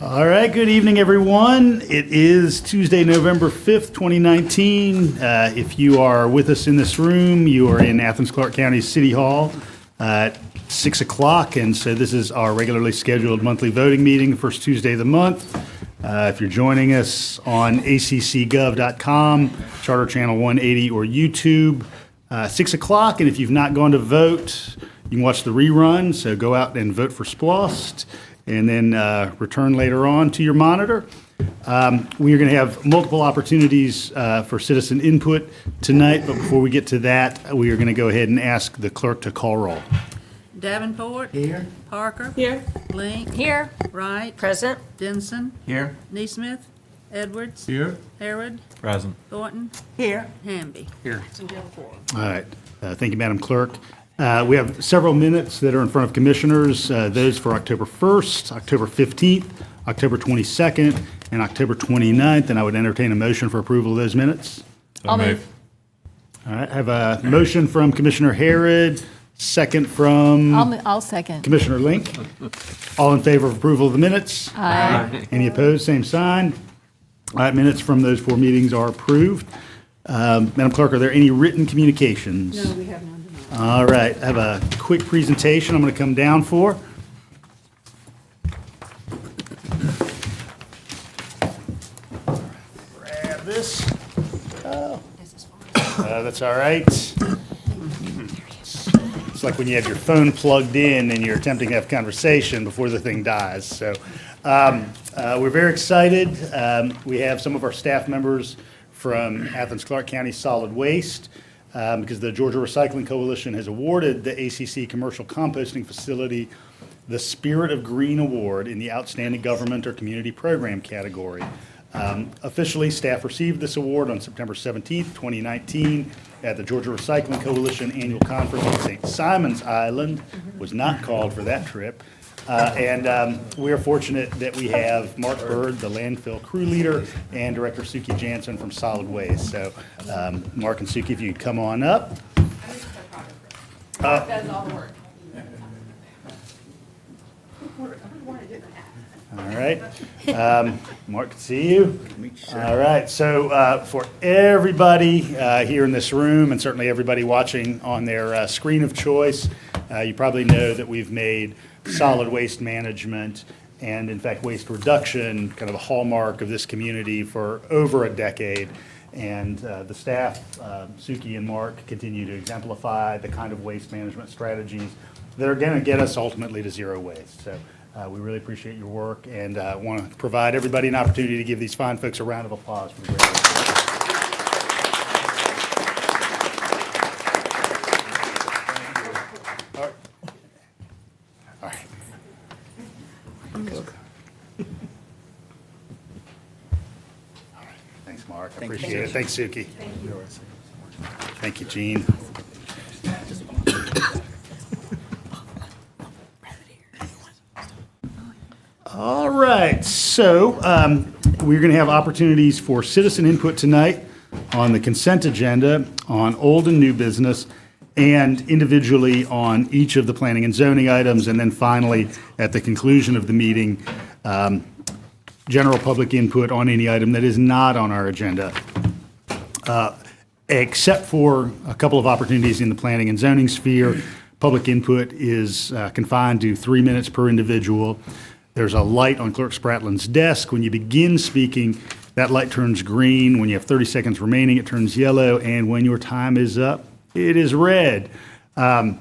All right, good evening, everyone. It is Tuesday, November 5th, 2019. If you are with us in this room, you are in Athens-Clarke County City Hall at 6 o'clock, and so this is our regularly scheduled monthly voting meeting, the first Tuesday of the month. If you're joining us on accgov.com, Charter Channel 180, or YouTube, 6 o'clock, and if you've not gone to vote, you can watch the rerun, so go out and vote for TSPLOST, and then return later on to your monitor. We are going to have multiple opportunities for citizen input tonight, but before we get to that, we are going to go ahead and ask the clerk to call roll. Davenport. Here. Parker. Here. Link. Here. Wright. Present. Denson. Here. Neesmith. Edwards. Here. Harrod. Present. Thornton. Here. Hamby. Here. All right. Thank you, Madam Clerk. We have several minutes that are in front of commissioners, those for October 1st, October 15th, October 22nd, and October 29th, and I would entertain a motion for approval of those minutes. I'll move. All right, I have a motion from Commissioner Harrod, second from I'll second. Commissioner Link. All in favor of approval of the minutes? Aye. Any opposed, same sign. All right, minutes from those four meetings are approved. Madam Clerk, are there any written communications? No, we have none tonight. All right, I have a quick presentation I'm going to come down for. Grab this. Oh, that's all right. It's like when you have your phone plugged in and you're attempting to have conversation before the thing dies. So we're very excited. We have some of our staff members from Athens-Clarke County Solid Waste, because the Georgia Recycling Coalition has awarded the ACC Commercial Composting Facility the Spirit of Green Award in the Outstanding Government or Community Program category. Officially, staff received this award on September 17th, 2019 at the Georgia Recycling Coalition Annual Conference in St. Simons Island. Was not called for that trip. And we are fortunate that we have Mark Bird, the landfill crew leader, and Director Suki Jansen from Solid Waste. So Mark and Suki, if you'd come on up. Does all the work. All right. Mark, can see you. All right. So for everybody here in this room, and certainly everybody watching on their screen of choice, you probably know that we've made solid waste management and, in fact, waste reduction kind of a hallmark of this community for over a decade. And the staff, Suki and Mark, continue to exemplify the kind of waste management strategies that are going to get us ultimately to zero waste. So we really appreciate your work and want to provide everybody an opportunity to give these fine folks a round of applause for the great work. All right. Thanks, Mark. I appreciate it. Thanks, Suki. Thank you, Gene. All right, so we're going to have opportunities for citizen input tonight on the consent agenda, on old and new business, and individually on each of the planning and zoning items, and then finally, at the conclusion of the meeting, general public input on any item that is not on our agenda, except for a couple of opportunities in the planning and zoning sphere. Public input is confined to 3 minutes per individual. There's a light on Clerk Spratlin's desk. When you begin speaking, that light turns green. When you have 30 seconds remaining, it turns yellow. And when your time is up, it is red. Now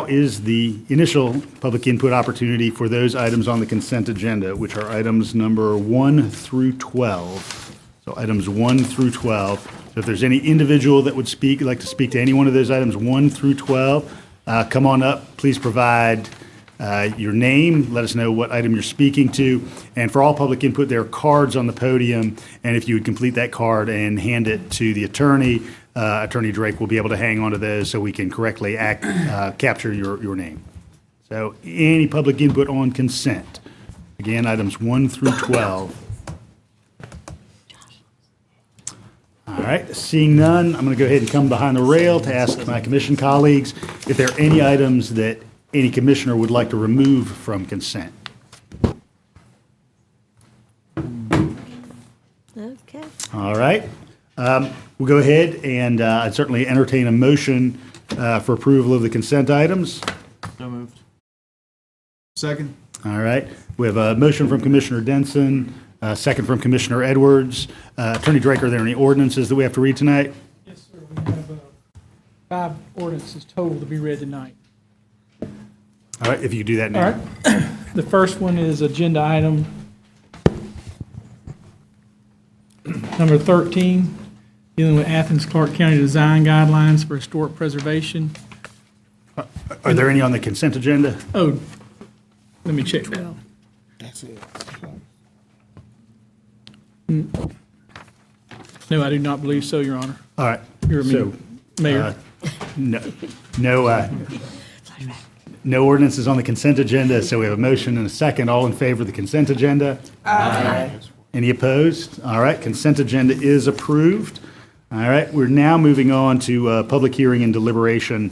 is the initial public input opportunity for those items on the consent agenda, which are items number 1 through 12. So items 1 through 12. So if there's any individual that would like to speak to any one of those items 1 through 12, come on up. Please provide your name, let us know what item you're speaking to, and for all public input, there are cards on the podium, and if you would complete that card and hand it to the attorney, Attorney Drake will be able to hang on to those so we can correctly capture your name. So any public input on consent, again, items 1 through 12. All right, seeing none, I'm going to go ahead and come behind the rail to ask my commission colleagues if there are any items that any commissioner would like to remove from consent. All right. We'll go ahead and I'd certainly entertain a motion for approval of the consent items. So moved. Second. All right. We have a motion from Commissioner Denson, a second from Commissioner Edwards. Attorney Drake, are there any ordinances that we have to read tonight? Yes, sir. We have 5 ordinances total to be read tonight. All right, if you could do that All now. right. The first one is agenda item number 13, dealing with Athens-Clarke County Design Guidelines for Historic Preservation. Are there any on the consent agenda? Oh, let me check that. That's it. No, I do not believe so, Your Honor. All right. You're So, Mayor. no ordinances on the consent agenda, so we have a motion and a second. All in favor of the consent agenda? Aye. Any opposed? All right, consent agenda is approved. All right, we're now moving on to public hearing and deliberation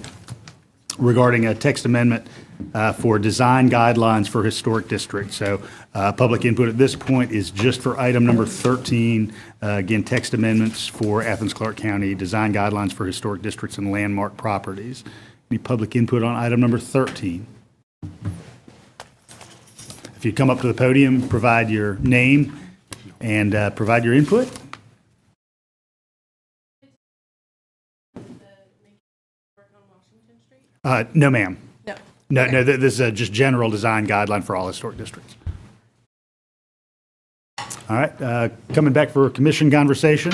regarding a text amendment for design guidelines for historic districts. So public input at this point is just for item number 13. Again, text amendments for Athens-Clarke County Design Guidelines for Historic Districts and Landmark Properties. Any public input on item number 13? If you come up to the podium, provide your name and provide your input. No, ma'am. No, this is just general design guideline for all historic districts. All right, coming back for commission conversation.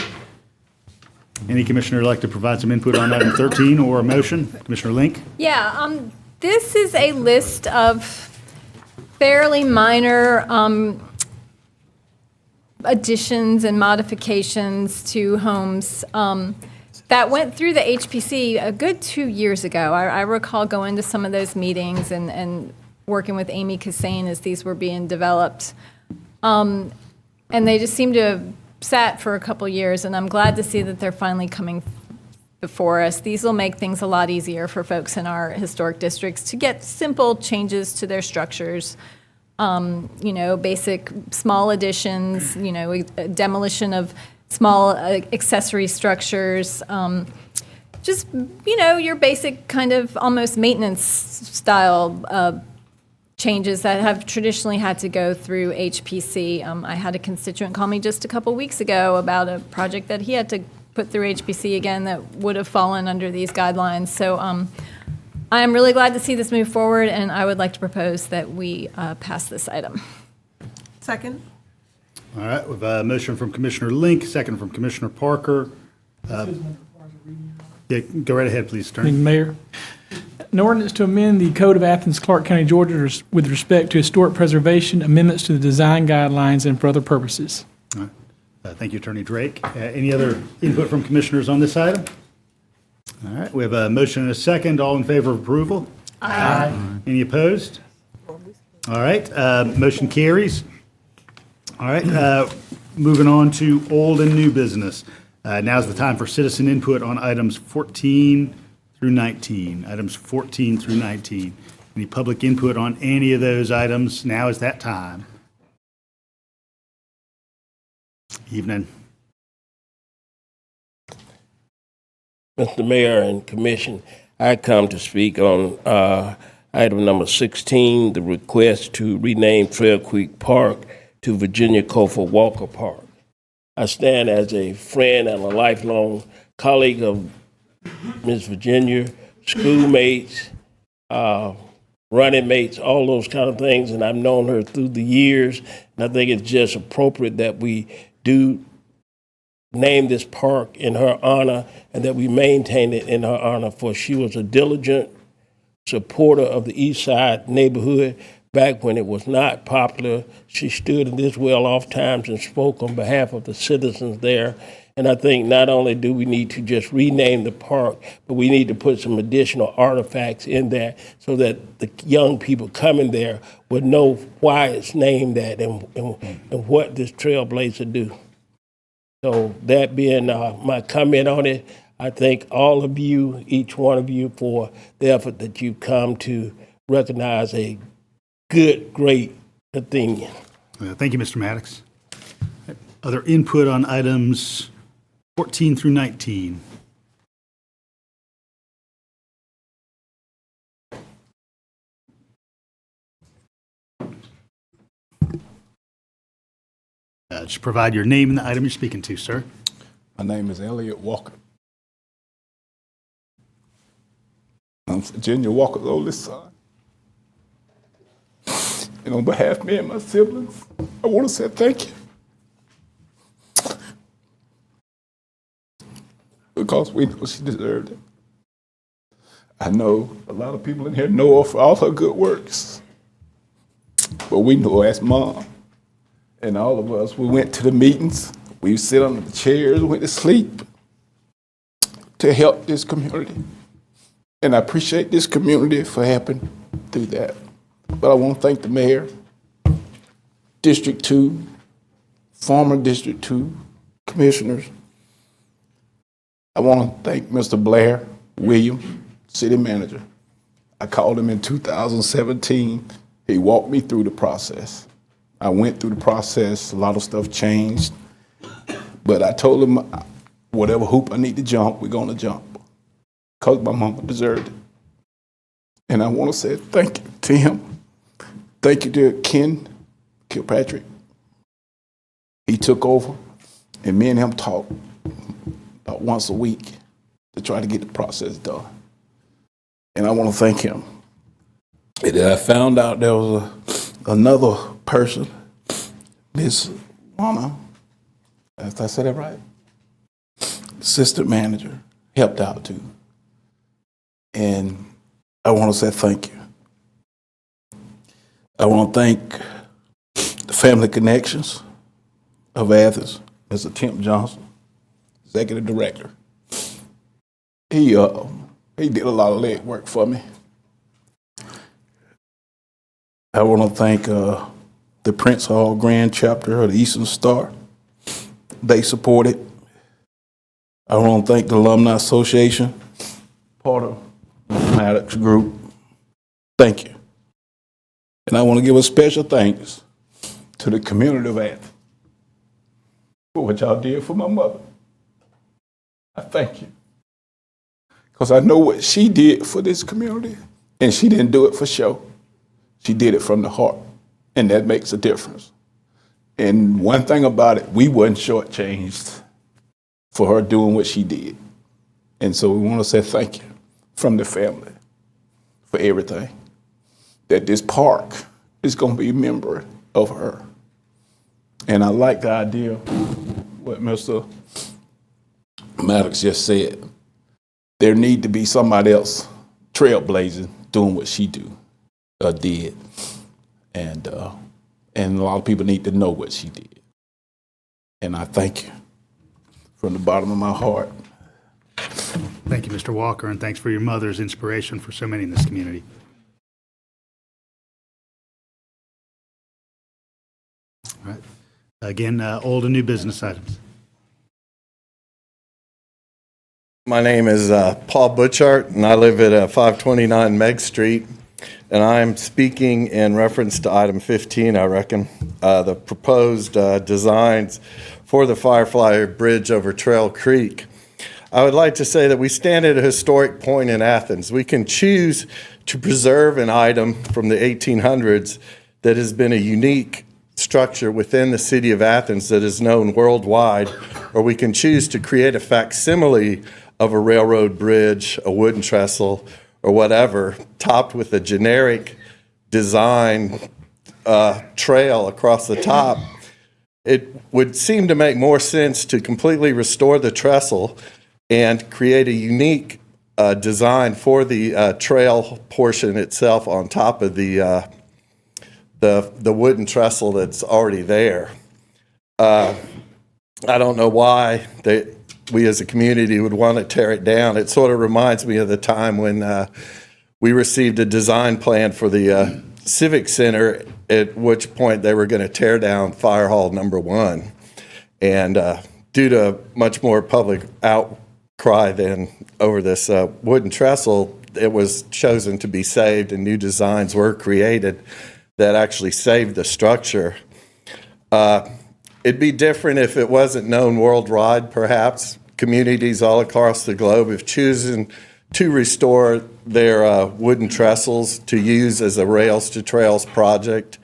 Any commissioner would like to provide some input on item 13 or a motion? Commissioner Link? Yeah, this is a list of fairly minor additions and modifications to homes that went through the HPC a good 2 years ago. I recall going to some of those meetings and working with Amy Cassane as these were being developed. And they just seem to have sat for a couple years, and I'm glad to see that they're finally coming before us. These will make things a lot easier for folks in our historic districts to get simple changes to their structures. Basic small additions, demolition of small accessory structures, just, your basic kind of almost maintenance style changes that have traditionally had to go through HPC. I had a constituent call me just a couple weeks ago about a project that he had to put through HPC again that would have fallen under these guidelines. So I'm really glad to see this move forward, and I would like to propose that we pass this item. Second. All right, with a motion from Commissioner Link, second from Commissioner Parker. Yeah, go right ahead, please, Thank you, Attorney. Mayor. An ordinance to amend the Code of Athens-Clarke County, Georgia with respect to historic preservation, amendments to the design guidelines, and for other purposes. All right. Thank you, Attorney Drake. Any other input from commissioners on this item? All right, we have a motion and a second. All in favor of approval? Aye. Any opposed? All right, motion carries. All right, moving on to old and new business. Now's the time for citizen input on items 14 through 19. Items 14 through 19. Any public input on any of those items? Now is that time. Evening. Mr. Mayor and Commission, I come to speak on item number 16, the request to rename Trail Creek Park to Virginia Cofer Walker Park. I stand as a friend and a lifelong colleague of Ms. Virginia, schoolmates, running mates, all those kind of things, and I've known her through the years, and I think it's just appropriate that we do name this park in her honor and that we maintain it in her honor, for she was a diligent supporter of the East Side neighborhood back when it was not popular. She stood in this well-off times and spoke on behalf of the citizens there. And I think not only do we need to just rename the park, but we need to put some additional artifacts in there so that the young people coming there would know why it's named that and what this trailblazer do. So that being my comment on it, I thank all of you, each one of you, for the effort that you've come to recognize a good, great Athenian. Thank you, Mr. Maddox. Other input on items 14 through 19? Just provide your name and the item you're speaking to, sir. My name is Elliot Walker. I'm Virginia Walker's oldest son. And on behalf of me and my siblings, I want to say thank you. Because we know she deserved it. I know a lot of people in here know her for all her good works. But we know her as mom. And all of us, we went to the meetings, we sit under the chairs, went to sleep to help this community. And I appreciate this community for helping do that. But I want to thank the mayor, District 2, former District 2 commissioners. I want to thank Mr. Blair William, city manager. I called him in 2017. He walked me through the process. I went through the process, a lot of stuff changed, but I told him whatever hoop I need to jump, we're gonna jump, because my mama deserved it. And I wanna say thank you to him. Thank you to Ken Kilpatrick. He took over, and me and him talked about once a week to try to get the process done. And I wanna thank him. And then I found out there was another person, Miss Lana, did I say that right? Assistant manager, helped out too. And I want to say thank you. I want to thank the Family Connections of Athens, Mr. Tim Johnson, executive director. He did a lot of leg work for me. I want to thank the Prince Hall Grand Chapter of the Eastern Star. They support it. I want to thank the Alumni Association, part of Maddox Group. Thank you. And I want to give a special thanks to the community of Athens for what y'all did for my mother. I thank you. Because I know what she did for this community, and she didn't do it for show. She did it from the heart, and that makes a difference. And one thing about it, we wasn't shortchanged for her doing what she did. And so we want to say thank you from the family for everything. That this park is going to be a member of her. And I like the idea of what Mr. Maddox just said. There need to be somebody else trailblazing, doing what she did. And a lot of people need to know what she did. And I thank you from the bottom of my heart. Thank you, Mr. Walker, and thanks for your mother's inspiration for so many in this community. All right. Again, old and new business items. My name is Paul Butchart, and I live at 529 Meg Street. And I'm speaking in reference to item 15, I reckon, the proposed designs for the Firefly Bridge over Trail Creek. I would like to say that we stand at a historic point in Athens. We can choose to preserve an item from the 1800s that has been a unique structure within the city of Athens that is known worldwide, or we can choose to create a facsimile of a railroad bridge, a wooden trestle, or whatever, topped with a generic design trail across the top. It would seem to make more sense to completely restore the trestle and create a unique design for the trail portion itself on top of the wooden trestle that's already there. I don't know why we as a community would want to tear it down. It sort of reminds me of the time when we received a design plan for the Civic Center, at which point they were going to tear down Fire Hall number 1. And due to much more public outcry than over this wooden trestle, it was chosen to be saved, and new designs were created that actually saved the structure. It'd be different if it wasn't known worldwide, perhaps. Communities all across the globe have chosen to restore their wooden trestles to use as a rails to trails project.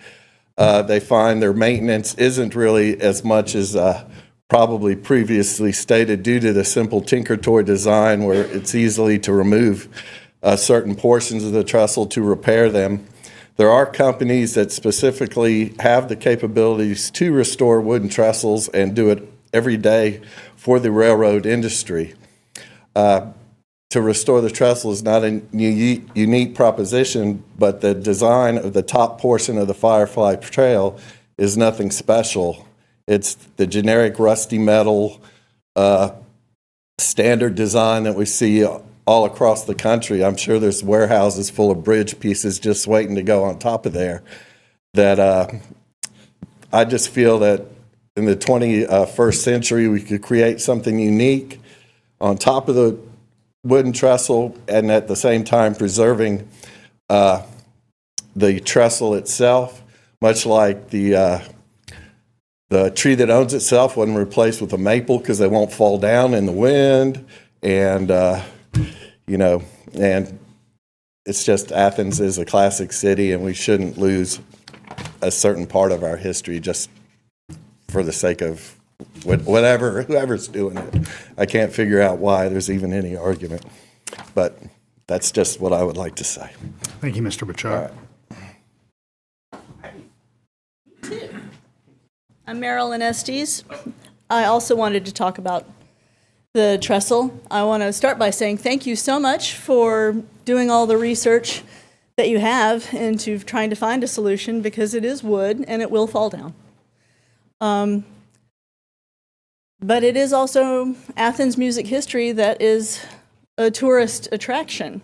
They find their maintenance isn't really as much as probably previously stated due to the simple tinker toy design where it's easily to remove certain portions of the trestle to repair them. There are companies that specifically have the capabilities to restore wooden trestles and do it every day for the railroad industry. To restore the trestle is not a unique proposition, but the design of the top portion of the Firefly Trail is nothing special. It's the generic rusty metal standard design that we see all across the country. I'm sure there's warehouses full of bridge pieces just waiting to go on top of there. That I just feel that in the 21st century, we could create something unique on top of the wooden trestle and at the same time preserving the trestle itself, much like the tree that owns itself wasn't replaced with a maple because they won't fall down in the wind. And, and it's just Athens is a classic city and we shouldn't lose a certain part of our history just for the sake of whoever's doing it. I can't figure out why there's even any argument, but that's just what I would like to say. Thank you, Mr. Bouchard. I'm Marilyn Estes. I also wanted to talk about the trestle. I want to start by saying thank you so much for doing all the research that you have into trying to find a solution, because it is wood and it will fall down. But it is also Athens music history that is a tourist attraction.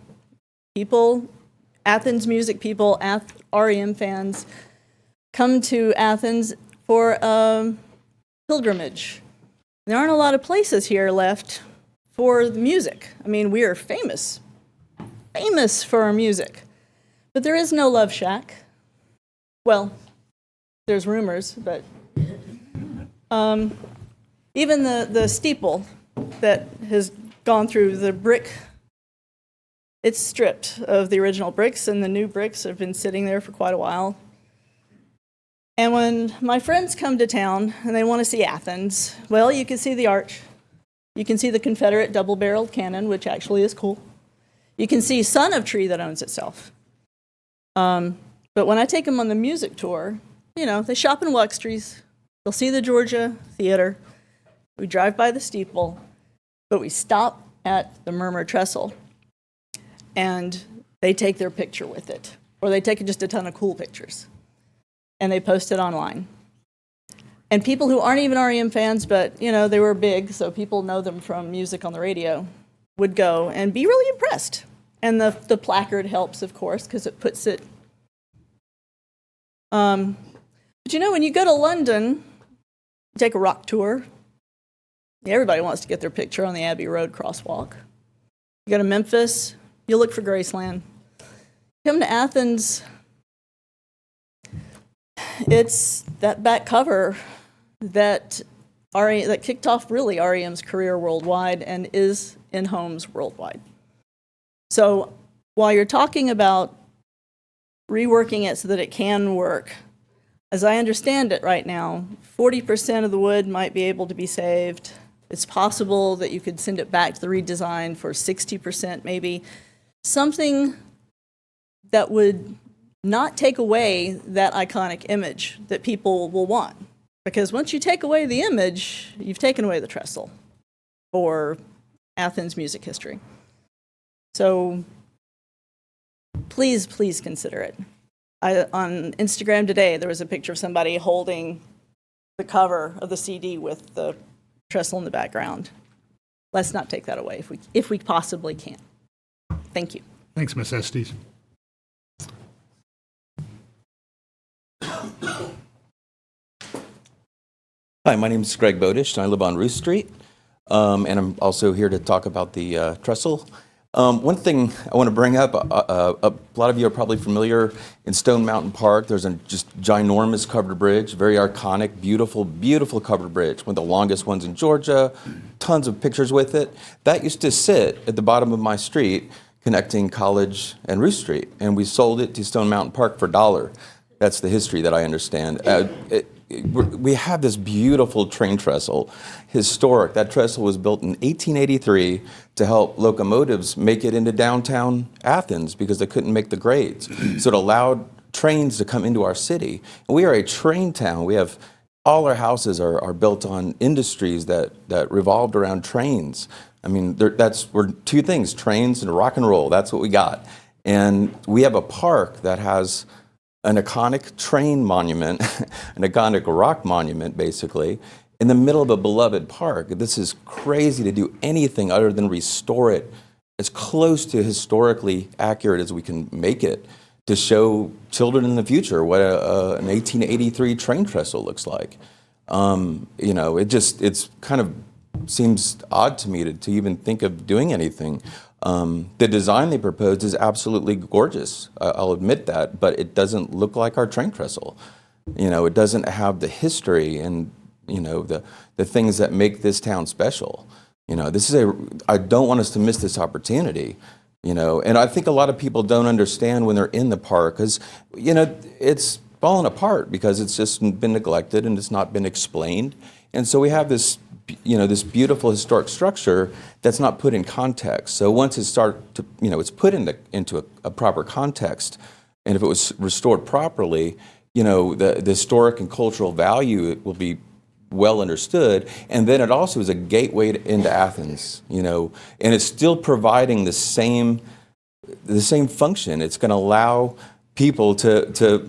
Athens music people, REM fans, come to Athens for a pilgrimage. There aren't a lot of places here left for the music. I mean, we are famous for our music. But there is no Love Shack. Well, there's rumors, but even the steeple that has gone through the brick, it's stripped of the original bricks, and the new bricks have been sitting there for quite a while. And when my friends come to town and they want to see Athens, well, you can see the arch. You can see the Confederate double-barreled cannon, which actually is cool. You can see son of tree that owns itself. But when I take them on the music tour, they shop in Wuxtree's. They'll see the Georgia Theater. We drive by the steeple, but we stop at the Murmur Trestle, and they take their picture with it, or they take just a ton of cool pictures, and they post it online. And people who aren't even REM fans, but they were big, so people know them from music on the radio, would go and be really impressed. And the placard helps, of course, because it puts it. But when you go to London, you take a rock tour. Everybody wants to get their picture on the Abbey Road crosswalk. You go to Memphis, you look for Graceland. Come to Athens, it's that back cover that kicked off really REM's career worldwide and is in homes worldwide. So while you're talking about reworking it so that it can work, as I understand it right now, 40% of the wood might be able to be saved. It's possible that you could send it back to the redesign for 60% maybe. Something that would not take away that iconic image that people will want. Because once you take away the image, you've taken away the trestle for Athens music history. So please consider it. On Instagram today, there was a picture of somebody holding the cover of the CD with the trestle in the background. Let's not take that away if we possibly can. Thank you. Thanks, Ms. Estes. Hi, my name is Greg Bodish, and I live on Ruth Street. And I'm also here to talk about the trestle. One thing I want to bring up, a lot of you are probably familiar in Stone Mountain Park. There's a just ginormous covered bridge, very iconic, beautiful, beautiful covered bridge, one of the longest ones in Georgia, tons of pictures with it. That used to sit at the bottom of my street connecting College and Ruth Street, and we sold it to Stone Mountain Park for $1. That's the history that I understand. We have this beautiful train trestle, historic. That trestle was built in 1883 to help locomotives make it into downtown Athens because they couldn't make the grades. So it allowed trains to come into our city. And we are a train town. We have all our houses are built on industries that revolved around trains. I mean, we're two things, trains and rock and roll. That's what we got. And we have a park that has an iconic train monument, an iconic rock monument, basically, in the middle of a beloved park. This is crazy to do anything other than restore it as close to historically accurate as we can make it to show children in the future what an 1883 train trestle looks like. It's kind of seems odd to me to even think of doing anything. The design they proposed is absolutely gorgeous. I'll admit that, but it doesn't look like our train trestle. It doesn't have the history and the things that make this town special. I don't want us to miss this opportunity. And I think a lot of people don't understand when they're in the park because it's fallen apart because it's just been neglected and it's not been explained. And so we have this beautiful historic structure that's not put in context. So once it's put into a proper context, and if it was restored properly, the historic and cultural value will be well understood. And then it also is a gateway into Athens, and it's still providing the same function. It's going to allow people to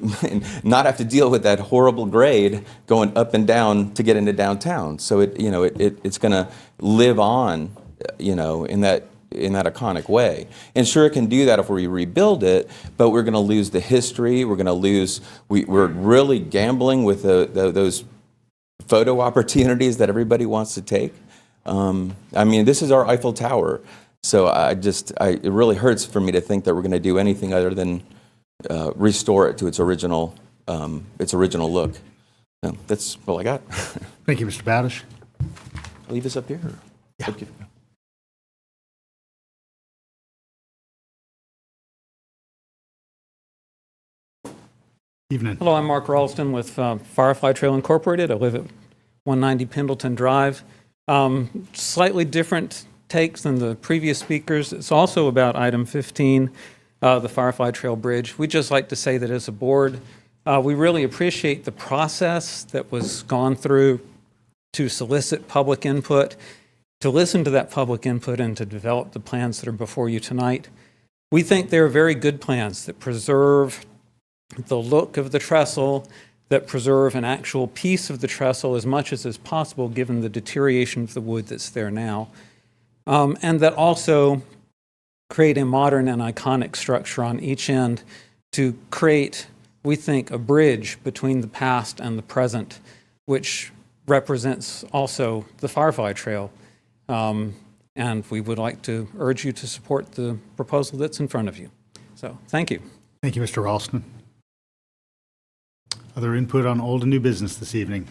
not have to deal with that horrible grade going up and down to get into downtown. So it's going to live on, in that iconic way. And sure, it can do that if we rebuild it, but we're going to lose the history. We're going to lose. We're really gambling with those photo opportunities that everybody wants to take. This is our Eiffel Tower. So it really hurts for me to think that we're going to do anything other than restore it to its original look. So that's all I got. Thank you, Mr. Bowdish. I'll leave this up here. Yeah. Thank you. Evening. Hello, I'm Mark Ralston with Firefly Trail Incorporated. I live at 190 Pendleton Drive. Slightly different takes than the previous speakers. It's also about item 15, the Firefly Trail Bridge. We'd just like to say that as a board, we really appreciate the process that was gone through to solicit public input, to listen to that public input, and to develop the plans that are before you tonight. We think they're very good plans that preserve the look of the trestle, that preserve an actual piece of the trestle as much as is possible given the deterioration of the wood that's there now, and that also create a modern and iconic structure on each end to create, we think, a bridge between the past and the present, which represents also the Firefly Trail. And we would like to urge you to support the proposal that's in front of you. So, thank you. Thank you, Mr. Ralston. Other input on old and new business this evening?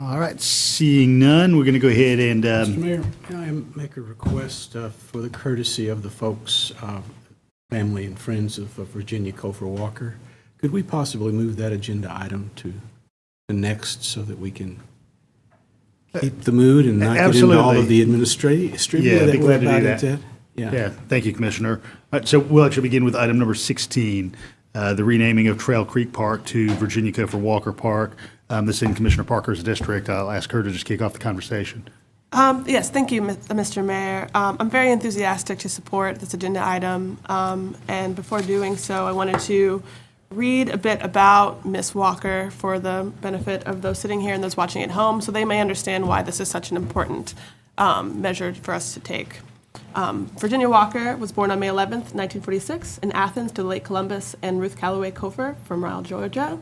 All right, seeing none, we're going to go ahead and... Mr. Mayor, can I make a request for the courtesy of the folks, family and friends of Virginia Cofer Walker? Could we possibly move that agenda item to the next so that we can keep the mood and not get into all of the administrative that we're about into? Yeah, thank you, Commissioner. So we'll actually begin with item number 16, the renaming of Trail Creek Park to Virginia Cofer Walker Park. This is in Commissioner Parker's district. I'll ask her to just kick off the conversation. Yes, thank you, Mr. Mayor. I'm very enthusiastic to support this agenda item. And before doing so, I wanted to read a bit about Ms. Walker for the benefit of those sitting here and those watching at home, so they may understand why this is such an important measure for us to take. Virginia Walker was born on May 11th, 1946, in Athens to the late Columbus and Ruth Calloway Cofer from Ryle, Georgia.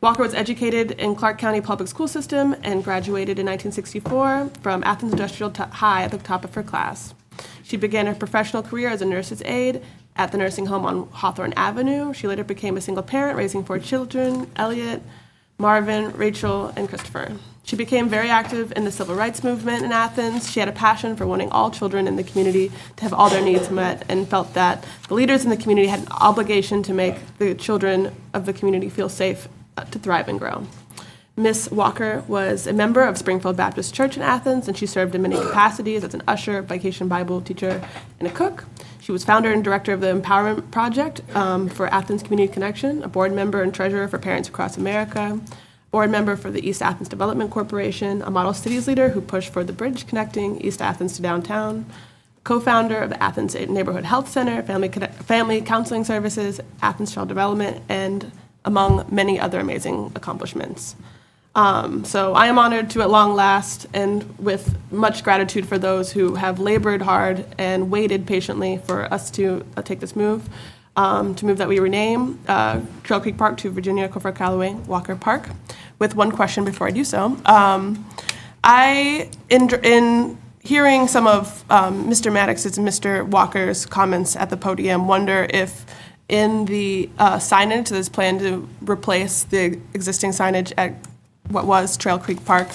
Walker was educated in Clarke County Public School System and graduated in 1964 from Athens Industrial High at the top of her class. She began her professional career as a nurse's aide at the nursing home on Hawthorne Avenue. She later became a single parent, raising 4 children, Elliot, Marvin, Rachel, and Christopher. She became very active in the civil rights movement in Athens. She had a passion for wanting all children in the community to have all their needs met and felt that the leaders in the community had an obligation to make the children of the community feel safe to thrive and grow. Miss Walker was a member of Springfield Baptist Church in Athens, and she served in many capacities as an usher, vacation Bible teacher, and a cook. She was founder and director of the Empowerment Project for Athens Community Connection, a board member and treasurer for Parents Across America, board member for the East Athens Development Corporation, a model cities leader who pushed for the bridge connecting East Athens to downtown, co-founder of the Athens Neighborhood Health Center, Family Counseling Services, Athens Child Development, and among many other amazing accomplishments. So I am honored to, at long last, and with much gratitude for those who have labored hard and waited patiently for us to take this move, to move that we rename Trail Creek Park to Virginia Cofer Walker Park. With one question before I do so, in hearing some of Mr. Maddox's and Mr. Walker's comments at the podium, wonder if in the signage that is planned to replace the existing signage at what was Trail Creek Park,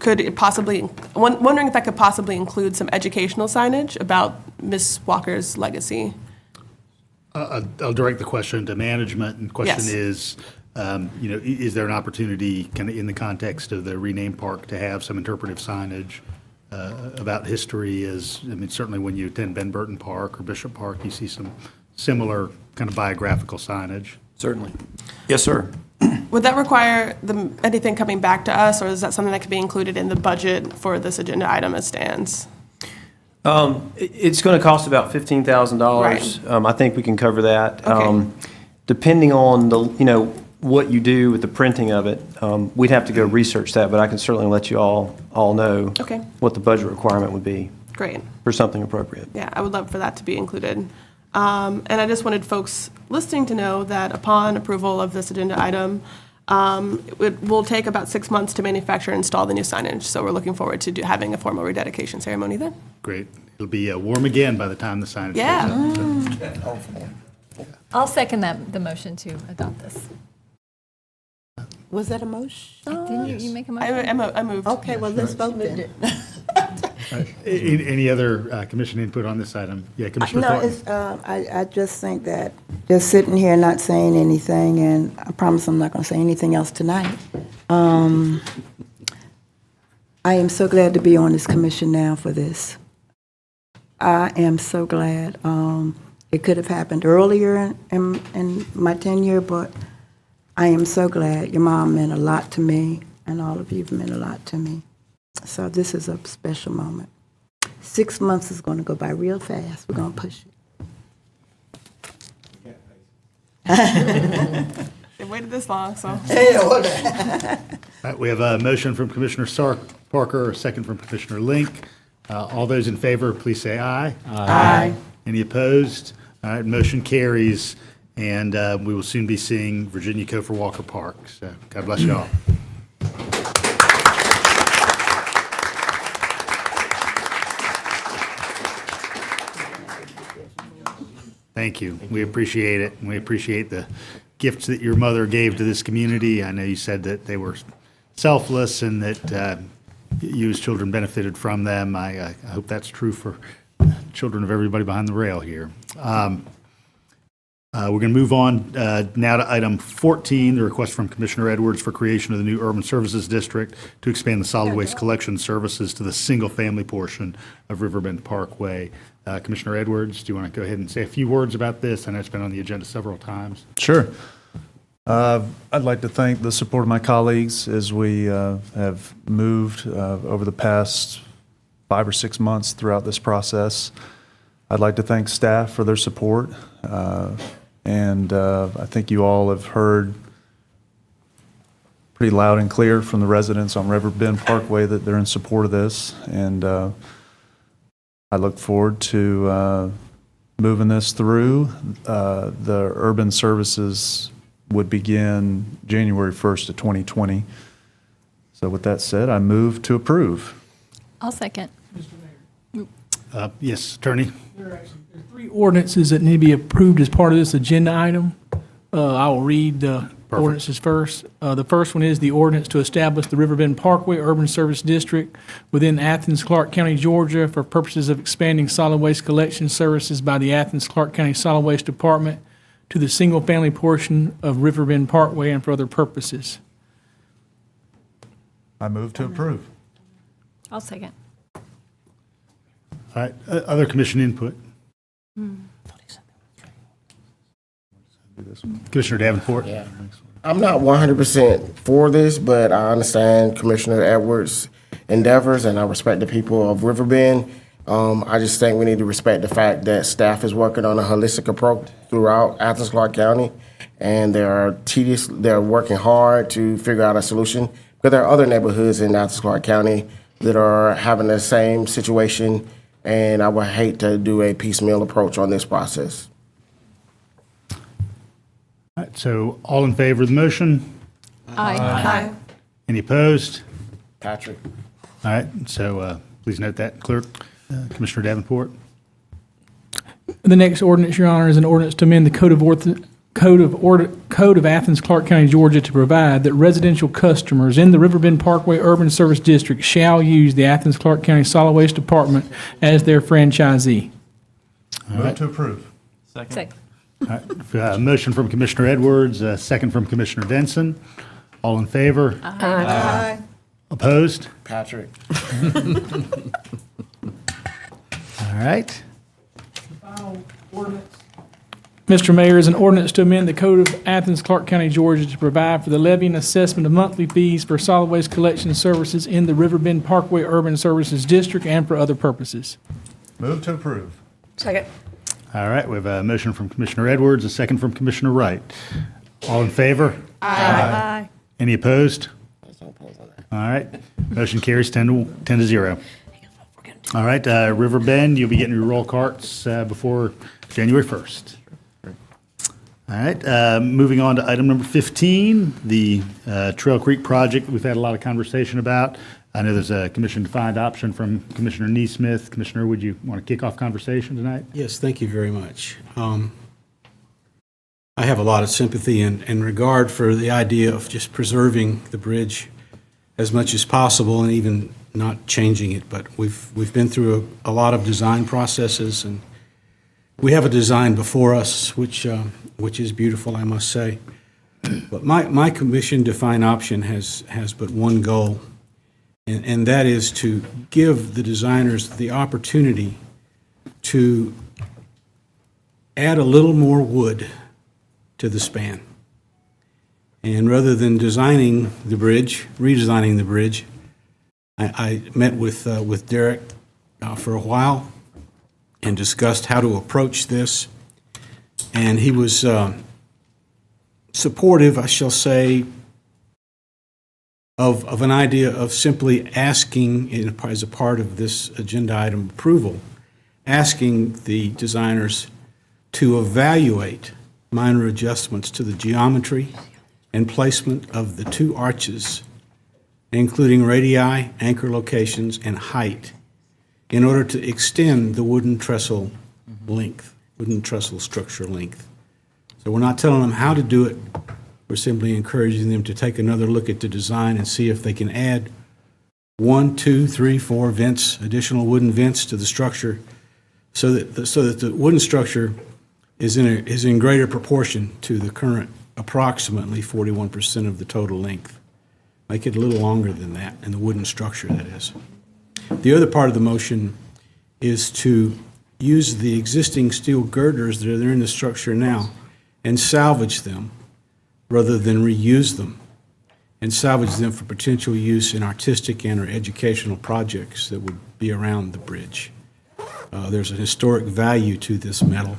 could it possibly, wondering if that could possibly include some educational signage about Miss Walker's legacy? I'll direct the question to management, and the question Yes. is, is there an opportunity kind of in the context of the renamed park to have some interpretive signage about history? Certainly when you attend Ben Burton Park or Bishop Park, you see some similar kind of biographical signage. Certainly. Yes, sir. Would that require anything coming back to us, or is that something that could be included in the budget for this agenda item as stands? It's going to cost about $15,000. I think we can cover that. Okay. Depending on what you do with the printing of it, we'd have to go research that, but I can certainly let you all know Okay. what the budget requirement would be Great. for something appropriate. Yeah, I would love for that to be included. And I just wanted folks listening to know that upon approval of this agenda item, it will take about 6 months to manufacture and install the new signage. So we're looking forward to having a formal rededication ceremony then. Great. It'll be warm again by the time the signage Yeah. goes up. So. I'll second the motion to adopt this. Was that a motion? Didn't you make a motion? I moved. Okay, well, let's vote then. Any other commission input on this item? Yeah, Commissioner No, Thornton. I just think that just sitting here not saying anything, and I promise I'm not going to say anything else tonight. I am so glad to be on this commission now for this. I am so glad. It could have happened earlier in my tenure, but I am so glad. Your mom meant a lot to me, and all of you have meant a lot to me. So this is a special moment. 6 months is going to go by real fast. We're going to push it. They waited this long, so. All right, we have a motion from Commissioner Parker, a second from Commissioner Link. All those in favor, please say aye. Aye. Any opposed? All right, motion carries, and we will soon be seeing Virginia Cofer Walker Park. So God bless you all. Thank you. We appreciate it, and we appreciate the gifts that your mother gave to this community. I know you said that they were selfless and that you as children benefited from them. I hope that's true for children of everybody behind the rail here. We're going to move on now to item 14, the request from Commissioner Edwards for creation of the new Urban Services District to expand the solid waste collection services to the single-family portion of Riverbend Parkway. Commissioner Edwards, do you want to go ahead and say a few words about this? I know it's been on the agenda several times. Sure. I'd like to thank the support of my colleagues as we have moved over the past 5 or 6 months throughout this process. I'd like to thank staff for their support. And I think you all have heard pretty loud and clear from the residents on Riverbend Parkway that they're in support of this. And I look forward to moving this through. The Urban Services would begin January 1st of 2020. So with that said, I move to approve. I'll second. Yes, Attorney? There are 3 ordinances that need to be approved as part of this agenda item. I will read the ordinances first. The first one is the ordinance to establish the Riverbend Parkway Urban Service District within Athens-Clarke County, Georgia, for purposes of expanding solid waste collection services by the Athens-Clarke County Solid Waste Department to the single-family portion of Riverbend Parkway and for other purposes. I move to approve. I'll second. All right, other commission input? Commissioner Davenport? Yeah. I'm not 100% for this, but I understand Commissioner Edwards' endeavors, and I respect the people of Riverbend. I just think we need to respect the fact that staff is working on a holistic approach throughout Athens-Clarke County, and they're working hard to figure out a solution. But there are other neighborhoods in Athens-Clarke County that are having the same situation, and I would hate to do a piecemeal approach on this process. All right, so all in favor of the motion? Aye. Any opposed? Patrick. All right, so please note that, Clerk. Commissioner Davenport? The next ordinance, Your Honor, is an ordinance to amend the Code of Athens-Clarke County, Georgia, to provide that residential customers in the Riverbend Parkway Urban Service District shall use the Athens-Clarke County Solid Waste Department as their franchisee. Move to approve. Second. All right, motion from Commissioner Edwards, second from Commissioner Denson. All in favor? Aye. Opposed? Patrick. All right. Mr. Mayor, is an ordinance to amend the Code of Athens-Clarke County, Georgia, to provide for the levy and assessment of monthly fees for solid waste collection services in the Riverbend Parkway Urban Services District and for other purposes. Move to approve. Second. All right, we have a motion from Commissioner Edwards, a second from Commissioner Wright. All in favor? Aye. Any opposed? All right, motion carries 10 to 0. All right, Riverbend, you'll be getting your roll carts before January 1st. All right, moving on to item number 15, the Trail Creek project that we've had a lot of conversation about. I know there's a commission-defined option from Commissioner Neesmith. Commissioner, would you want to kick off conversation tonight? Yes, thank you very much. I have a lot of sympathy and regard for the idea of just preserving the bridge as much as possible and even not changing it. But we've been through a lot of design processes, and we have a design before us which is beautiful, I must say. But my commission-defined option has but one goal, and that is to give the designers the opportunity to add a little more wood to the span. And rather than redesigning the bridge, I met with Derek for a while and discussed how to approach this. And he was supportive, I shall say, of an idea of simply asking, as a part of this agenda item approval, asking the designers to evaluate minor adjustments to the geometry and placement of the 2 arches, including radii, anchor locations, and height, in order to extend the wooden trestle structure length. So we're not telling them how to do it. We're simply encouraging them to take another look at the design and see if they can add 1, 2, 3, 4 vents, additional wooden vents to the structure, so that the wooden structure is in greater proportion to the current approximately 41% of the total length. Make it a little longer than that, in the wooden structure, that is. The other part of the motion is to use the existing steel girders that are in the structure now and salvage them rather than reuse them, and salvage them for potential use in artistic and or educational projects that would be around the bridge. There's a historic value to this metal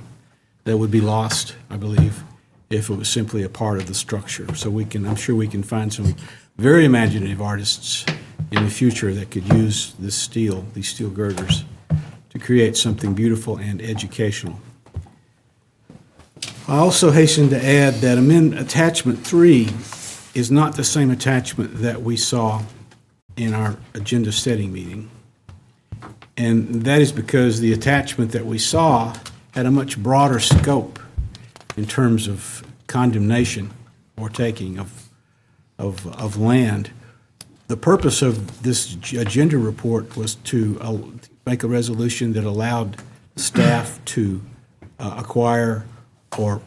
that would be lost, I believe, if it was simply a part of the structure. So I'm sure we can find some very imaginative artists in the future that could use these steel girders, to create something beautiful and educational. I also hasten to add that attachment 3 is not the same attachment that we saw in our agenda setting meeting. And that is because the attachment that we saw had a much broader scope in terms of condemnation or taking of land. The purpose of this agenda report was to make a resolution that allowed staff to acquire or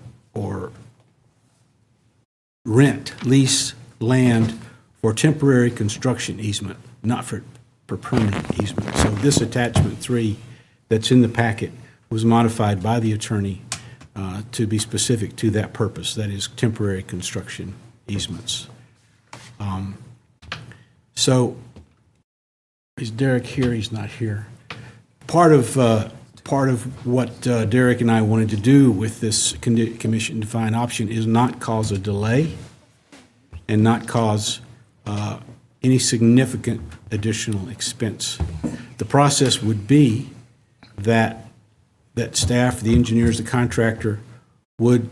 lease land for temporary construction easement, not for permanent easement. So this attachment 3 that's in the packet was modified by the attorney to be specific to that purpose, that is temporary construction easements. So is Derek here? He's not here. Part of what Derek and I wanted to do with this commission defined option is not cause a delay and not cause any significant additional expense. The process would be that staff, the engineers, the contractor would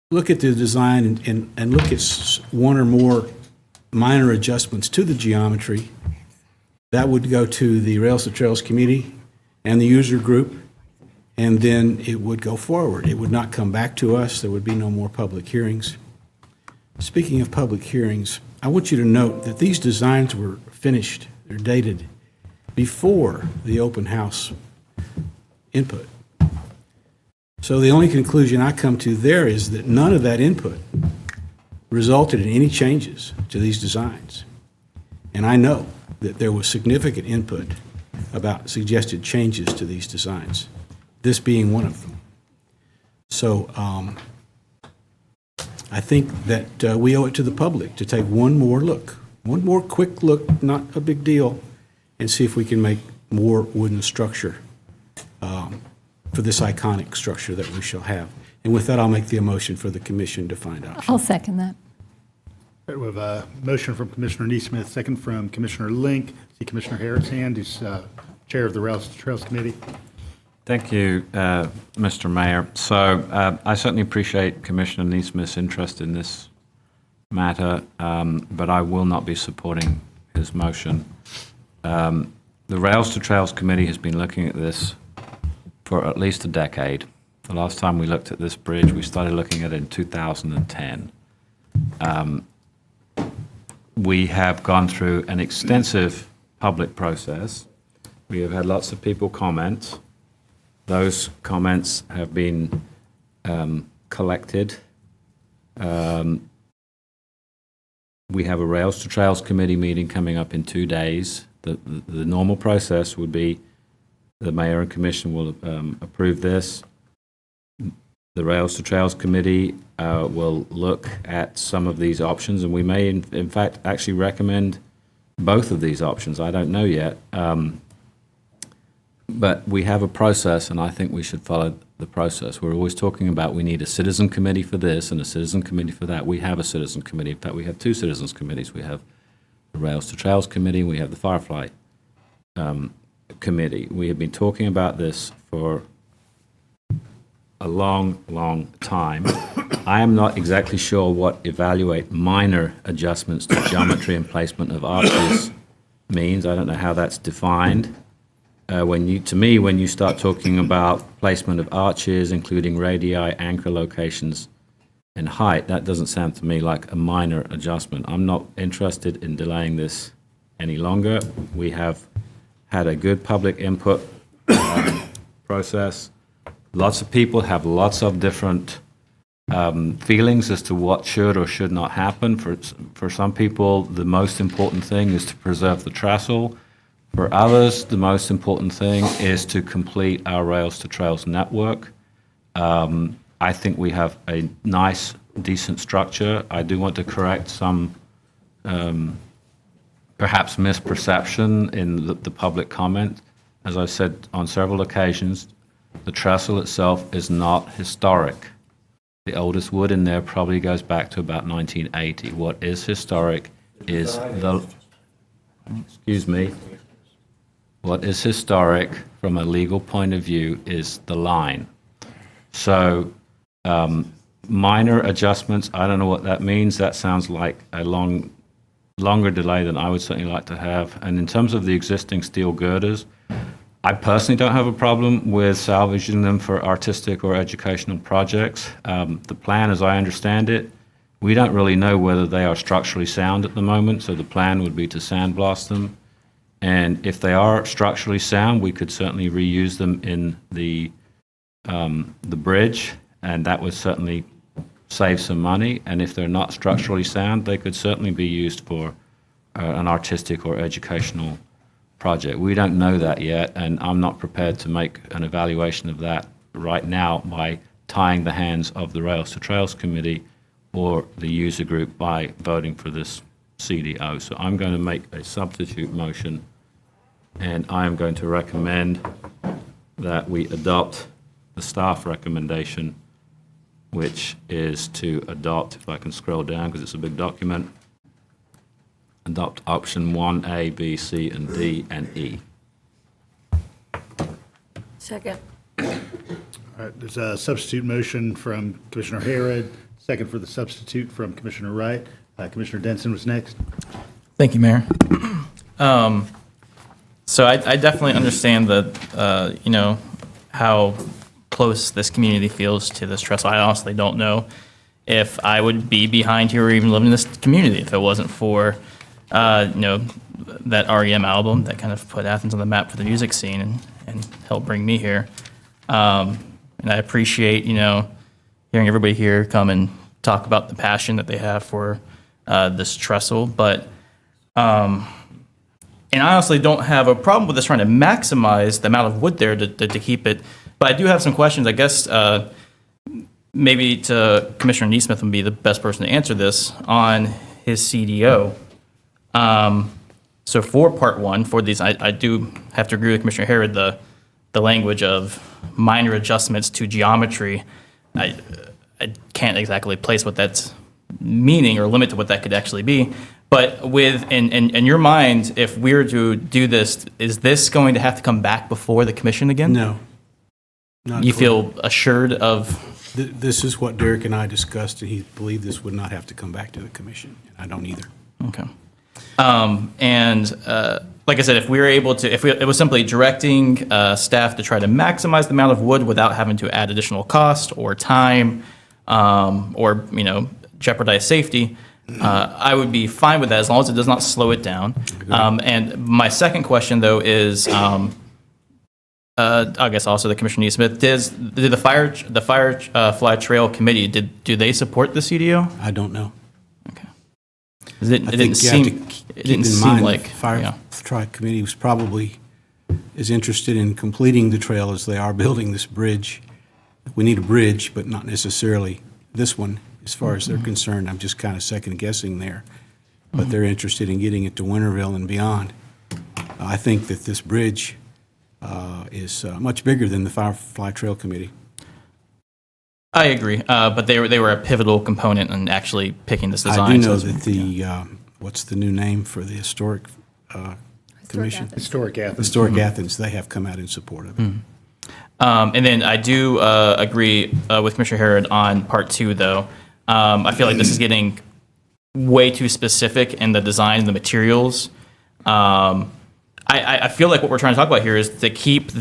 look at the design and look at one or more minor adjustments to the geometry. That would go to the Rails to Trails Committee and the user group, and then it would go forward. It would not come back to us. There would be no more public hearings. Speaking of public hearings, I want you to note that these designs were finished, they're dated, before the open house input. So the only conclusion I come to there is that none of that input resulted in any changes to these designs. And I know that there was significant input about suggested changes to these designs, this being one of them. So I think that we owe it to the public to take one more quick look, not a big deal, and see if we can make more wooden structure for this iconic structure that we shall have. And with that, I'll make the motion for the commission defined option. I'll second that. All right, we have a motion from Commissioner Neesmith, second from Commissioner Link. See Commissioner Harris' hand, who's chair of the Rails to Trails Committee. Thank you, Mr. Mayor. So I certainly appreciate Commissioner Neesmith's interest in this matter, but I will not be supporting his motion. The Rails to Trails Committee has been looking at this for at least a decade. The last time we looked at this bridge, we started looking at it in 2010. We have gone through an extensive public process. We have had lots of people comment. Those comments have been collected. We have a Rails to Trails Committee meeting coming up in 2 days. The normal process would be the mayor and commission will approve this. The Rails to Trails Committee will look at some of these options, and we may, in fact, actually recommend both of these options. I don't know yet. But we have a process, and I think we should follow the process. We're always talking about we need a citizen committee for this and a citizen committee for that. We have a citizen committee. In fact, we have 2 citizens committees. We have the Rails to Trails Committee, and we have the Firefly Committee. We have been talking about this for a long, long time. I am not exactly sure what evaluate minor adjustments to geometry and placement of arches means. I don't know how that's defined. When you start talking about placement of arches, including radii, anchor locations, and height, that doesn't sound to me like a minor adjustment. I'm not interested in delaying this any longer. We have had a good public input process. Lots of people have lots of different feelings as to what should or should not happen. For some people, the most important thing is to preserve the trestle. For others, the most important thing is to complete our Rails to Trails network. I think we have a nice, decent structure. I do want to correct some perhaps misperception in the public comment. As I said on several occasions, the trestle itself is not historic. The oldest wood in there probably goes back to about 1980. What is historic is what is historic from a legal point of view is the line. So Minor adjustments, I don't know what that means. That sounds like a longer delay than I would certainly like to have. And in terms of the existing steel girders, I personally don't have a problem with salvaging them for artistic or educational projects. The plan, as I understand it, we don't really know whether they are structurally sound at the moment, so the plan would be to sandblast them. And if they are structurally sound, we could certainly reuse them in the bridge, and that would certainly save some money. And if they're not structurally sound, they could certainly be used for an artistic or educational project. We don't know that yet, and I'm not prepared to make an evaluation of that right now by tying the hands of the Rails to Trails Committee or the user group by voting for this CDO. So I'm going to make a substitute motion, and I am going to recommend that we adopt the staff recommendation, which is to adopt, if I can scroll down because it's a big document, adopt option 1A, B, C, and D, and E. Second. All right, there's a substitute motion from Commissioner Harrod, second for the substitute from Commissioner Wright. Commissioner Denson was next. Thank you, Mayor. So I definitely understand that, how close this community feels to this trestle. I honestly don't know if I would be behind here or even live in this community if it wasn't for, that REM album that kind of put Athens on the map for the music scene and helped bring me here. And I appreciate, hearing everybody here come and talk about the passion that they have for this trestle. But, and I honestly don't have a problem with us trying to maximize the amount of wood there to keep it. But I do have some questions. I guess maybe Commissioner Neesmith would be the best person to answer this on his CDO. So for part one, for these, I do have to agree with Commissioner Harrod, the language of minor adjustments to geometry. I can't exactly place what that's meaning or limit to what that could actually be. But in your mind, if we were to do this, is this going to have to come back before the commission again? No. Not You for- feel assured of? This is what Derek and I discussed, and he believed this would not have to come back to the commission. I don't either. Okay. Like I said, if we were able to, if it was simply directing staff to try to maximize the amount of wood without having to add additional cost or time, or jeopardize safety, I would be fine with that as long as it does not slow it down. And my second question, though, is, I guess also the Commissioner Neesmith, did the Firefly Trail Committee, do they support the CDO? I don't know. Okay. It didn't seem like Firefly Committee was probably as interested in completing the trail as they are building this bridge. We need a bridge, but not necessarily this one, as far as they're concerned. I'm just kind of second guessing there. But they're interested in getting it to Winterville and beyond. I think that this bridge is much bigger than the Firefly Trail Committee. I agree, but they were a pivotal component in actually picking this design. I do know that the, what's the new name for the Historic Commission? Historic Athens. Historic Athens, they have come out in support of it. And then I do agree with Commissioner Harrod on part two, though. I feel like this is getting way too specific in the design and the materials. I feel like what we're trying to talk about here is to keep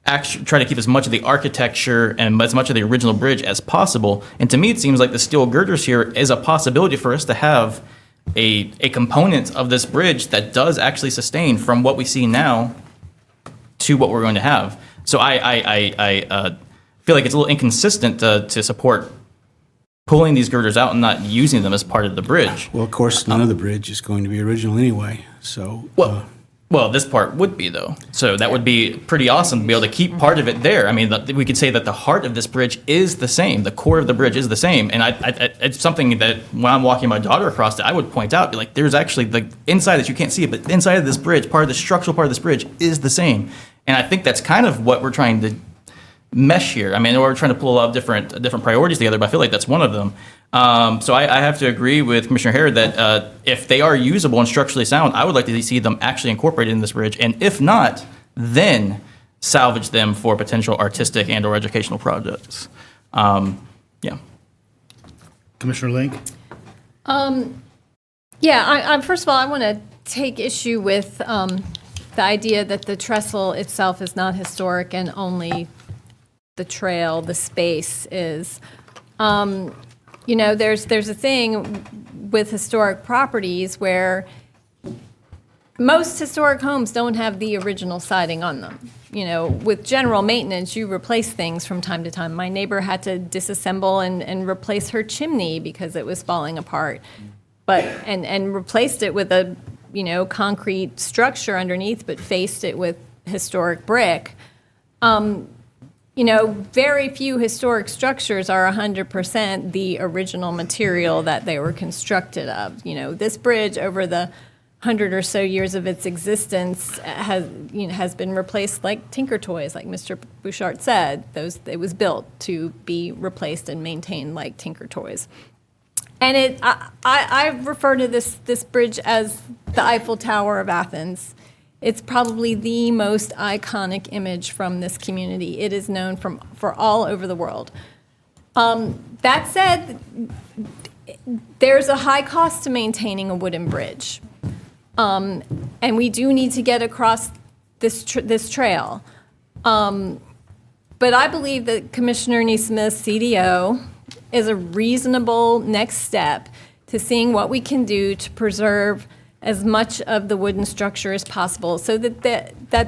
try to keep as much of the architecture and as much of the original bridge as possible. And to me, it seems like the steel girders here is a possibility for us to have a component of this bridge that does actually sustain from what we see now to what we're going to have. So I feel like it's a little inconsistent to support pulling these girders out and not using them as part of the bridge. Well, of course, none of the bridge is going to be original anyway, so. Well, this part would be, though. So that would be pretty awesome to be able to keep part of it there. I mean, we could say that the heart of this bridge is the same. The core of the bridge is the same. And it's something that when I'm walking my daughter across it, I would point out, like, there's actually the inside that you can't see it, but the inside of this bridge, part of the structural part of this bridge is the same. And I think that's kind of what we're trying to mesh here. I mean, we're trying to pull a lot of different priorities together, but I feel like that's one of them. So I have to agree with Commissioner Harrod that if they are usable and structurally sound, I would like to see them actually incorporated in this bridge. And if not, then salvage them for potential artistic and or educational projects. Yeah. Commissioner Link? Yeah, first of all, I want to take issue with the idea that the trestle itself is not historic and only the trail, the space is. You know, there's a thing with historic properties where most historic homes don't have the original siding on them. You know, with general maintenance, you replace things from time to time. My neighbor had to disassemble and replace her chimney because it was falling apart, and replaced it with a, you know, concrete structure underneath, but faced it with historic brick. You know, very few historic structures are 100% the original material that they were constructed of. You know, this bridge over the 100 or so years of its existence has been replaced like tinker toys, like Mr. Bouchard said. It was built to be replaced and maintained like tinker toys. And I refer to this bridge as the Eiffel Tower of Athens. It's probably the most iconic image from this community. It is known for all over the world. That said, there's a high cost to maintaining a wooden bridge. And we do need to get across this trail. But I believe that Commissioner Neesmith's CDO is a reasonable next step to seeing what we can do to preserve as much of the wooden structure as possible so that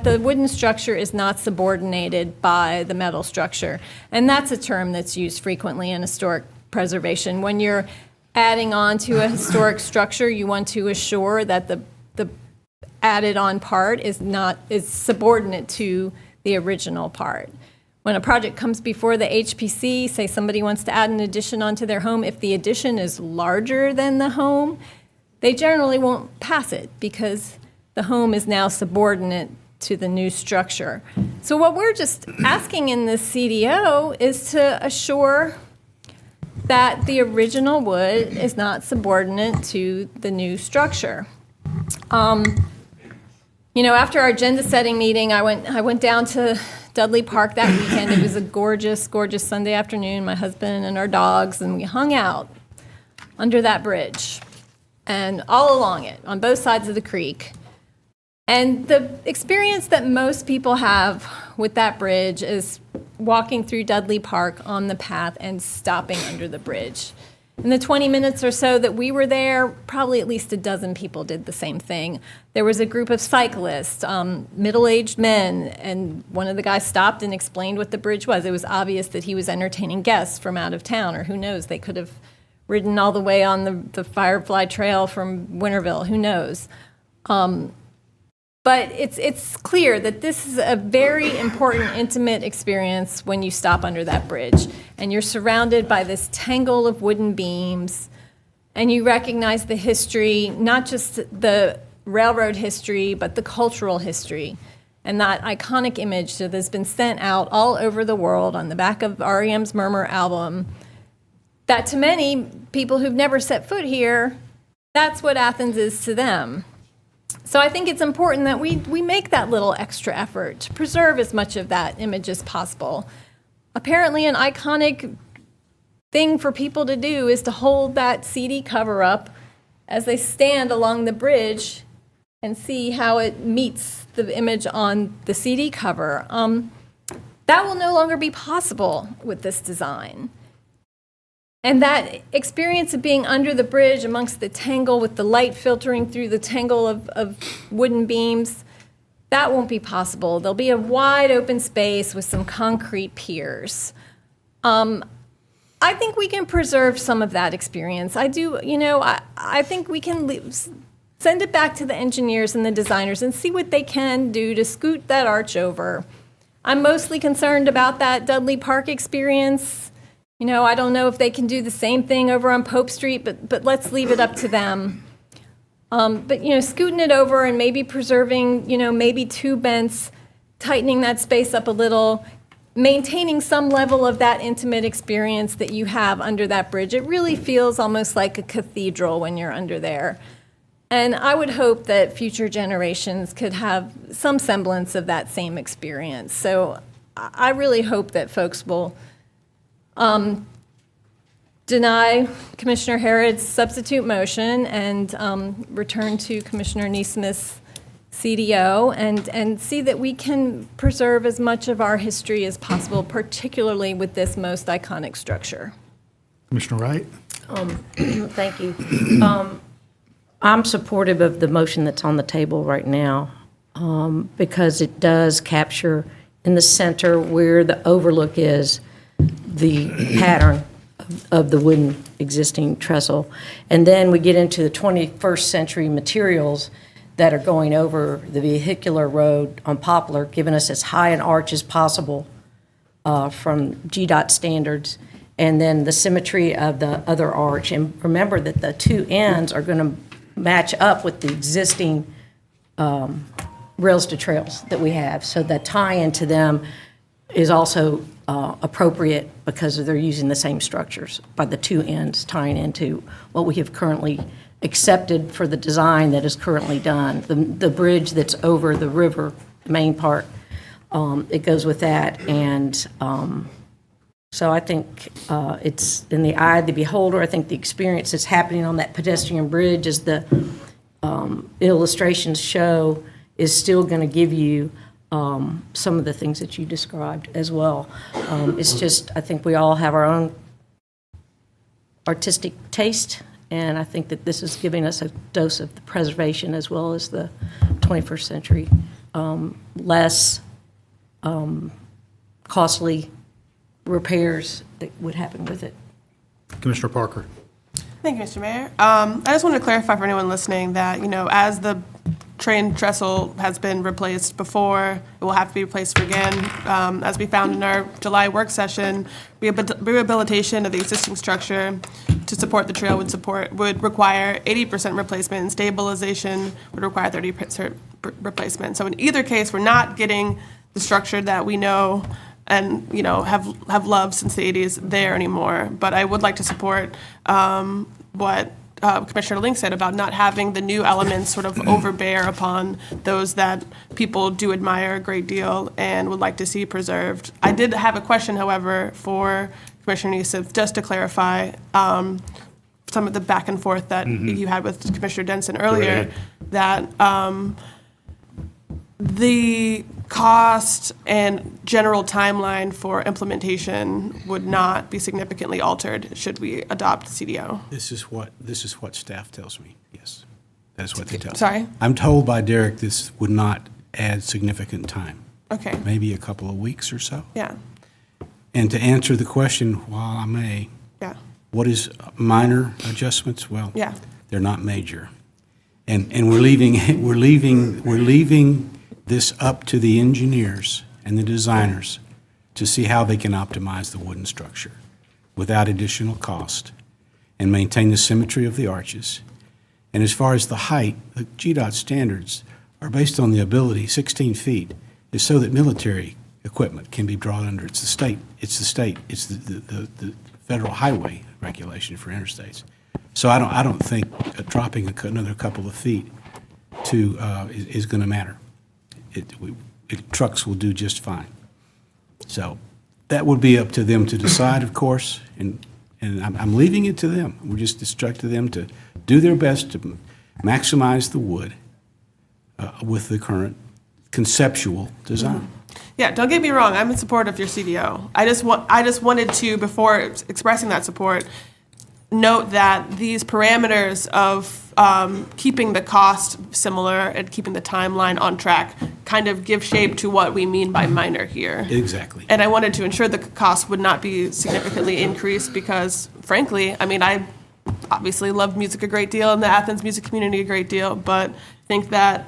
the wooden structure is not subordinated by the metal structure. And that's a term that's used frequently in historic preservation. When you're adding on to a historic structure, you want to assure that the added on part is subordinate to the original part. When a project comes before the HPC, say somebody wants to add an addition onto their home, if the addition is larger than the home, they generally won't pass it because the home is now subordinate to the new structure. So what we're just asking in this CDO is to assure that the original wood is not subordinate to the new structure. You know, after our agenda setting meeting, I went down to Dudley Park that weekend. It was a gorgeous, gorgeous Sunday afternoon. My husband and our dogs, and we hung out under that bridge and all along it, on both sides of the creek. And the experience that most people have with that bridge is walking through Dudley Park on the path and stopping under the bridge. In the 20 minutes or so that we were there, probably at least a dozen people did the same thing. There was a group of cyclists, middle-aged men, and one of the guys stopped and explained what the bridge was. It was obvious that he was entertaining guests from out of town, or who knows, they could have ridden all the way on the Firefly Trail from Winterville, who knows. But it's clear that this is a very important, intimate experience when you stop under that bridge. And you're surrounded by this tangle of wooden beams, and you recognize the history, not just the railroad history, but the cultural history. And that iconic image that has been sent out all over the world on the back of REM's Murmur album, that to many people who've never set foot here, that's what Athens is to them. So I think it's important that we make that little extra effort to preserve as much of that image as possible. Apparently an iconic thing for people to do is to hold that CD cover up as they stand along the bridge and see how it meets the image on the CD cover. That will no longer be possible with this design. And that experience of being under the bridge amongst the tangle with the light filtering through the tangle of wooden beams, that won't be possible. There'll be a wide open space with some concrete piers. I think we can preserve some of that experience. I do, you know, I think we can send it back to the engineers and the designers and see what they can do to scoot that arch over. I'm mostly concerned about that Dudley Park experience. You know, I don't know if they can do the same thing over on Pope Street, but let's leave it up to them. But, you know, scooting it over and maybe preserving, you know, maybe two bents, tightening that space up a little, maintaining some level of that intimate experience that you have under that bridge. It really feels almost like a cathedral when you're under there. And I would hope that future generations could have some semblance of that same experience. So I really hope that folks will Deny Commissioner Harrod's substitute motion and return to Commissioner Neesmith's CDO and see that we can preserve as much of our history as possible, particularly with this most iconic structure. Commissioner Wright? Thank you. I'm supportive of the motion that's on the table right now because it does capture in the center where the overlook is the pattern of the wooden existing trestle. And then we get into the 21st century materials that are going over the vehicular road on Poplar, giving us as high an arch as possible from GDOT standards, and then the symmetry of the other arch. And remember that the two ends are going to match up with the existing rails to trails that we have. So the tie into them is also appropriate because they're using the same structures by the two ends tying into what we have currently accepted for the design that is currently done. The bridge that's over the river, the main part, it goes with that. And so I think it's in the eye of the beholder. I think the experience that's happening on that pedestrian bridge, as the illustrations show, is still going to give you some of the things that you described as well. It's just, I think we all have our own artistic taste, and I think that this is giving us a dose of the preservation as well as the 21st century, less costly repairs that would happen with it. Commissioner Parker? Thank you, Mr. Mayor. I just wanted to clarify for anyone listening that, as the train trestle has been replaced before, it will have to be replaced again. As we found in our July work session, rehabilitation of the existing structure to support the trail would require 80% replacement, and stabilization would require 30% replacement. So in either case, we're not getting the structure that we know and have loved since the 80s there anymore. But I would like to support what Commissioner Link said about not having the new elements sort of overbear upon those that people do admire a great deal and would like to see preserved. I did have a question, however, for Commissioner Neesmith, just to clarify some of the back and forth that you had with Commissioner Denson earlier, that the cost and general timeline for implementation would not be significantly altered should we adopt CDO. This is what staff tells me, yes. That is what they tell me. Sorry? I'm told by Derek this would not add significant time. Okay. Maybe a couple of weeks or so. Yeah. And to answer the question, while I may, Yeah. what is minor adjustments? Well, Yeah. they're not major. And we're leaving this up to the engineers and the designers to see how they can optimize the wooden structure without additional cost and maintain the symmetry of the arches. And as far as the height, the GDOT standards are based on the ability, 16 feet, is so that military equipment can be brought under. It's the federal highway regulation for interstates. So I don't think dropping another couple of feet is going to matter. Trucks will do just fine. So that would be up to them to decide, of course, and I'm leaving it to them. We're just instructing them to do their best to maximize the wood with the current conceptual design. Yeah, don't get me wrong, I'm in support of your CDO. I just wanted to, before expressing that support, note that these parameters of keeping the cost similar and keeping the timeline on track kind of give shape to what we mean by minor here. Exactly. And I wanted to ensure the cost would not be significantly increased because, frankly, I obviously love music a great deal and the Athens music community a great deal, but think that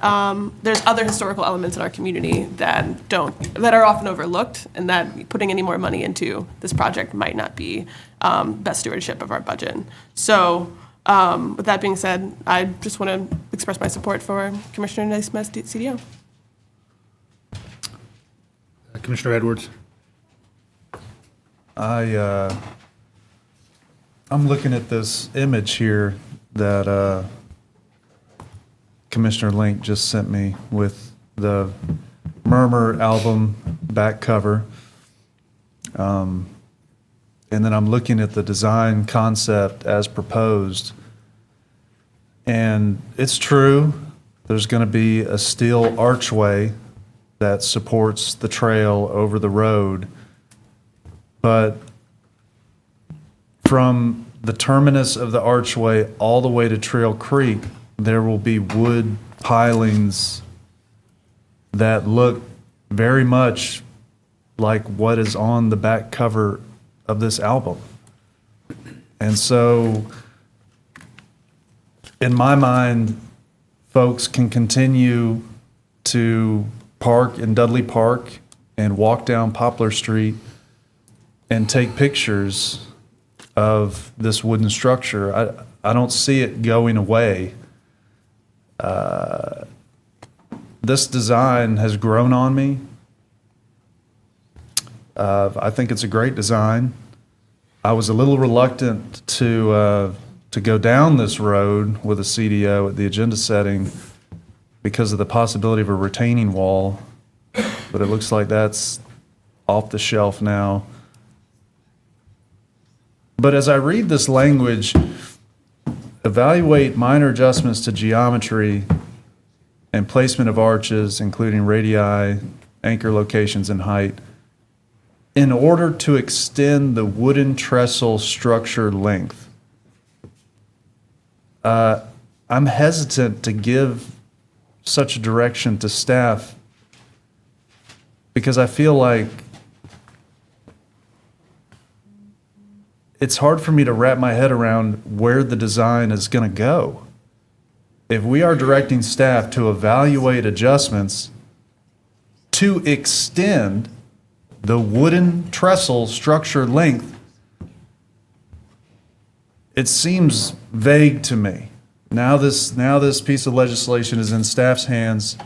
there's other historical elements in our community that are often overlooked, and that putting any more money into this project might not be best stewardship of our budget. So with that being said, I just want to express my support for Commissioner Neesmith's CDO. Commissioner Edwards? I'm looking at this image here that Commissioner Link just sent me with the Murmur album back cover. and then I'm looking at the design concept as proposed. And it's true, there's going to be a steel archway that supports the trail over the road. But from the terminus of the archway all the way to Trail Creek, there will be wood pilings that look very much like what is on the back cover of this album. And so, in my mind, folks can continue to park in Dudley Park and walk down Poplar Street and take pictures of this wooden structure. I don't see it going away. This design has grown on me. I think it's a great design. I was a little reluctant to go down this road with a CDO at the agenda setting because of the possibility of a retaining wall, but it looks like that's off the shelf now. But as I read this language, evaluate minor adjustments to geometry and placement of arches, including radii, anchor locations, and height, in order to extend the wooden trestle structure length. I'm hesitant to give such a direction to staff because I feel like it's hard for me to wrap my head around where the design is going to go. If we are directing staff to evaluate adjustments to extend the wooden trestle structure length, it seems vague to me. Now this piece of legislation is in staff's hands.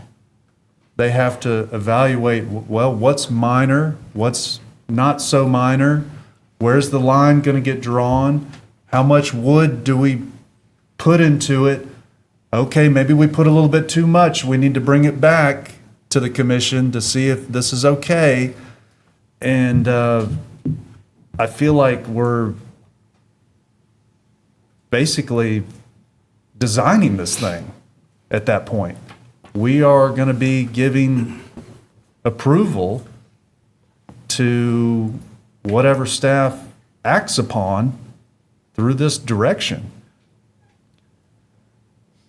They have to evaluate, well, what's minor, what's not so minor, where's the line going to get drawn, how much wood do we put into it? Okay, maybe we put a little bit too much. We need to bring it back to the commission to see if this is okay. And I feel like we're basically designing this thing at that point. We are going to be giving approval to whatever staff acts upon through this direction.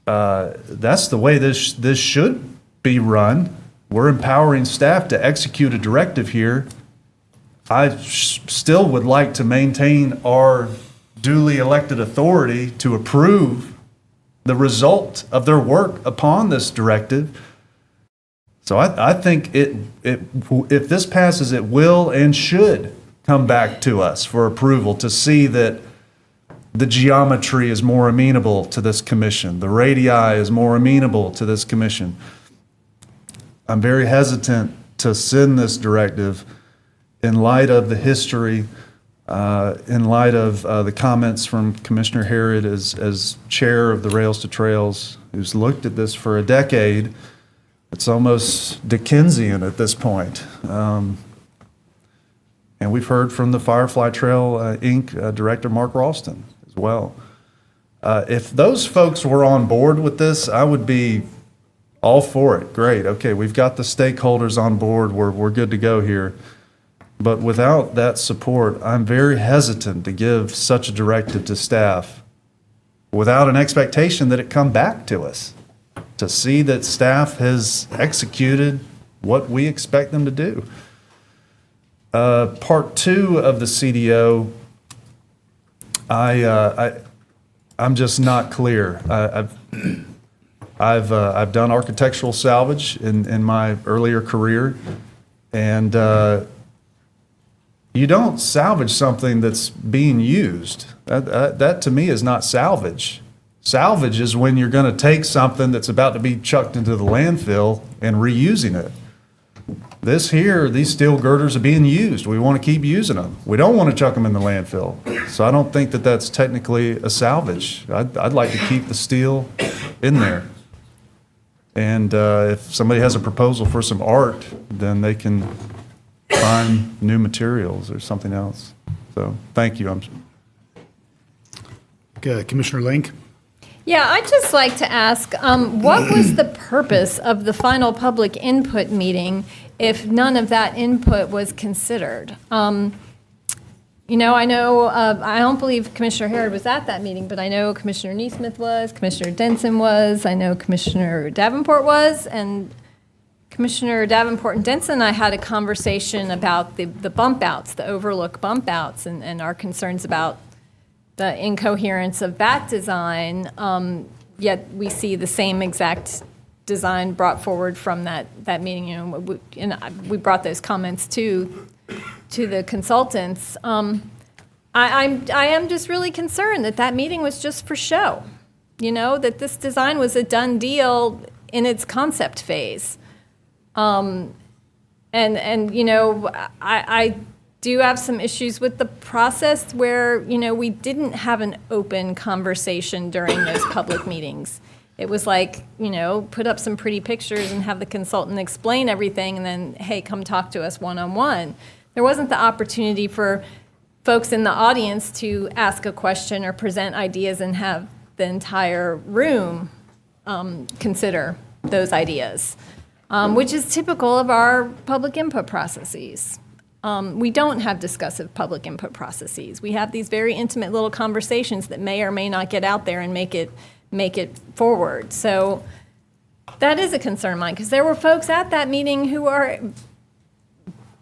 That's the way this should be run. We're empowering staff to execute a directive here. I still would like to maintain our duly elected authority to approve the result of their work upon this directive. So I think if this passes, it will and should come back to us for approval to see that the geometry is more amenable to this commission. The radii is more amenable to this commission. I'm very hesitant to send this directive in light of the history, in light of the comments from Commissioner Harrod as chair of the Rails to Trails, who's looked at this for a decade. It's almost Dickensian at this point. And we've heard from the Firefly Trail Inc. Director Mark Ralston as well. If those folks were on board with this, I would be all for it. Great. Okay, we've got the stakeholders on board. We're good to go here. But without that support, I'm very hesitant to give such a directive to staff without an expectation that it come back to us, to see that staff has executed what we expect them to do. Part 2 of the CDO, I'm just not clear. I've done architectural salvage in my earlier career, and you don't salvage something that's being used. That to me is not salvage. Salvage is when you're going to take something that's about to be chucked into the landfill and reusing it. These steel girders are being used. We want to keep using them. We don't want to chuck them in the landfill. So I don't think that that's technically a salvage. I'd like to keep the steel in there. And if somebody has a proposal for some art, then they can find new materials or something else. So, thank you. Commissioner Link? Yeah, I'd just like to ask, what was the purpose of the final public input meeting if none of that input was considered? You know, I don't believe Commissioner Harrod was at that meeting, but I know Commissioner Neesmith was, Commissioner Denson was, I know Commissioner Davenport was, and Commissioner Davenport and Denson and I had a conversation about the bump outs, the overlook bump outs, and our concerns about the incoherence of that design, yet we see the same exact design brought forward from that meeting. You know, we brought those comments to the consultants. I am just really concerned that meeting was just for show. You know, that this design was a done deal in its concept phase. And you know, I do have some issues with the process where, you know, we didn't have an open conversation during those public meetings. It was like, you know, put up some pretty pictures and have the consultant explain everything and then, hey, come talk to us one-on-one. There wasn't the opportunity for folks in the audience to ask a question or present ideas and have the entire room consider those ideas, which is typical of our public input processes. We don't have discussive public input processes. We have these very intimate little conversations that may or may not get out there and make it forward. So that is a concern of mine, because there were folks at that meeting who are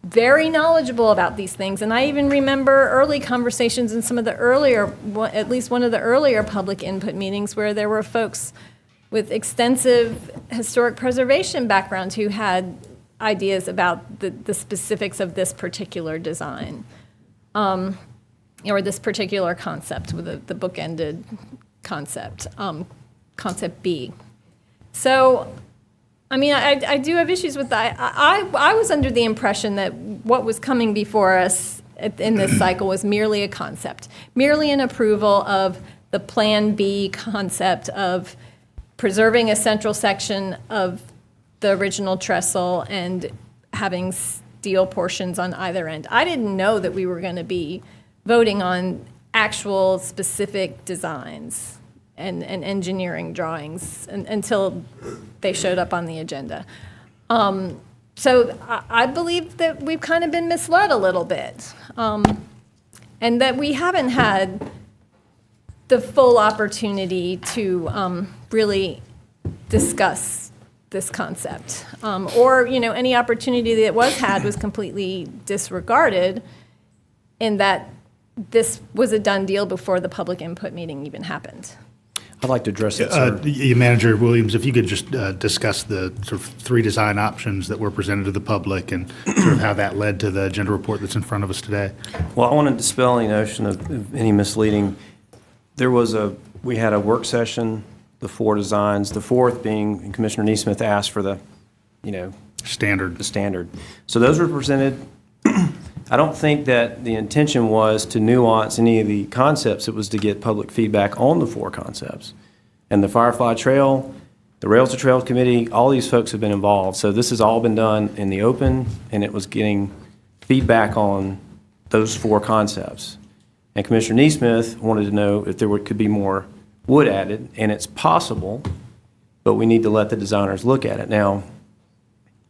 very knowledgeable about these things. And I even remember early conversations in some of the earlier, at least one of the earlier public input meetings, where there were folks with extensive historic preservation backgrounds who had ideas about the specifics of this particular design, or this particular concept with the bookended concept, concept B. So, I mean, I do have issues with that. I was under the impression that what was coming before us in this cycle was merely a concept, merely an approval of the Plan B concept of preserving a central section of the original trestle and having steel portions on either end. I didn't know that we were going to be voting on actual specific designs and engineering drawings until they showed up on the agenda. So I believe that we've kind of been misled a little bit, and that we haven't had the full opportunity to really discuss this concept, or, you know, any opportunity that was had was completely disregarded, in that this was a done deal before the public input meeting even happened. I'd like to address it, sir. Manager Williams, if you could just discuss the sort of three design options that were presented to the public and sort of how that led to the agenda report that's in front of us today. Well, I want to dispel any notion of any misleading. We had a work session, the four designs, the fourth being, and Commissioner Neesmith asked for the standard. So those were presented. I don't think that the intention was to nuance any of the concepts. It was to get public feedback on the four concepts. And the Firefly Trail, the Rails to Trails Committee, all these folks have been involved. So this has all been done in the open, and it was getting feedback on those four concepts. And Commissioner Neesmith wanted to know if there could be more wood added, and it's possible, but we need to let the designers look at it. Now,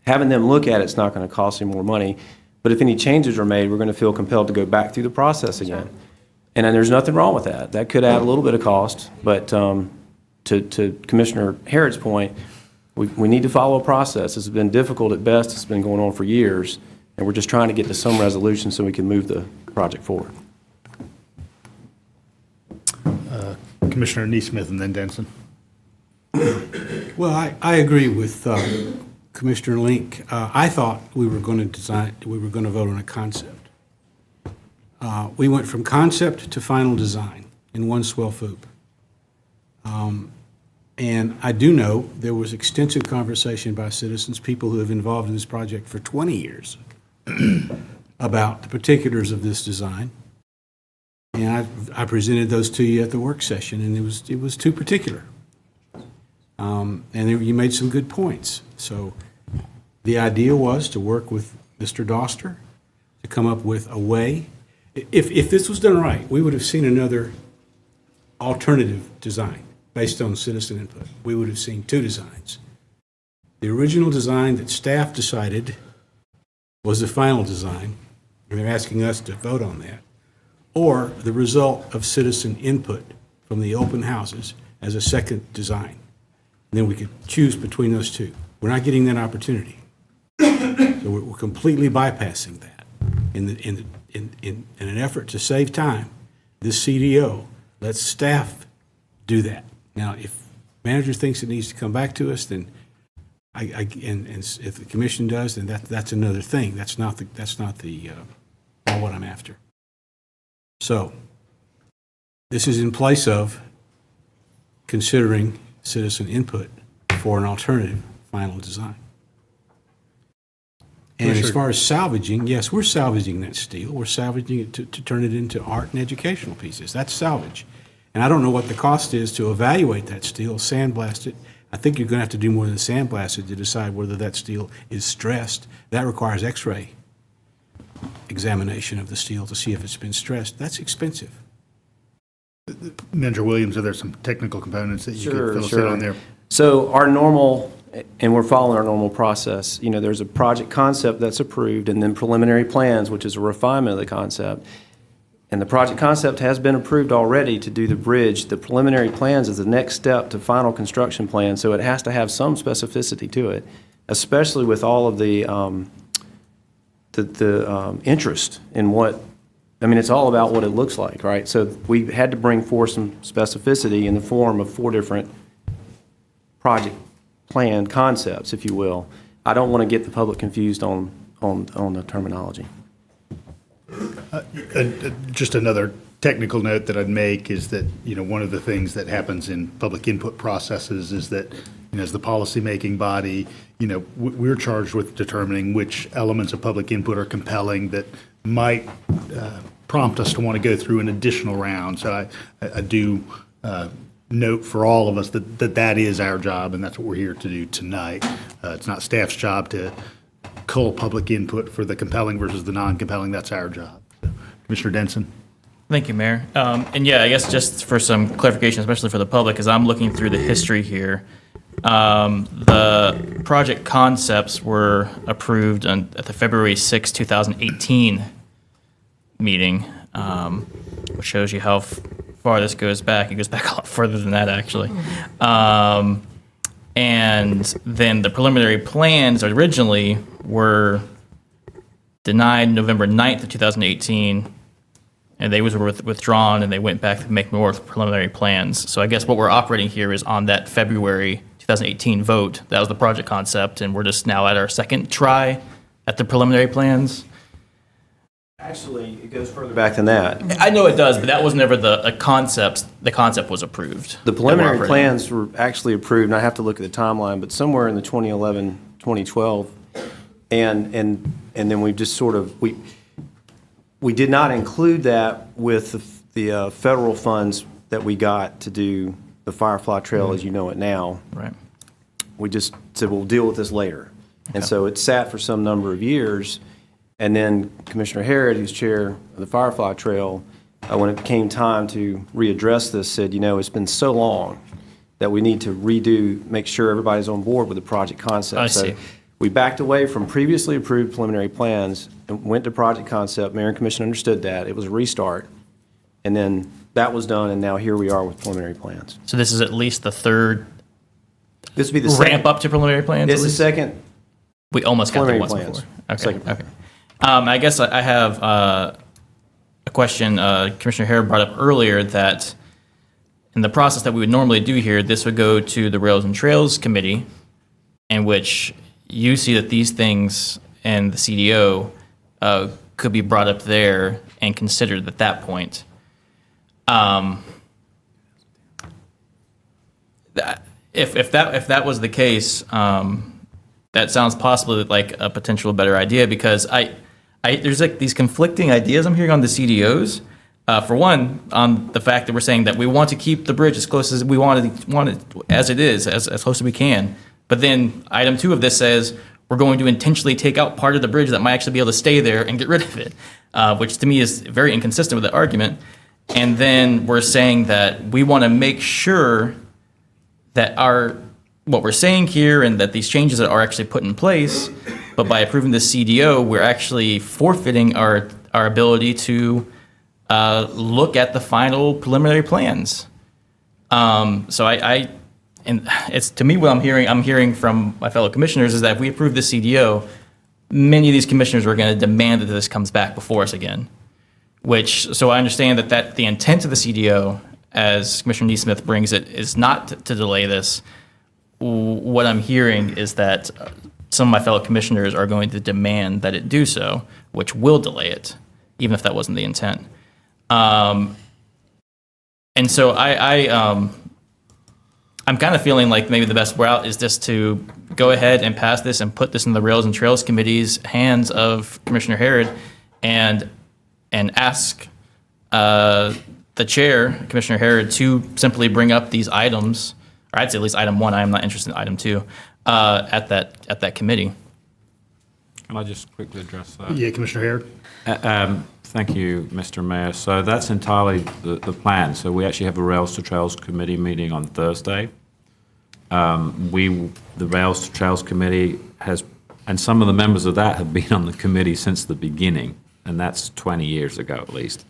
having them look at it's not going to cost any more money. But if any changes are made, we're going to feel compelled to go back through the process again. And then there's nothing wrong with that. That could add a little bit of cost, but to Commissioner Harrod's point, we need to follow a process. It's been difficult at best. It's been going on for years, and we're just trying to get to some resolution so we can move the project forward. Commissioner Neesmith and then Denson. Well, I agree with Commissioner Link. I thought we were going to vote on a concept. We went from concept to final design in one swell swoop. And I do know there was extensive conversation by citizens, people who have been involved in this project for 20 years, about the particulars of this design. And I presented those to you at the work session, and it was too particular. And you made some good points. So the idea was to work with Mr. Doster to come up with a way If this was done right, we would have seen another alternative design based on citizen input. We would have seen two designs. The original design that staff decided was the final design, and they're asking us to vote on that, or the result of citizen input from the open houses as a second design. And then we could choose between those two. We're not getting that opportunity. So we're completely bypassing that. In an effort to save time, this CDO lets staff do that. Now, if manager thinks it needs to come back to us, then and if the commission does, then that's another thing. That's not what I'm after. So this is in place of considering citizen input for an alternative final design. And as far as salvaging, yes, we're salvaging that steel. We're salvaging it to turn it into art and educational pieces. That's salvage. And I don't know what the cost is to evaluate that steel, sandblast it. I think you're going to have to do more than sandblast it to decide whether that steel is stressed. That requires X-ray examination of the steel to see if it's been stressed. That's expensive. Manager Williams, are there some technical components that you could fill us in on there? So our normal, and we're following our normal process, there's a project concept that's approved and then preliminary plans, which is a refinement of the concept. And the project concept has been approved already to do the bridge. The preliminary plans is the next step to final construction plan, so it has to have some specificity to it, especially with all of the interest in what, it's all about what it looks like, right? So we had to bring forth some specificity in the form of 4 different project plan concepts, if you will. I don't want to get the public confused on the terminology. Just another technical note that I'd make is that, one of the things that happens in public input processes is that, as the policymaking body, we're charged with determining which elements of public input are compelling that might prompt us to want to go through an additional round. So I do note for all of us that is our job, and that's what we're here to do tonight. It's not staff's job to cull public input for the compelling versus the non-compelling. That's our job. So, Commissioner Denson. Thank you, Mayor. And yeah, I guess just for some clarification, especially for the public, as I'm looking through the history here, the project concepts were approved at the February 6, 2018 meeting, which shows you how far this goes back. It goes back a lot further than that, actually. And then the preliminary plans originally were denied November 9th of 2018, and they were withdrawn, and they went back to make more preliminary plans. So I guess what we're operating here is on that February 2018 vote. That was the project concept, and we're just now at our second try at the preliminary plans. Actually, it goes further back than that. I know it does, but that was never the concept. The concept was approved. The preliminary plans were actually approved, and I have to look at the timeline, but somewhere in the 2011, 2012, and then we just sort of we did not include that with the federal funds that we got to do the Firefly Trail as you know it now. Right. We just said we'll deal with this later, and so it sat for some number of years. And then Commissioner Harrod, who's chair of the Firefly Trail, when it came time to readdress this, said, it's been so long that we need to make sure everybody's on board with the project concept. I see. So we backed away from previously approved preliminary plans and went to project concept. Mayor and Commission understood that. It was a restart. And then that was done, and now here we are with preliminary plans. So this is at least the third This would be the ramp up to preliminary plans? It's the second. We almost got the preliminary once plans. before. Okay. Okay. I guess I have a question. Commissioner Harrod brought up earlier that in the process that we would normally do here, this would go to the Rails and Trails Committee, in which you see that these things and the CDO could be brought up there and considered at that point. If that was the case, that sounds possibly like a potential better idea, because there's like these conflicting ideas I'm hearing on the CDOs. For one, on the fact that we're saying that we want to keep the bridge as close as we want it as it is, as close as we can. But then item 2 of this says we're going to intentionally take out part of the bridge that might actually be able to stay there and get rid of it, which to me is very inconsistent with the argument. And then we're saying that we want to make sure that what we're saying here and that these changes are actually put in place, but by approving the CDO, we're actually forfeiting our ability to look at the final preliminary plans. So and it's to me what I'm hearing from my fellow commissioners is that if we approve the CDO, many of these commissioners are going to demand that this comes back before us again. So I understand that the intent of the CDO, as Commissioner Neesmith brings it, is not to delay this. What I'm hearing is that some of my fellow commissioners are going to demand that it do so, which will delay it, even if that wasn't the intent. And so I'm kind of feeling like maybe the best route is just to go ahead and pass this and put this in the Rails and Trails Committee's hands of Commissioner Harrod and ask the chair, Commissioner Harrod, to simply bring up these items, or I'd say at least item 1, I am not interested in item 2, at that committee. Can I just quickly address that? Yeah, Commissioner Harrod. Thank you, Mr. Mayor. So that's entirely the plan. So we actually have a Rails to Trails Committee meeting on Thursday. The Rails to Trails Committee and some of the members of that have been on the committee since the beginning, and that's 20 years ago at least.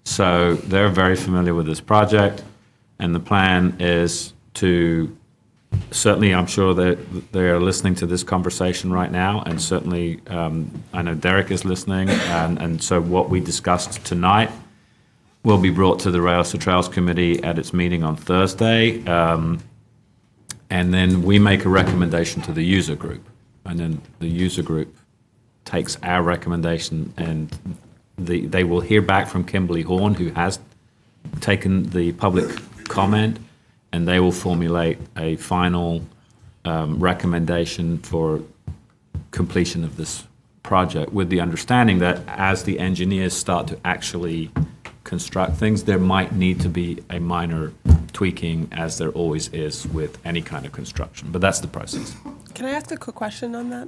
So they're very familiar with this project, and the plan is to, certainly I'm sure that they're listening to this conversation right now, and certainly I know Derek is listening, and so what we discussed tonight will be brought to the Rails to Trails Committee at its meeting on Thursday, and then we make a recommendation to the user group, and then the user group takes our recommendation, and they will hear back from Kimberly Horn, who has taken the public comment, and they will formulate a final recommendation for completion of this project, with the understanding that as the engineers start to actually construct things, there might need to be a minor tweaking, as there always is with any kind of construction. But that's the process. Can I ask a quick question on that?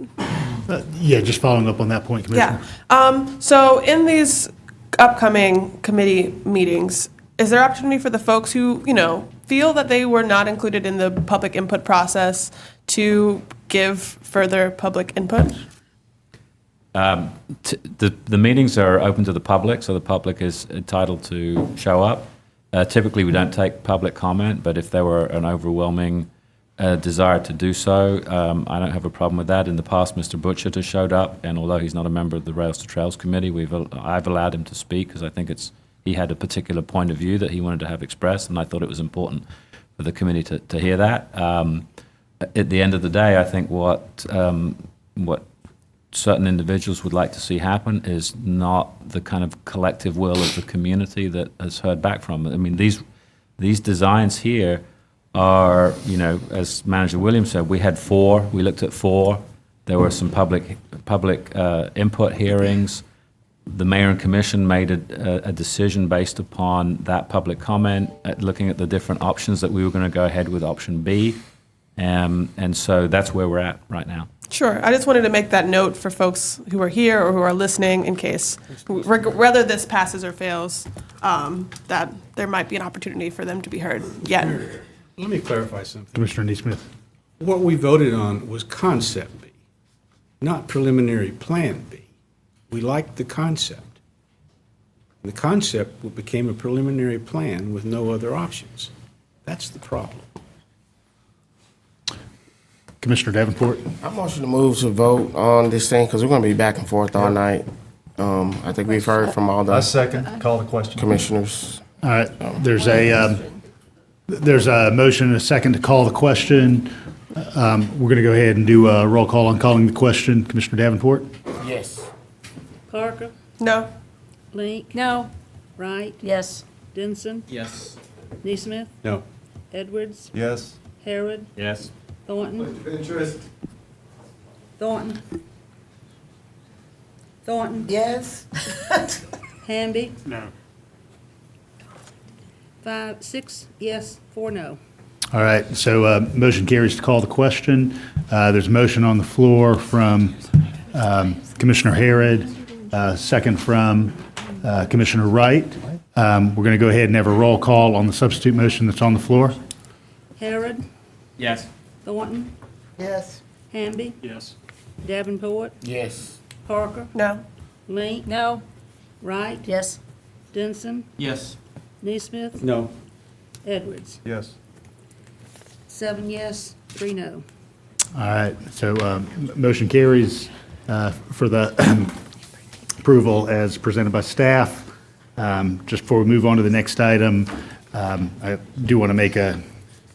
Yeah, just following up on that point, Commissioner. Yeah. So in these upcoming committee meetings, is there opportunity for the folks who, feel that they were not included in the public input process to give further public input? The meetings are open to the public, so the public is entitled to show up. Typically, we don't take public comment, but if there were an overwhelming desire to do so, I don't have a problem with that. In the past, Mr. Butchert has showed up, and although he's not a member of the Rails to Trails Committee, I've allowed him to speak because I think he had a particular point of view that he wanted to have expressed, and I thought it was important for the committee to hear that. At the end of the day, I think what certain individuals would like to see happen is not the kind of collective will of the community that has heard back from it. I mean, these designs here are, as Manager Williams said, we looked at 4. There were some public input hearings. The mayor and commission made a decision based upon that public comment, looking at the different options that we were going to go ahead with option B. And so that's where we're at right now. Sure. I just wanted to make that note for folks who are here or who are listening in case, whether this passes or fails, that there might be an opportunity for them to be heard yet. Let me clarify something. Commissioner Neesmith. What we voted on was concept B, not preliminary plan B. We liked the concept. The concept became a preliminary plan with no other options. That's the problem. Commissioner Davenport. I motion to move to vote on this thing because we're going to be back and forth all night. I think we've heard from all the I second. Call the question. commissioners. All right, there's a motion and a second to call the question. We're going to go ahead and do a roll call on calling the question. Commissioner Davenport? Yes. Parker? No. Link? No. Wright? Yes. Denson? Yes. Neesmith? No. Edwards? Yes. Harrod? Yes. Thornton? Thornton? Thornton? Yes. Hamby? No. 6 yes, 4 no. All right, so motion carries to call the question. There's a motion on the floor from Commissioner Harrod, second from Commissioner Wright. We're going to go ahead and have a roll call on the substitute motion that's on the floor. Harrod, Yes. Thornton, Yes. Hamby, Yes. Davenport, Yes. Parker, No. Link, No. Wright, Yes. Denson, Yes. Neesmith, No. Edwards. Yes. 7 yes, 3 no. All right, so motion carries for the approval as presented by staff. Just before we move on to the next item, I do want to make a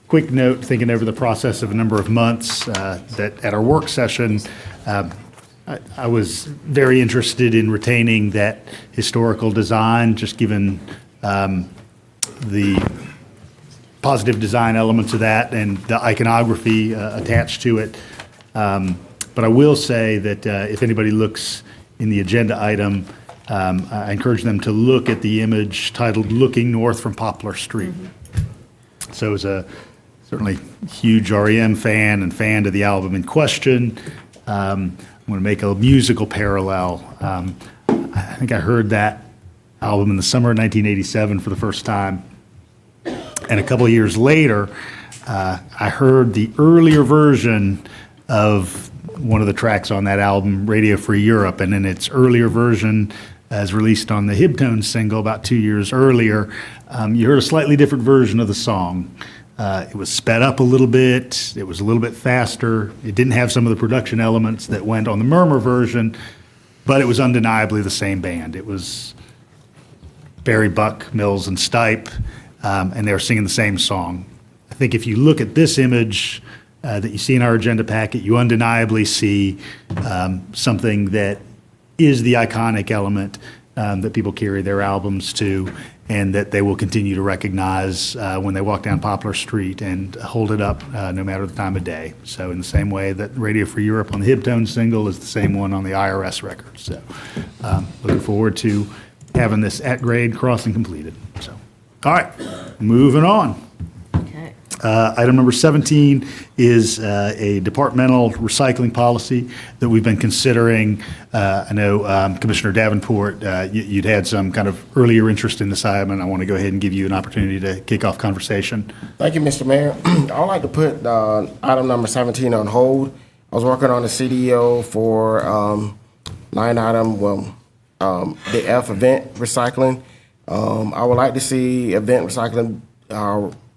quick note, thinking over the process of a number of months, that at our work session, I was very interested in retaining that historical design, just given the positive design elements of that and the iconography attached to it. But I will say that if anybody looks in the agenda item, I encourage them to look at the image titled "Looking North from Poplar Street." So as a certainly huge REM fan and fan to the album in question, I'm going to make a musical parallel. I think I heard that album in the summer of 1987 for the first time. And a couple of years later, I heard the earlier version of one of the tracks on that album, Radio Free Europe. And in its earlier version, as released on the Hibtones single about 2 years earlier, you heard a slightly different version of the song. It was sped up a little bit. It was a little bit faster. It didn't have some of the production elements that went on the Murmur version, but it was undeniably the same band. It was Barry, Buck, Mills, and Stipe. And they were singing the same song. I think if you look at this image that you see in our agenda packet, you undeniably see something that is the iconic element that people carry their albums to, and that they will continue to recognize when they walk down Poplar Street and hold it up no matter the time of day. So in the same way that Radio Free Europe on the Hibtones single is the same one on the IRS record. So looking forward to having this at-grade crossing completed. So. All right, moving on. Okay. Item number 17 is a departmental recycling policy that we've been considering. I know Commissioner Davenport, you'd had some kind of earlier interest in this item, and I want to go ahead and give you an opportunity to kick off conversation. Thank you, Mr. Mayor. I'd like to put item number 17 on hold. I was working on the CDO for line item, the F, event recycling. I would like to see event recycling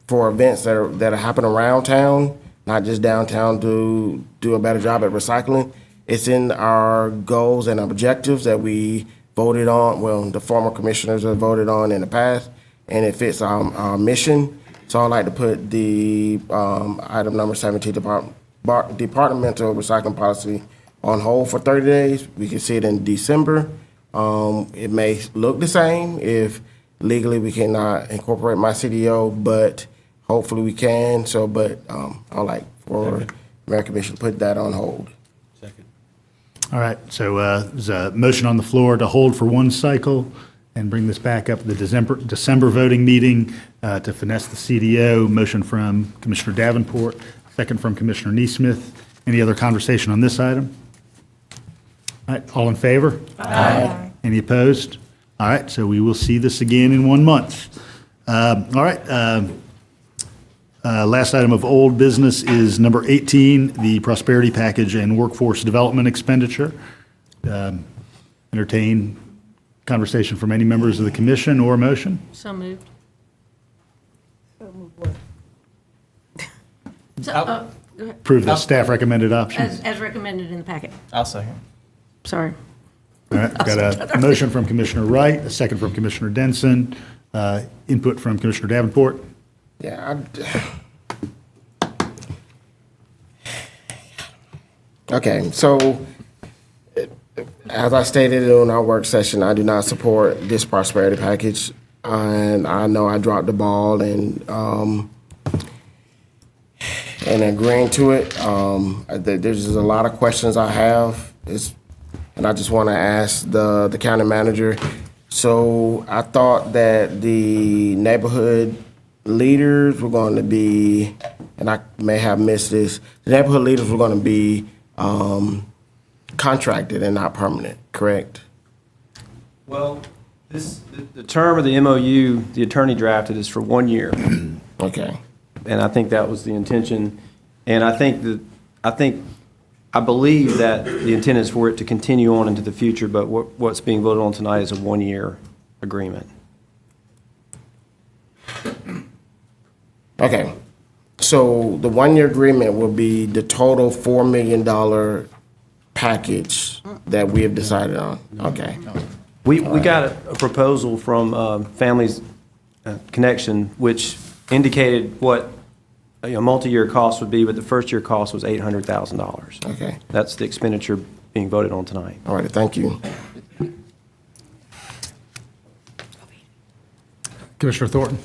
for events that are happening around town, not just downtown, to do a better job at recycling. It's in our goals and objectives that we voted on, well, the former commissioners have voted on in the past, and it fits our mission. So I'd like to put the item number 17, departmental recycling policy, on hold for 30 days. We can see it in December. It may look the same if legally we cannot incorporate my CDO, but hopefully we can. So, but I'd like for Mayor Commission to put that on hold. Second. All right, so there's a motion on the floor to hold for one cycle and bring this back up at the December voting meeting to finesse the CDO. Motion from Commissioner Davenport, second from Commissioner Neesmith. Any other conversation on this item? All right, all in favor? Aye. Any opposed? All right, so we will see this again in 1 month. All right, last item of old business is number 18, the prosperity package and workforce development expenditure. Entertain conversation from any members of the commission or a motion. So moved. So, I'll- go ahead. Approve the staff recommended options. As recommended in the packet. I'll second. Sorry. All right, got a motion from Commissioner Wright, a second from Commissioner Denson, input from Commissioner Davenport. Yeah. Okay, so as I stated in our work session, I do not support this prosperity package, and I know I dropped the ball in agreeing to it. There's just a lot of questions I have. And I just want to ask the county manager. So I thought that the neighborhood leaders were going to be, and I may have missed this, the neighborhood leaders were going to be contracted and not permanent, correct? Well, the term of the MOU, the attorney drafted, is for 1 year. Okay. And I think that was the intention. And I believe that the intent is for it to continue on into the future, but what's being voted on tonight is a 1-year agreement. Okay. So the 1-year agreement will be the total $4 million package that we have decided on. Okay. We got a proposal from Families Connection, which indicated what a multi-year cost would be, but the first-year cost was $800,000. Okay. That's the expenditure being voted on tonight. All right, thank you. Commissioner Thornton.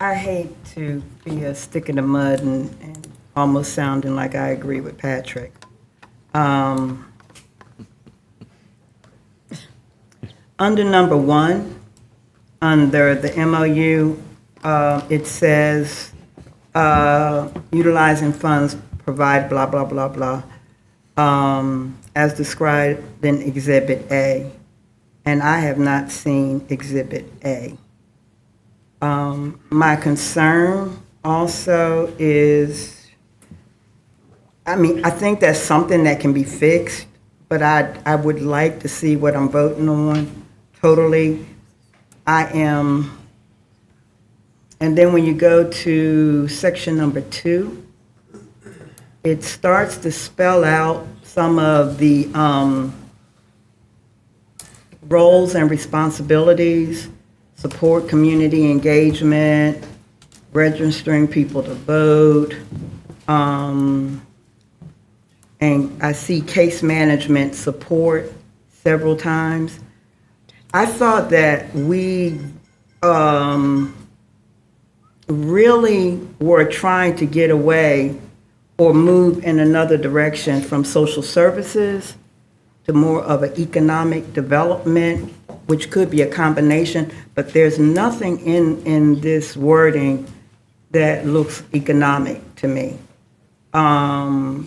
I hate to be a stick in the mud and almost sounding like I agree with Patrick. Under number 1, under the MOU, it says utilizing funds provide blah, blah, blah, blah, as described in Exhibit A. And I have not seen Exhibit A. My concern also is, I think that's something that can be fixed, but I would like to see what I'm voting on totally. And then when you go to section number 2, it starts to spell out some of the roles and responsibilities, support community engagement, registering people to vote, and I see case management support several times. I thought that we really were trying to get away or move in another direction from social services to more of an economic development, which could be a combination, but there's nothing in this wording that looks economic to me. I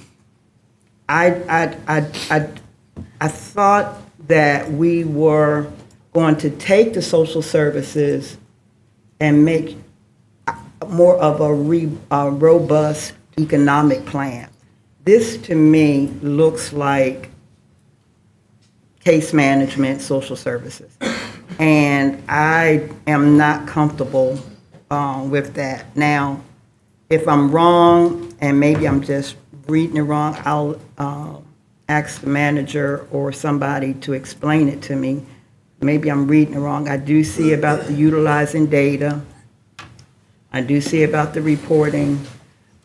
thought that we were going to take the social services and make more of a robust economic plan. This, to me, looks like case management, social services. And I am not comfortable with that. Now, if I'm wrong, and maybe I'm just reading it wrong, I'll ask the manager or somebody to explain it to me. Maybe I'm reading it wrong. I do see about the utilizing data. I do see about the reporting.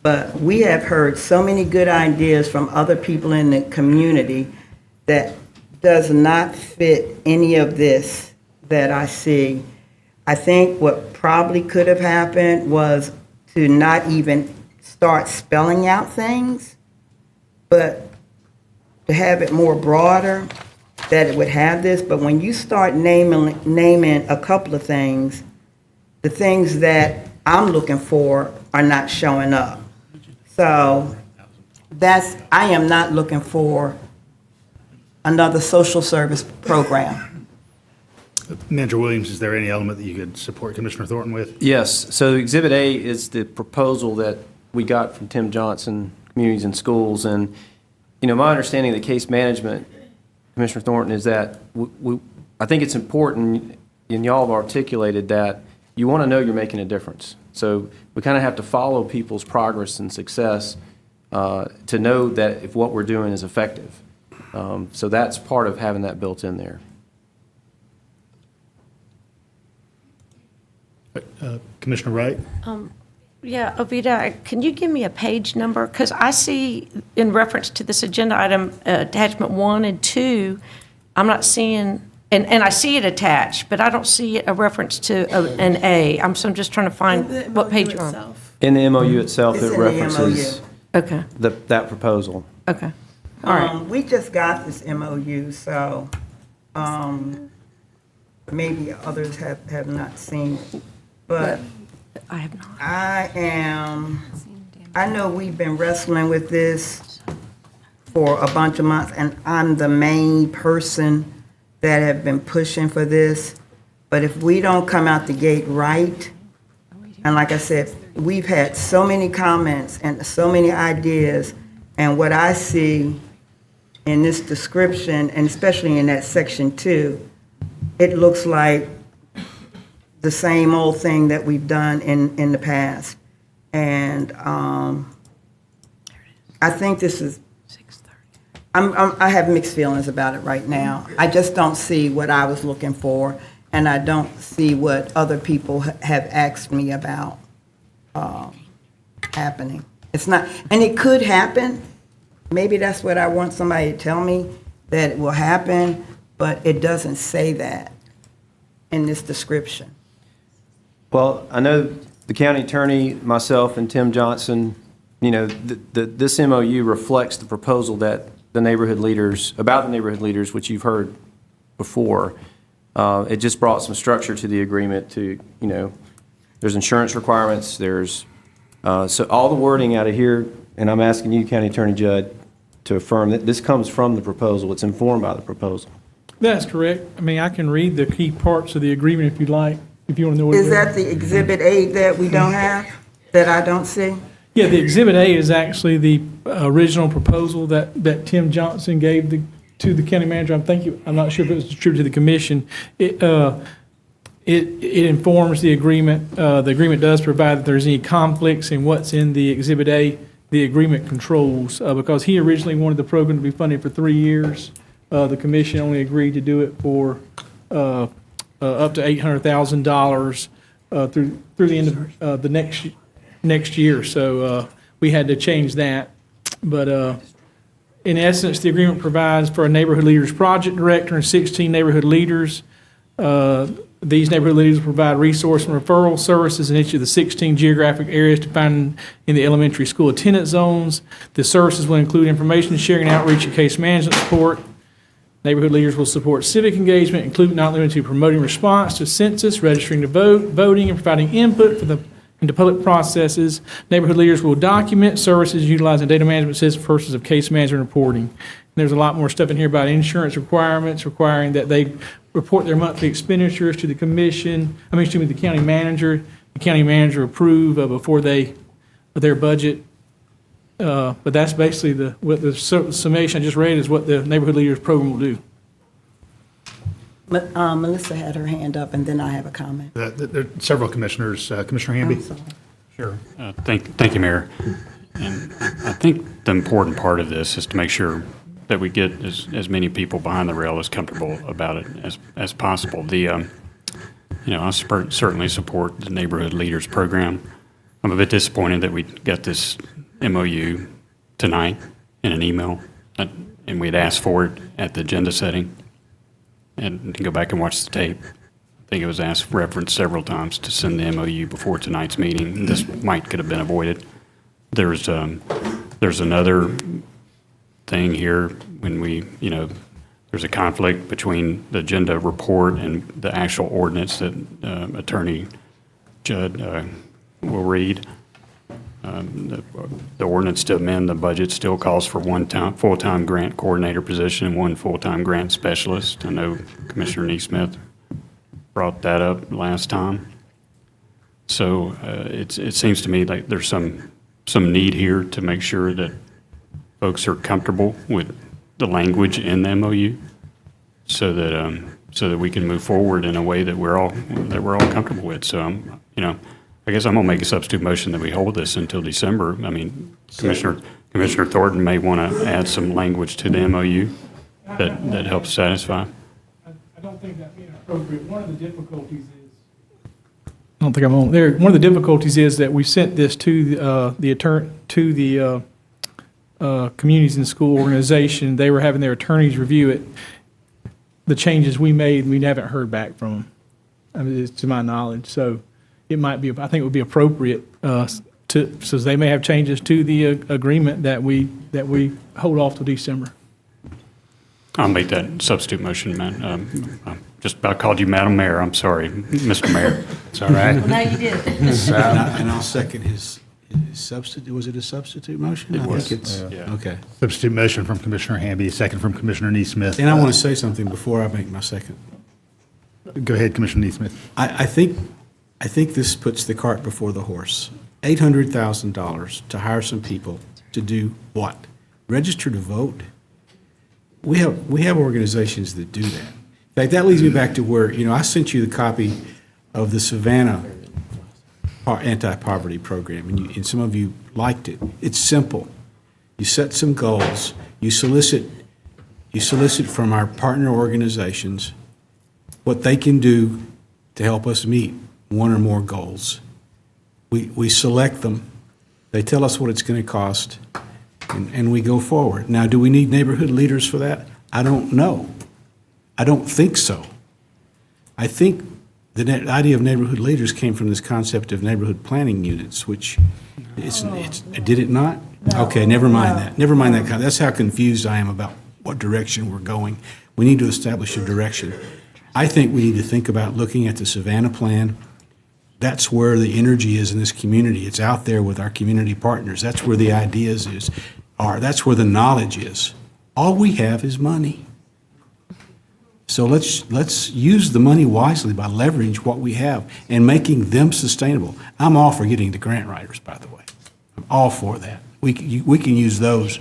But we have heard so many good ideas from other people in the community that does not fit any of this that I see. I think what probably could have happened was to not even start spelling out things, but to have it more broader, that it would have this. But when you start naming a couple of things, the things that I'm looking for are not showing up. So I am not looking for another social service program. Manager Williams, is there any element that you could support Commissioner Thornton with? Yes, so Exhibit A is the proposal that we got from Tim Johnson, Communities and Schools, and, my understanding of the case management, Commissioner Thornton, is that I think it's important, and y'all have articulated that you want to know you're making a difference. So we kind of have to follow people's progress and success to know that if what we're doing is effective. So that's part of having that built in there. Commissioner Wright? Yeah, Ovita, can you give me a page number? Because I see, in reference to this agenda item, attachment 1 and 2, I'm not seeing, and I see it attached, but I don't see a reference to an A. So I'm just trying to find what page you're on. In the MOU itself, It's it in the references Okay. that proposal. Okay. All right. We just got this MOU, so maybe others have not seen it. But I have not. I know we've been wrestling with this for a bunch of months, and I'm the main person that have been pushing for this. But if we don't come out the gate right, and like I said, we've had so many comments and so many ideas, and what I see in this description, and especially in that section 2, it looks like the same old thing that we've done in the past. And I think this is, I have mixed feelings about it right now. I just don't see what I was looking for, and I don't see what other people have asked me about happening. It's not, and it could happen. Maybe that's what I want somebody to tell me, that it will happen, but it doesn't say that in this description. Well, I know the county attorney, myself, and Tim Johnson, you know, this MOU reflects the proposal that the neighborhood leaders, which you've heard before. It just brought some structure to the agreement to, you know, there's insurance requirements, there's, so all the wording out of here, and I'm asking you, County Attorney Judd, to affirm that this comes from the proposal, it's informed by the proposal. That's correct. I mean, I can read the key parts of the agreement if you'd like, if you want to know what it is. Is that the Exhibit A that we don't have, that I don't see? Yeah, the Exhibit A is actually the original proposal that Tim Johnson gave to the county manager. I'm not sure if it was distributed to the commission. It informs the agreement. The agreement does provide that there's any conflicts in what's in the Exhibit A, the agreement controls. Because he originally wanted the program to be funded for 3 years, the commission only agreed to do it for up to $800,000 through the end of the next year. So we had to change that. But in essence, the agreement provides for a neighborhood leaders project director and 16 neighborhood leaders. These neighborhood leaders provide resource and referral services in each of the 16 geographic areas defined in the elementary school attendance zones. The services will include information sharing, outreach, and case management support. Neighborhood leaders will support civic engagement, including not limited to promoting response to census, registering to vote, voting, and providing input into public processes. Neighborhood leaders will document services utilizing data management systems, purposes of case management reporting. And there's a lot more stuff in here about insurance requirements, requiring that they report their monthly expenditures to the commission, the county manager. The county manager approve before their budget. But that's basically what the summation I just read is what the neighborhood leaders program will do. Melissa had her hand up, and then I have a comment. There are several commissioners. Commissioner Hamby? Sure. Thank you, Mayor. And I think the important part of this is to make sure that we get as many people behind the rail as comfortable about it as possible. I certainly support the Neighborhood Leaders Program. I'm a bit disappointed that we got this MOU tonight in an email, and we'd asked for it at the agenda setting. And to go back and watch the tape, I think it was referenced several times to send the MOU before tonight's meeting. This could have been avoided. There's another thing here when there's a conflict between the agenda report and the actual ordinance that Attorney Judd will read. The ordinance to amend the budget still calls for one full-time grant coordinator position and one full-time grant specialist. I know Commissioner Neesmith brought that up last time. So it seems to me like there's some need here to make sure that folks are comfortable with the language in the MOU, so that we can move forward in a way that we're all comfortable with. So I guess I'm gonna make a substitute motion that we hold this until December. I mean, Commissioner Thornton may want to add some language to the MOU that helps satisfy. I don't think that'd be inappropriate. One of the difficulties is, I don't think I'm on there. One of the difficulties is that we sent this to the Communities in School organization. They were having their attorneys review it. The changes we made, we haven't heard back from them. I mean, it's to my knowledge. So it might be, I think it would be appropriate so they may have changes to the agreement that we hold off till December. I'll make that substitute motion, just about called you Madam Mayor. I'm sorry, Mr. Mayor. It's all right. Well, now you did. And I'll second his substitute, was it a substitute motion? It I was. think it's, Yeah. okay. Substitute motion from Commissioner Hamby, second from Commissioner Neesmith. And I want to say something before I make my second. Go ahead, Commissioner Neesmith. I think this puts the cart before the horse. $800,000 to hire some people to do what? Register to vote? We have organizations that do that. In fact, that leads me back to where, I sent you the copy of the Savannah anti-poverty program, and some of you liked it. It's simple. You set some goals. You solicit from our partner organizations what they can do to help us meet one or more goals. We select them. They tell us what it's going to cost, and we go forward. Now, do we need neighborhood leaders for that? I don't know. I don't think so. I think the idea of neighborhood leaders came from this concept of neighborhood planning units, which did it not? Okay, never mind that. Never mind that. That's how confused I am about what direction we're going. We need to establish a direction. I think we need to think about looking at the Savannah plan. That's where the energy is in this community. It's out there with our community partners. That's where the ideas are. That's where the knowledge is. All we have is money. So let's use the money wisely by leveraging what we have and making them sustainable. I'm all for getting the grant writers, by the way. I'm all for that. We can use those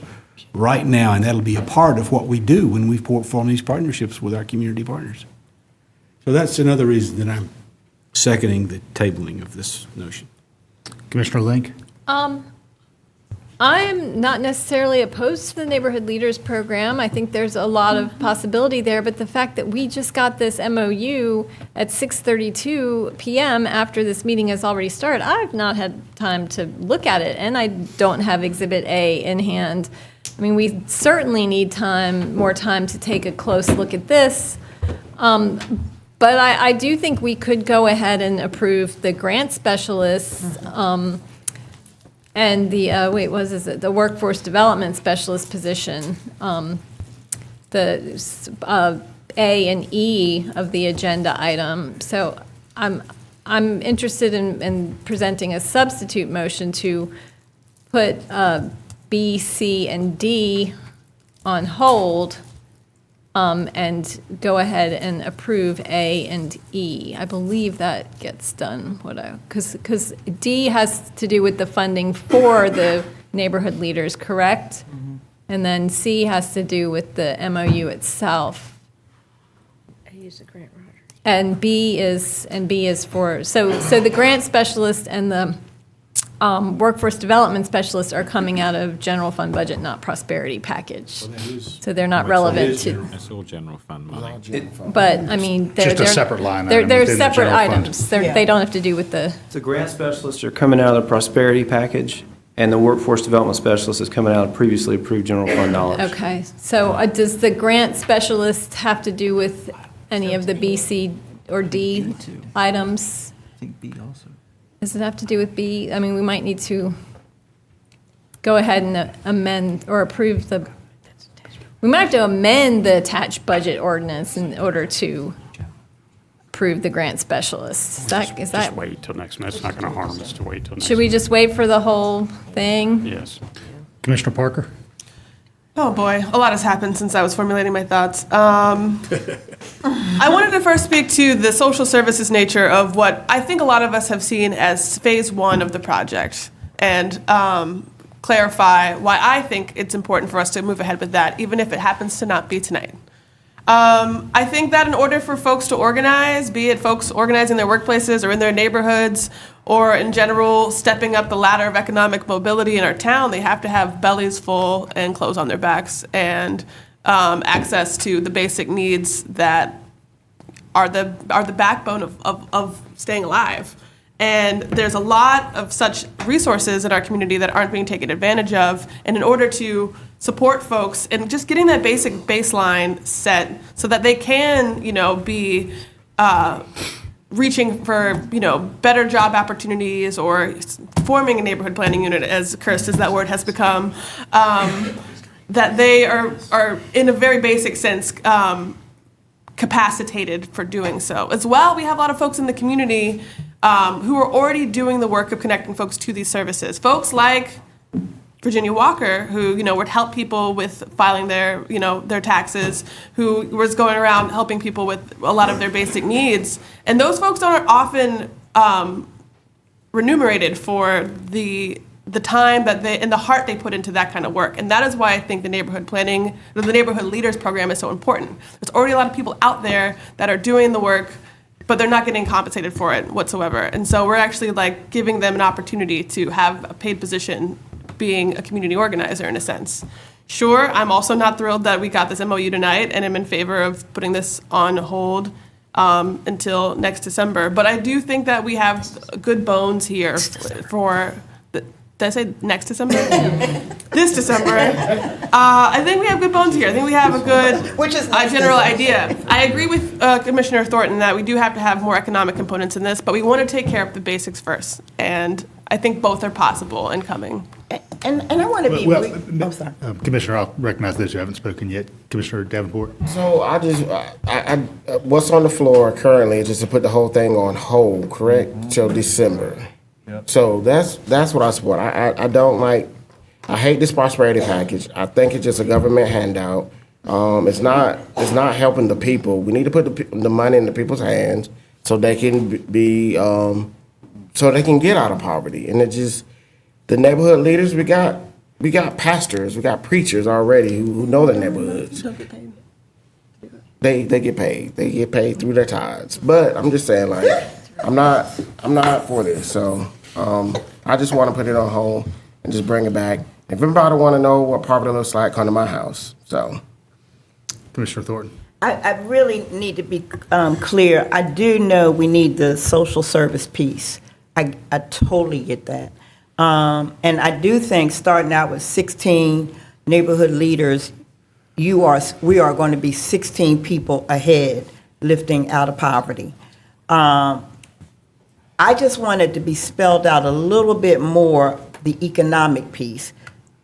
right now, and that'll be a part of what we do when we form these partnerships with our community partners. So that's another reason that I'm seconding the tabling of this notion. Commissioner Link? I'm not necessarily opposed to the Neighborhood Leaders Program. I think there's a lot of possibility there, but the fact that we just got this MOU at 6:32 p.m. after this meeting has already started, I've not had time to look at it, and I don't have Exhibit A in hand. I mean, we certainly need more time to take a close look at this. But I do think we could go ahead and approve the grant specialists and the, the workforce development specialist position, the A and E of the agenda item. So I'm interested in presenting a substitute motion to put B, C, and D on hold and go ahead and approve A and E. I believe that gets done, because D has to do with the funding for the neighborhood leaders, correct? Mm-hmm. And then C has to do with the MOU itself. A is the grant writer. And B is for, so the grant specialist and the workforce development specialists are coming out of general fund budget, not prosperity package. So they're not relevant to. It's all general fund money. But, I mean, they're. Just a separate line They're item within the separate general fund. items. They don't have to do with the. The grant specialists are coming out of the prosperity package, and the workforce development specialist is coming out of previously approved general fund dollars. Okay, so does the grant specialist have to do with any of the B, C, or D items? I think B also. Does it have to do with B? I mean, we might need to go ahead and amend or approve we might have to amend the attached budget ordinance in order to approve the grant specialist. Just wait till next month. It's not going to harm us to wait till next. Should we just wait for the whole thing? Yes. Commissioner Parker? Oh, boy, a lot has happened since I was formulating my thoughts. I wanted to first speak to the social services nature of what I think a lot of us have seen as phase one of the project, and clarify why I think it's important for us to move ahead with that, even if it happens to not be tonight. I think that in order for folks to organize, be it folks organizing their workplaces or in their neighborhoods, or in general stepping up the ladder of economic mobility in our town, they have to have bellies full and clothes on their backs and access to the basic needs that are the backbone of staying alive. And there's a lot of such resources in our community that aren't being taken advantage of. And in order to support folks and just getting that basic baseline set so that they can, be reaching for, better job opportunities or forming a neighborhood planning unit, as cursed as that word has become, that they are in a very basic sense, capacitated for doing so. As well, we have a lot of folks in the community who are already doing the work of connecting folks to these services. Folks like Virginia Walker, who, would help people with filing their, their taxes, who was going around helping people with a lot of their basic needs. And those folks aren't often remunerated for the time that they and the heart they put into that kind of work. And that is why I think the neighborhood planning, the neighborhood leaders program is so important. There's already a lot of people out there that are doing the work, but they're not getting compensated for it whatsoever. And so we're actually like giving them an opportunity to have a paid position being a community organizer in a sense. Sure, I'm also not thrilled that we got this MOU tonight, and I'm in favor of putting this on hold until next December. But I do think that we have good bones here for, did I say next December? This December. I think we have good bones here. I think we have a good general idea. I agree with Commissioner Thornton that we do have to have more economic components in this, but we want to take care of the basics first. And I think both are possible and coming. And I want to be. I'm sorry. Commissioner, I'll recognize those who haven't spoken yet. Commissioner Davenport. So I just, what's on the floor currently is just to put the whole thing on hold, correct, till December. Yep. So that's what I support. I don't like, I hate this prosperity package. I think it's just a government handout. It's not helping the people. We need to put the money in the people's hands so they can be, so they can get out of poverty. And it just, the neighborhood leaders, we got pastors, we got preachers already who know the neighborhoods. They get paid. They get paid through their tithes. But I'm just saying, like, I'm not for this. So I just want to put it on hold and just bring it back. If anybody want to know what poverty looks like, come to my house. So, Commissioner Thornton. I really need to be clear. I do know we need the social service piece. I totally get that. And I do think starting out with 16 neighborhood leaders, we are going to be 16 people ahead lifting out of poverty. I just wanted to be spelled out a little bit more, the economic piece,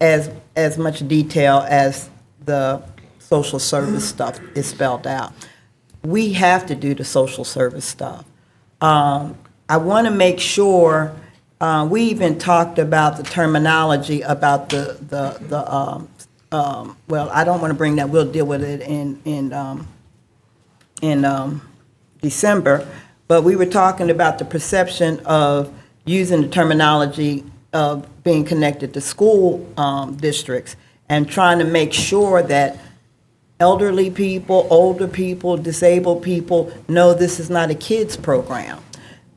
as much detail as the social service stuff is spelled out. We have to do the social service stuff. I want to make sure. We even talked about the terminology about well, I don't want to bring that. We'll deal with it in December. But we were talking about the perception of using the terminology of being connected to school districts and trying to make sure that elderly people, older people, disabled people know this is not a kids program.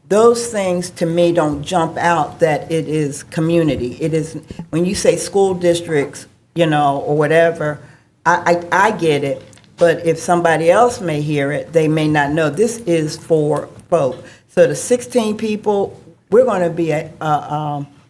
Those things to me don't jump out that it is community. It is, when you say school districts, or whatever, I get it. But if somebody else may hear it, they may not know. This is for folk. So the 16 people, we're going to be at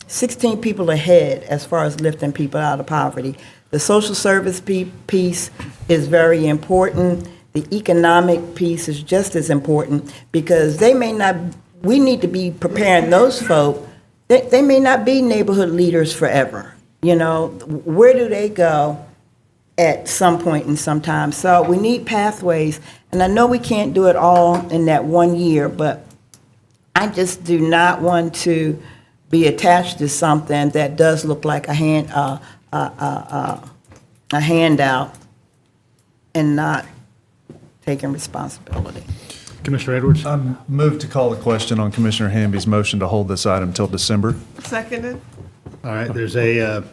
16 people ahead as far as lifting people out of poverty. The social service piece is very important. The economic piece is just as important because they may not. We need to be preparing those folk. They may not be neighborhood leaders forever. Where do they go at some point in some time? So we need pathways. And I know we can't do it all in that 1 year, but I just do not want to be attached to something that does look like a handout and not taking responsibility. Commissioner Edwards. I'm moved to call the question on Commissioner Hamby's motion to hold this item till December. Seconded. All right, there's a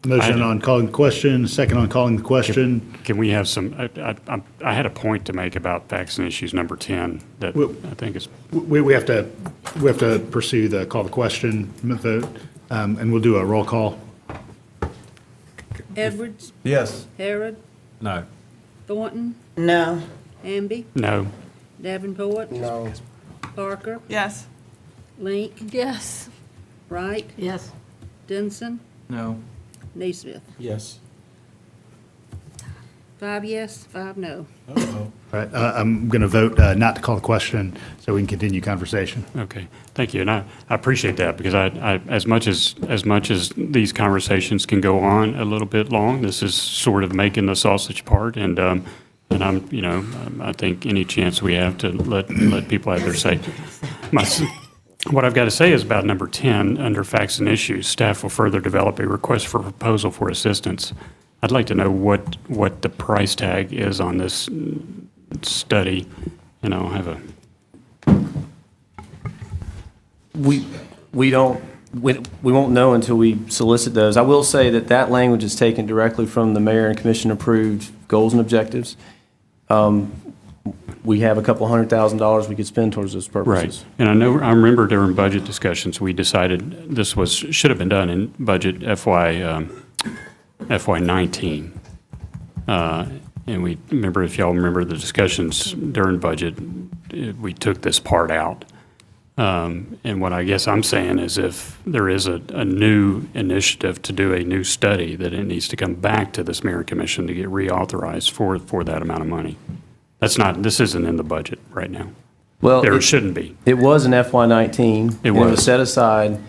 motion on calling the question, second on calling the question. Can we have some, I had a point to make about facts and issues number 10 that I think is. We have to pursue the call the question vote, and we'll do a roll call. Edwards? Yes. Harrod? No. Thornton? No. Hamby? No. Davenport? No. Parker? Yes. Link? Yes. Wright? Yes. Denson? No. Naismith? Yes. 5 yes, 5 no. All right, I'm going to vote not to call the question so we can continue conversation. Okay, thank you, and I appreciate that because I as much as these conversations can go on a little bit long, this is sort of making the sausage part, and And I think any chance we have to let people have their say. What I've got to say is about number 10, under facts and issues, staff will further develop a request for proposal for assistance. I'd like to know what the price tag is on this study, and I'll have a. We won't know until we solicit those. I will say that language is taken directly from the mayor and commission approved goals and objectives. We have a couple $100,000 we could spend towards those purposes. Right. And I remember during budget discussions, we decided this should have been done in budget FY19. And we remember, if y'all remember the discussions during budget, we took this part out. And what I guess I'm saying is if there is a new initiative to do a new study, that it needs to come back to this mayor and commission to get reauthorized for that amount of money. This isn't in the budget right now. Well, it shouldn't be. It was in FY19. It was. It was set aside.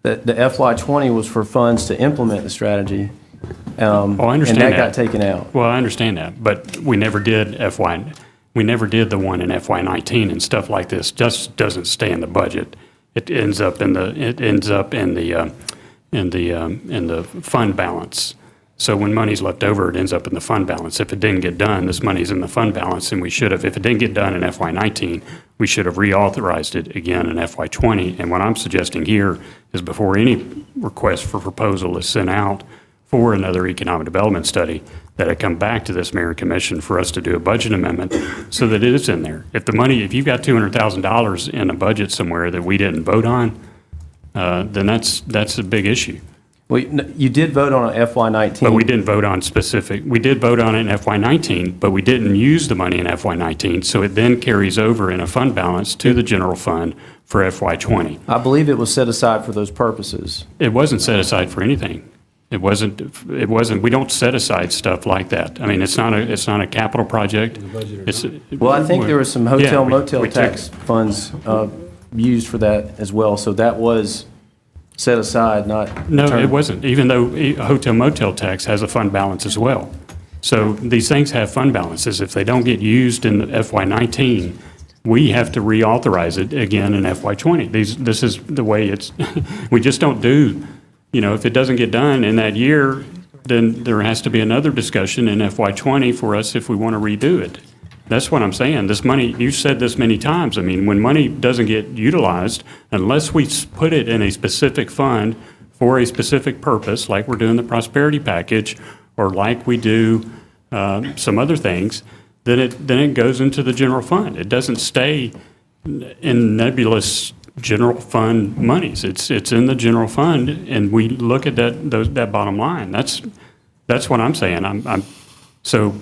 The FY20 was for funds to implement the strategy. I understand and that got taken out. Well, I understand that, but we never did we never did the one in FY19, and stuff like this just doesn't stay in the budget. It ends up in the fund balance. So when money's left over, it ends up in the fund balance. If it didn't get done, this money's in the fund balance, and we should have. If it didn't get done in FY19, we should have reauthorized it again in FY20. And what I'm suggesting here is before any request for proposal is sent out for another economic development study, that it come back to this mayor and commission for us to do a budget amendment so that it is in there. If you've got $200,000 in a budget somewhere that we didn't vote on, then that's a big issue. Well, you did vote on FY19. But we didn't vote on specific. We did vote on it in FY19, but we didn't use the money in FY19, so it then carries over in a fund balance to the general fund for FY20. I believe it was set aside for those purposes. It wasn't set aside for anything. It wasn't, we don't set aside stuff like that. I mean, it's not a capital project. Well, I think there were some motel tax funds used for that as well, so that was set aside, not. No, it wasn't, even though hotel motel tax has a fund balance as well. So these things have fund balances. If they don't get used in the FY19, we have to reauthorize it again in FY20. This is the way it's, we just don't do. If it doesn't get done in that year, then there has to be another discussion in FY20 for us if we want to redo it. That's what I'm saying. This money, you've said this many times. I mean, when money doesn't get utilized, unless we put it in a specific fund for a specific purpose, like we're doing the prosperity package, or like we do some other things, then it goes into the general fund. It doesn't stay in nebulous general fund monies. It's in the general fund, and we look at that bottom line. That's what I'm saying. So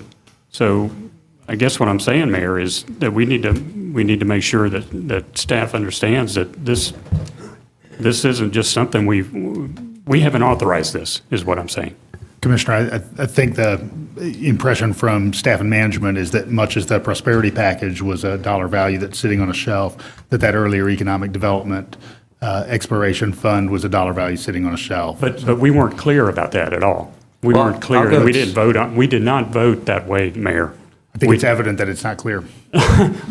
I guess what I'm saying, Mayor, is that we need to make sure that staff understands that this isn't just something we haven't authorized. This is what I'm saying. Commissioner, I think the impression from staff and management is that much as the prosperity package was a dollar value that's sitting on a shelf, that earlier economic development exploration fund was a dollar value sitting on a shelf. But we weren't clear about that at all. We weren't clear. We did not vote that way, Mayor. I think it's evident that it's not clear.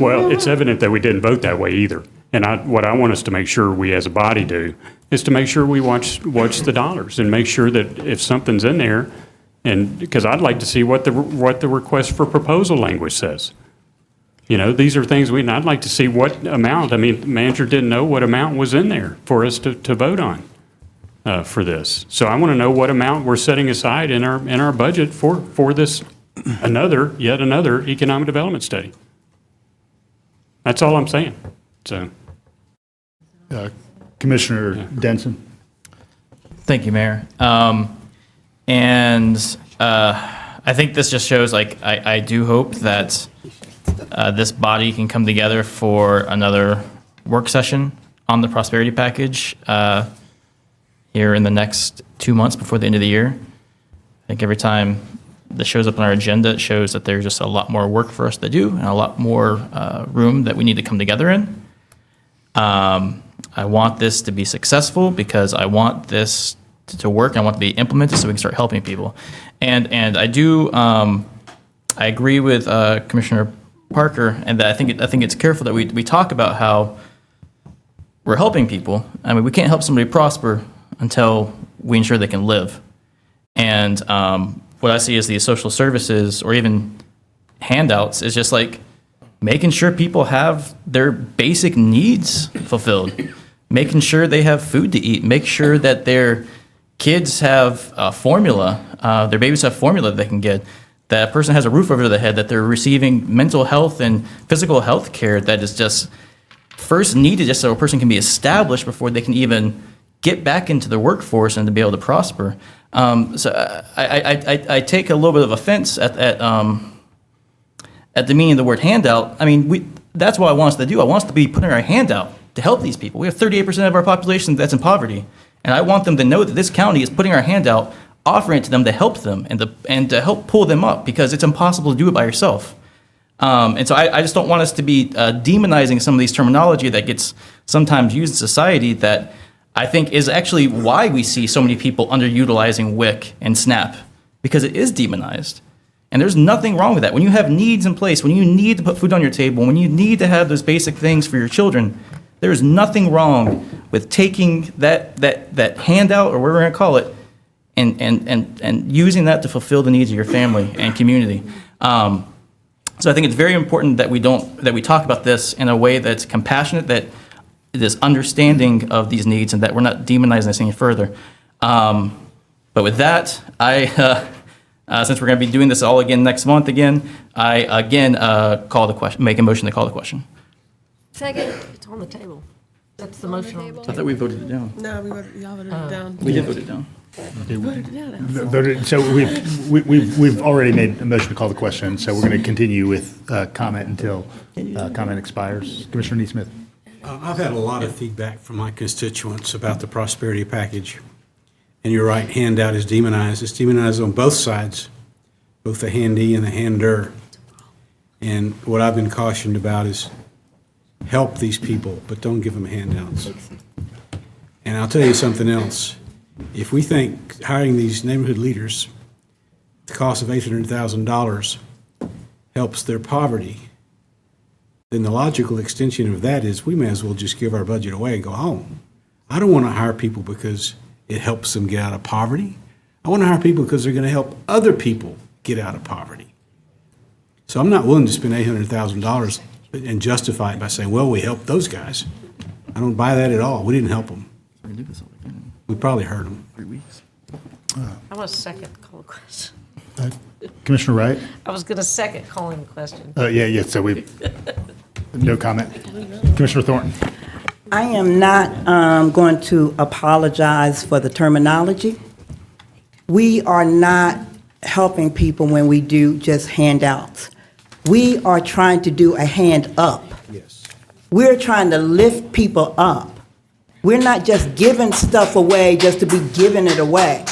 Well, it's evident that we didn't vote that way either. And what I want us to make sure we as a body do is to make sure we watch the dollars and make sure that if something's in there, and because I'd like to see what the request for proposal language says. These are things I'd like to see what amount. I mean, the manager didn't know what amount was in there for us to vote on for this. So I want to know what amount we're setting aside in our budget for this yet another economic development study. That's all I'm saying. So, Commissioner Denson. Thank you, Mayor. And I think this just shows, I do hope that this body can come together for another work session on the prosperity package here in the next 2 months before the end of the year. I think every time this shows up on our agenda, it shows that there's just a lot more work for us to do and a lot more room that we need to come together in. I want this to be successful because I want this to work. I want it to be implemented so we can start helping people. And I do I agree with Commissioner Parker, and that I think it's careful that we talk about how we're helping people. I mean, we can't help somebody prosper until we ensure they can live. And what I see as the social services or even handouts is just like making sure people have their basic needs fulfilled, making sure they have food to eat, make sure that their kids have formula, their babies have formula that they can get, that a person has a roof over their head, that they're receiving mental health and physical health care that is just first needed just so a person can be established before they can even get back into the workforce and to be able to prosper. So I take a little bit of offense at the meaning of the word handout. I mean, that's what I want us to do. I want us to be putting our hand out to help these people. We have 38% of our population that's in poverty. And I want them to know that this county is putting our hand out, offering it to them to help them and to help pull them up, because it's impossible to do it by yourself. And so I just don't want us to be demonizing some of these terminology that gets sometimes used in society that I think is actually why we see so many people underutilizing WIC and SNAP, because it is demonized. And there's nothing wrong with that. When you have needs in place, when you need to put food on your table, when you need to have those basic things for your children, there is nothing wrong with taking that handout, or whatever we're going to call it, and using that to fulfill the needs of your family and community. So I think it's very important that we talk about this in a way that's compassionate, that is understanding of these needs, and that we're not demonizing this any further. But with that, since we're going to be doing this all again next month I call the question, make a motion to call the question. Second. It's on the table. That's the motion on the I table. thought we voted it down. No, y'all voted it down. We did vote it down. So we've already made a motion to call the question, so we're going to continue with comment until comment expires. Commissioner Neesmith. I've had a lot of feedback from my constituents about the prosperity package. And you're right, handout is demonized. It's demonized on both sides, both the handee and the hander. And what I've been cautioned about is help these people, but don't give them handouts. And I'll tell you something else. If we think hiring these neighborhood leaders, the cost of $800,000 helps their poverty, then the logical extension of that is we may as well just give our budget away and go home. I don't want to hire people because it helps them get out of poverty. I want to hire people because they're going to help other people get out of poverty. So I'm not willing to spend $800,000 and justify it by saying, well, we helped those guys. I don't buy that at all. We didn't help them. We probably hurt them. 3 weeks. I want to second call the question. Commissioner Wright? I was going to second calling the question. Yeah, so no comment. Commissioner Thornton? I am not going to apologize for the terminology. We are not helping people when we do just handouts. We are trying to do a hand up. Yes. We're trying to lift people up. We're not just giving stuff away just to be giving it away.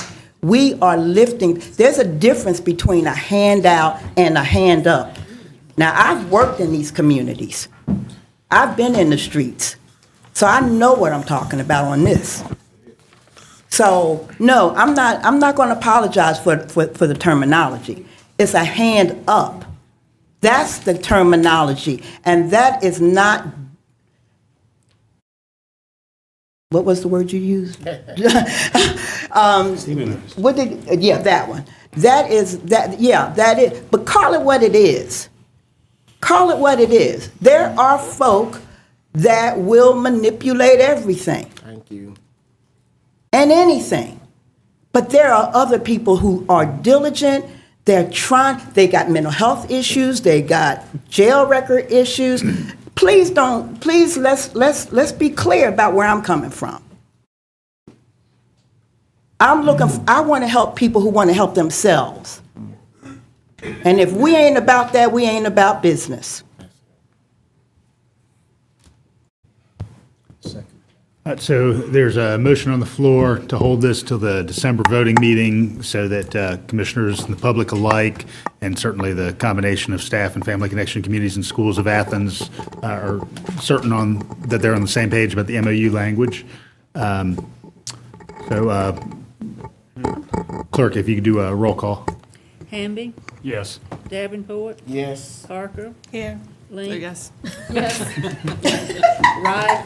We are lifting. There's a difference between a handout and a hand up. Now, I've worked in these communities. I've been in the streets. So I know what I'm talking about on this. So, no, I'm not going to apologize for the terminology. It's a hand up. That's the terminology. And that is not, what was the word you used? That one. That is. But call it what it is. Call it what it is. There are folk that will manipulate everything. Thank you. And anything. But there are other people who are diligent. They're trying. They got mental health issues. They got jail record issues. Please let's be clear about where I'm coming from. I want to help people who want to help themselves. And if we ain't about that, we ain't about business. So there's a motion on the floor to hold this till the December voting meeting so that commissioners and the public alike, and certainly the combination of staff and family connection communities and schools of Athens are certain that they're on the same page about the MOU language. Clerk, if you could do a roll call. Hamby, Yes. Davenport, Yes. Parker, Here. Link, Yes. Yes. Wright,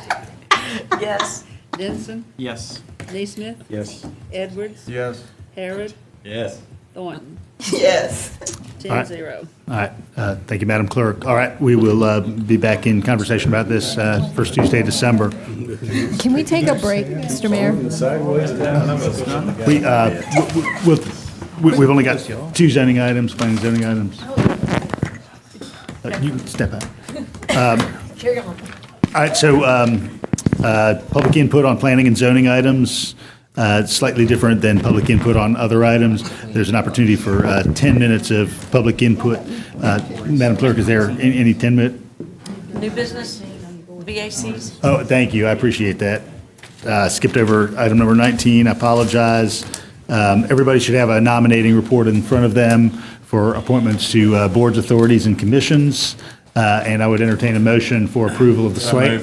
Yes. Denson, Yes. Neesmith, Yes. Edwards, Yes. Harrod, Yes. Thornton. Yes. 10-0. All right, thank you, Madam Clerk. All right, we will be back in conversation about this first Tuesday of December. Can we take a break, Mr. Mayor? We've only got two zoning items, planning zoning items. You can step out. Carry on. All right, so public input on planning and zoning items, slightly different than public input on other items. There's an opportunity for 10 minutes of public input. Madam Clerk, is there any 10-minute? New business, VACs. Oh, thank you, I appreciate that. Skipped over item number 19, I apologize. Everybody should have a nominating report in front of them for appointments to boards, authorities, and commissions. And I would entertain a motion for approval of the slate.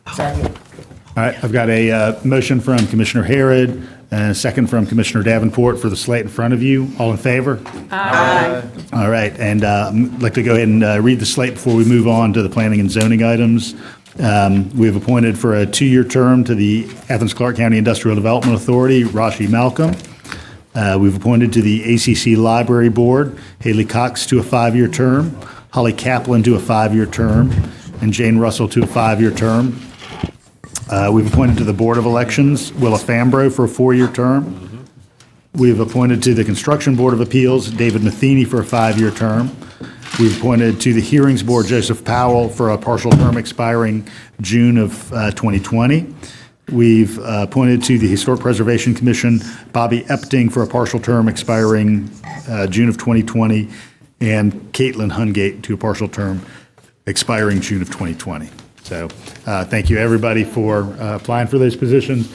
All right, I've got a motion from Commissioner Harrod and a second from Commissioner Davenport for the slate in front of you. All in favor? Aye. All right, and I'd like to go ahead and read the slate before we move on to the planning and zoning items. We have appointed for a 2-year term to the Athens-Clarke County Industrial Development Authority, Rashi Malcolm. We've appointed to the ACC Library Board, Haley Cox to a 5-year term, Holly Kaplan to a 5-year term, and Jane Russell to a 5-year term. We've appointed to the Board of Elections, Willa Fambro for a 4-year term. We've appointed to the Construction Board of Appeals, David Matheny for a 5-year term. We've appointed to the Hearings Board, Joseph Powell for a partial term expiring June of 2020. We've appointed to the Historic Preservation Commission, Bobby Epting for a partial term expiring June of 2020, and Caitlin Hungate to a partial term expiring June of 2020. So thank you, everybody, for applying for those positions,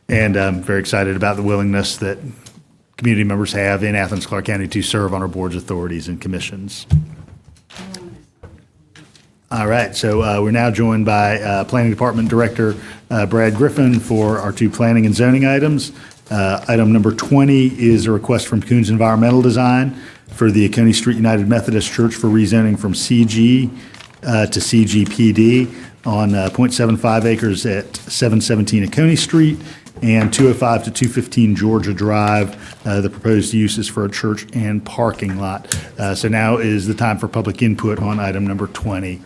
and I'm very excited about the willingness that community members have in Athens-Clarke County to serve on our boards, authorities, and commissions. All right, so we're now joined by Planning Department Director Brad Griffin for our 2 planning and zoning items. Item number 20 is a request from Koons Environmental Design for the Oconee Street United Methodist Church for rezoning from CG to CGPD on 0.75 acres at 717 Oconee Street and 205 to 215 Georgia Drive. The proposed use is for a church and parking lot. So now is the time for public input on item number 20.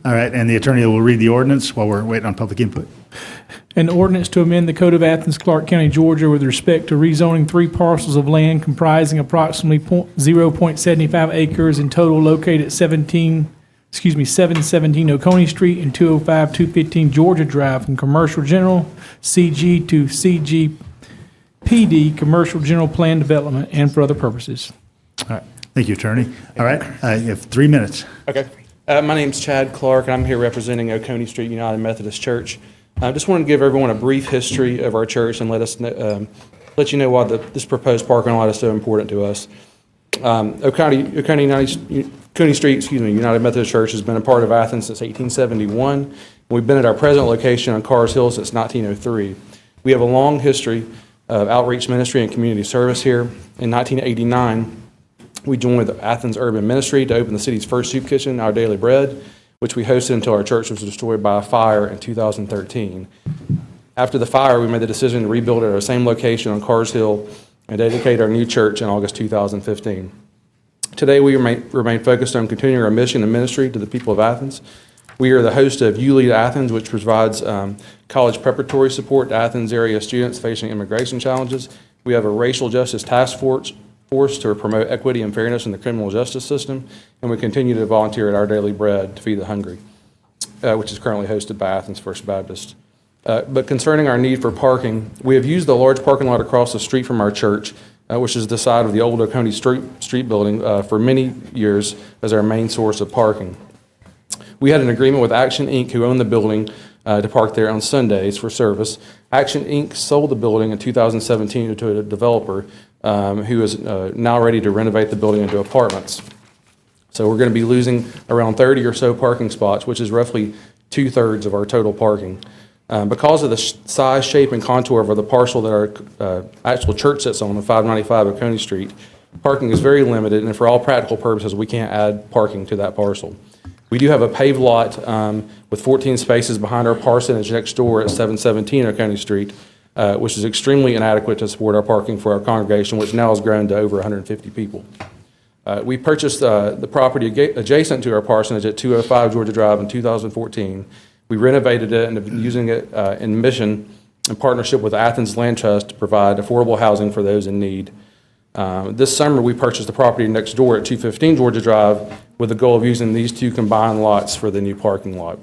All right, and the attorney will read the ordinance while we're waiting on public input. An ordinance to amend the Code of Athens-Clarke County, Georgia with respect to rezoning 3 parcels of land comprising approximately 0.75 acres in total located at 717 Oconee Street and 205, 215 Georgia Drive from Commercial General CG to CGPD Commercial General Plan Development and for other purposes. All right, thank you, attorney. All right, you have 3 minutes. Okay. My name's Chad Clark, and I'm here representing Oconee Street United Methodist Church. I just wanted to give everyone a brief history of our church and let you know why this proposed parking lot is so important to us. Oconee Street, United Methodist Church has been a part of Athens since 1871. We've been at our present location on Carrs Hill since 1903. We have a long history of outreach ministry and community service here. In 1989, we joined with Athens Urban Ministry to open the city's first soup kitchen, Our Daily Bread, which we hosted until our church was destroyed by a fire in 2013. After the fire, we made the decision to rebuild at our same location on Carrs Hill and dedicate our new church in August 2015. Today, we remain focused on continuing our mission and ministry to the people of Athens. We are the host of You Lead Athens, which provides college preparatory support to Athens area students facing immigration challenges. We have a racial justice task force to promote equity and fairness in the criminal justice system, and we continue to volunteer at Our Daily Bread to feed the hungry, which is currently hosted by Athens First Baptist. But concerning our need for parking, we have used the large parking lot across the street from our church, which is the side of the old Oconee Street building, for many years as our main source of parking. We had an agreement with Action Inc., who owned the building, to park there on Sundays for service. Action Inc. sold the building in 2017 to a developer who is now ready to renovate the building into apartments. So we're going to be losing around 30 or so parking spots, which is roughly 2/3 of our total parking. Because of the size, shape, and contour of the parcel that our actual church sits on 595 Oconee Street, parking is very limited, and for all practical purposes, we can't add parking to that parcel. We do have a paved lot with 14 spaces behind our parsonage next door at 717 Oconee Street, which is extremely inadequate to support our parking for our congregation, which now has grown to over 150 people. We purchased the property adjacent to our parsonage at 205 Georgia Drive in 2014. We renovated it and have been using it in mission in partnership with Athens Land Trust to provide affordable housing for those in need. This summer, we purchased the property next door at 215 Georgia Drive with the goal of using these two combined lots for the new parking lot.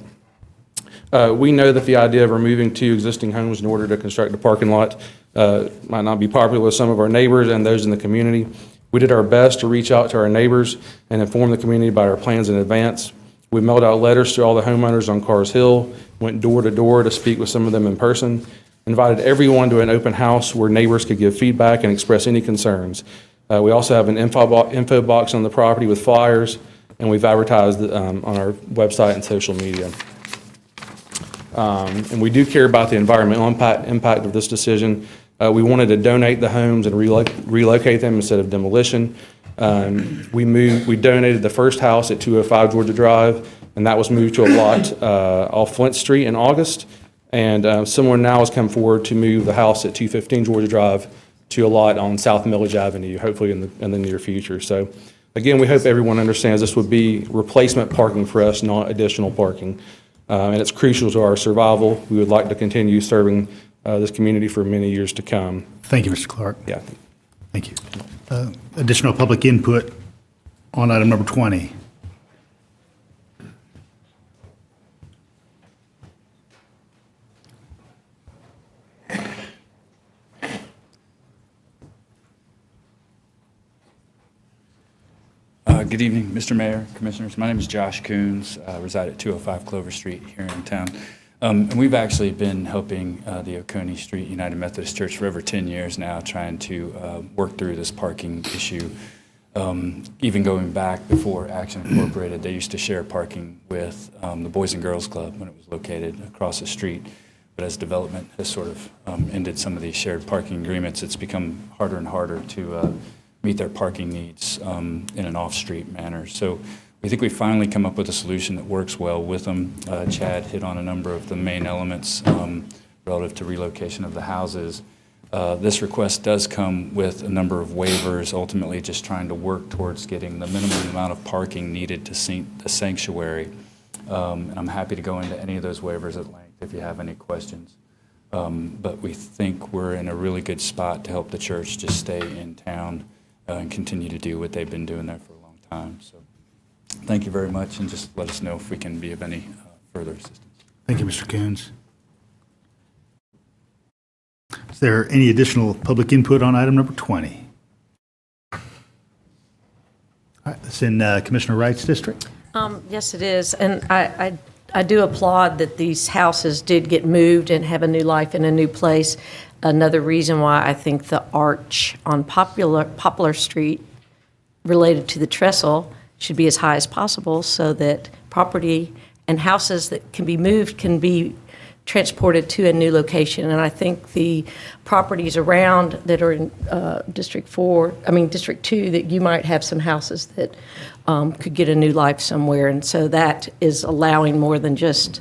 We know that the idea of removing two existing homes in order to construct a parking lot might not be popular with some of our neighbors and those in the community. We did our best to reach out to our neighbors and inform the community about our plans in advance. We mailed out letters to all the homeowners on Cars Hill, went door to door to speak with some of them in person, invited everyone to an open house where neighbors could give feedback and express any concerns. We also have an info box on the property with flyers, and we've advertised on our website and social media. And we do care about the environmental impact of this decision. We wanted to donate the homes and relocate them instead of demolition. We donated the first house at 205 Georgia Drive, and that was moved to a lot off Flint Street in August. And someone now has come forward to move the house at 215 Georgia Drive to a lot on South Millage Avenue, hopefully in the near future. So again, we hope everyone understands this would be replacement parking for us, not additional parking. And it's crucial to our survival. We would like to continue serving this community for many years to come. Thank you, Mr. Clark. Yeah. Thank you. Additional public input on item number 20. Good evening, Mr. Mayor, Commissioners. My name is Josh Koons. I reside at 205 Clover Street here in town. And we've actually been helping the Oconee Street United Methodist Church for over 10 years now, trying to work through this parking issue. Even going back before Action Incorporated, they used to share parking with the Boys and Girls Club when it was located across the street. But as development has sort of ended some of these shared parking agreements, it's become harder and harder to meet their parking needs in an off-street manner. So we think we finally come up with a solution that works well with them. Chad hit on a number of the main elements relative to relocation of the houses. This request does come with a number of waivers, ultimately just trying to work towards getting the minimum amount of parking needed to the sanctuary. And I'm happy to go into any of those waivers at length if you have any questions. But we think we're in a really good spot to help the church just stay in town and continue to do what they've been doing there for a long time. So thank you very much, and just let us know if we can be of any further assistance. Thank you, Mr. Koons. Is there any additional public input on item number 20? All right, it's in Commissioner Wright's district. Yes, it is. And I do applaud that these houses did get moved and have a new life in a new place. Another reason why I think the arch on Poplar Street related to the trestle should be as high as possible so that property and houses that can be moved can be transported to a new location. And I think the properties around that are in District 2, that you might have some houses that could get a new life somewhere. And so that is allowing more than just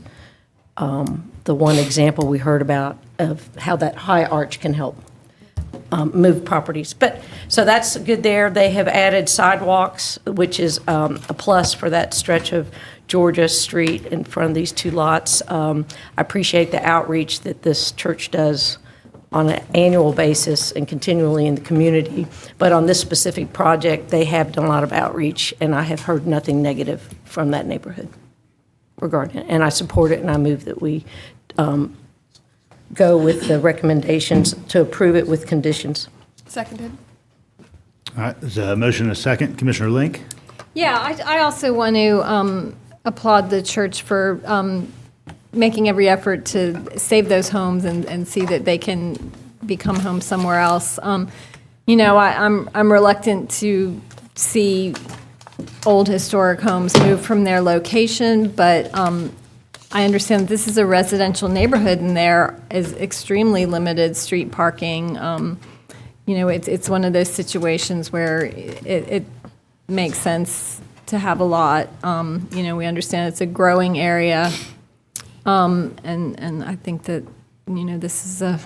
the one example we heard about of how that high arch can help move properties. But so that's good there. They have added sidewalks, which is a plus for that stretch of Georgia Street in front of these two lots. I appreciate the outreach that this church does on an annual basis and continually in the community. But on this specific project, they have done a lot of outreach, and I have heard nothing negative from that neighborhood regarding it. And I support it, and I move that we go with the recommendations to approve it with conditions. Seconded. All right, there's a motion and a second. Commissioner Link? Yeah, I also want to applaud the church for making every effort to save those homes and see that they can become homes somewhere else. I'm reluctant to see old historic homes moved from their location, but I understand this is a residential neighborhood and there is extremely limited street parking. You know, it's one of those situations where it makes sense to have a lot. You know, we understand it's a growing area. And I think that, you know, this is a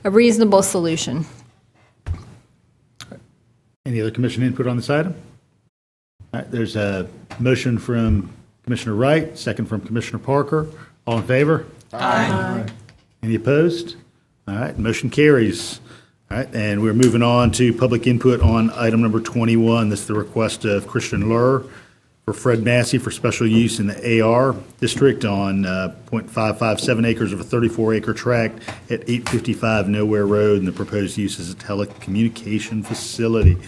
reasonable solution. Any other commission input on this item? All right, there's a motion from Commissioner Wright, second from Commissioner Parker. All in favor? Aye. Any opposed? All right, motion carries. All right, and we're moving on to public input on item number 21. This is the request of Kiersten Lurer for Fred Massey for special use in the AR district on .557 acres of a 34-acre tract at 855 Nowhere Road, and the proposed use is a telecommunication facility.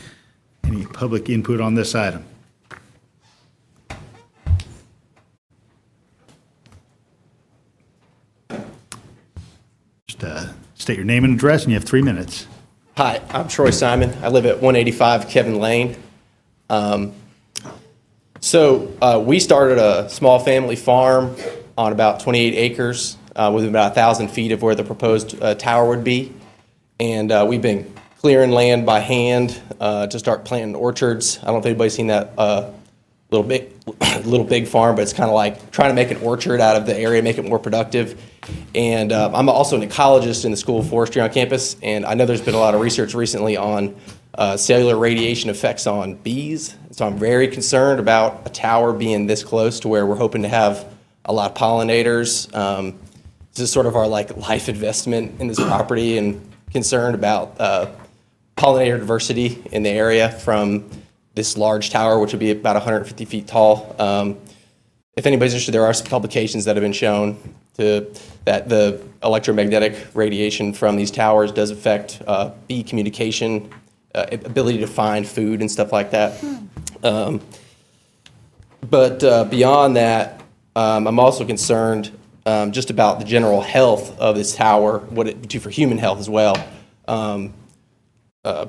Any public input on this item? Just state your name and address, and you have 3 minutes. Hi, I'm Troy Simon. I live at 185 Kevin Lane. We started a small family farm on about 28 acres within about 1,000 feet of where the proposed tower would be. And we've been clearing land by hand to start planting orchards. I don't know if anybody's seen that little big farm, but it's kind of like trying to make an orchard out of the area, make it more productive. And I'm also an ecologist in the School of Forestry on campus, and I know there's been a lot of research recently on cellular radiation effects on bees. So I'm very concerned about a tower being this close to where we're hoping to have a lot of pollinators. This is sort of our life investment in this property, and concerned about pollinator diversity in the area from this large tower, which would be about 150 feet tall. If anybody's interested, there are some publications that have been shown that the electromagnetic radiation from these towers does affect bee communication, ability to find food and stuff like that. But beyond that, I'm also concerned just about the general health of this tower, what it do for human health as well.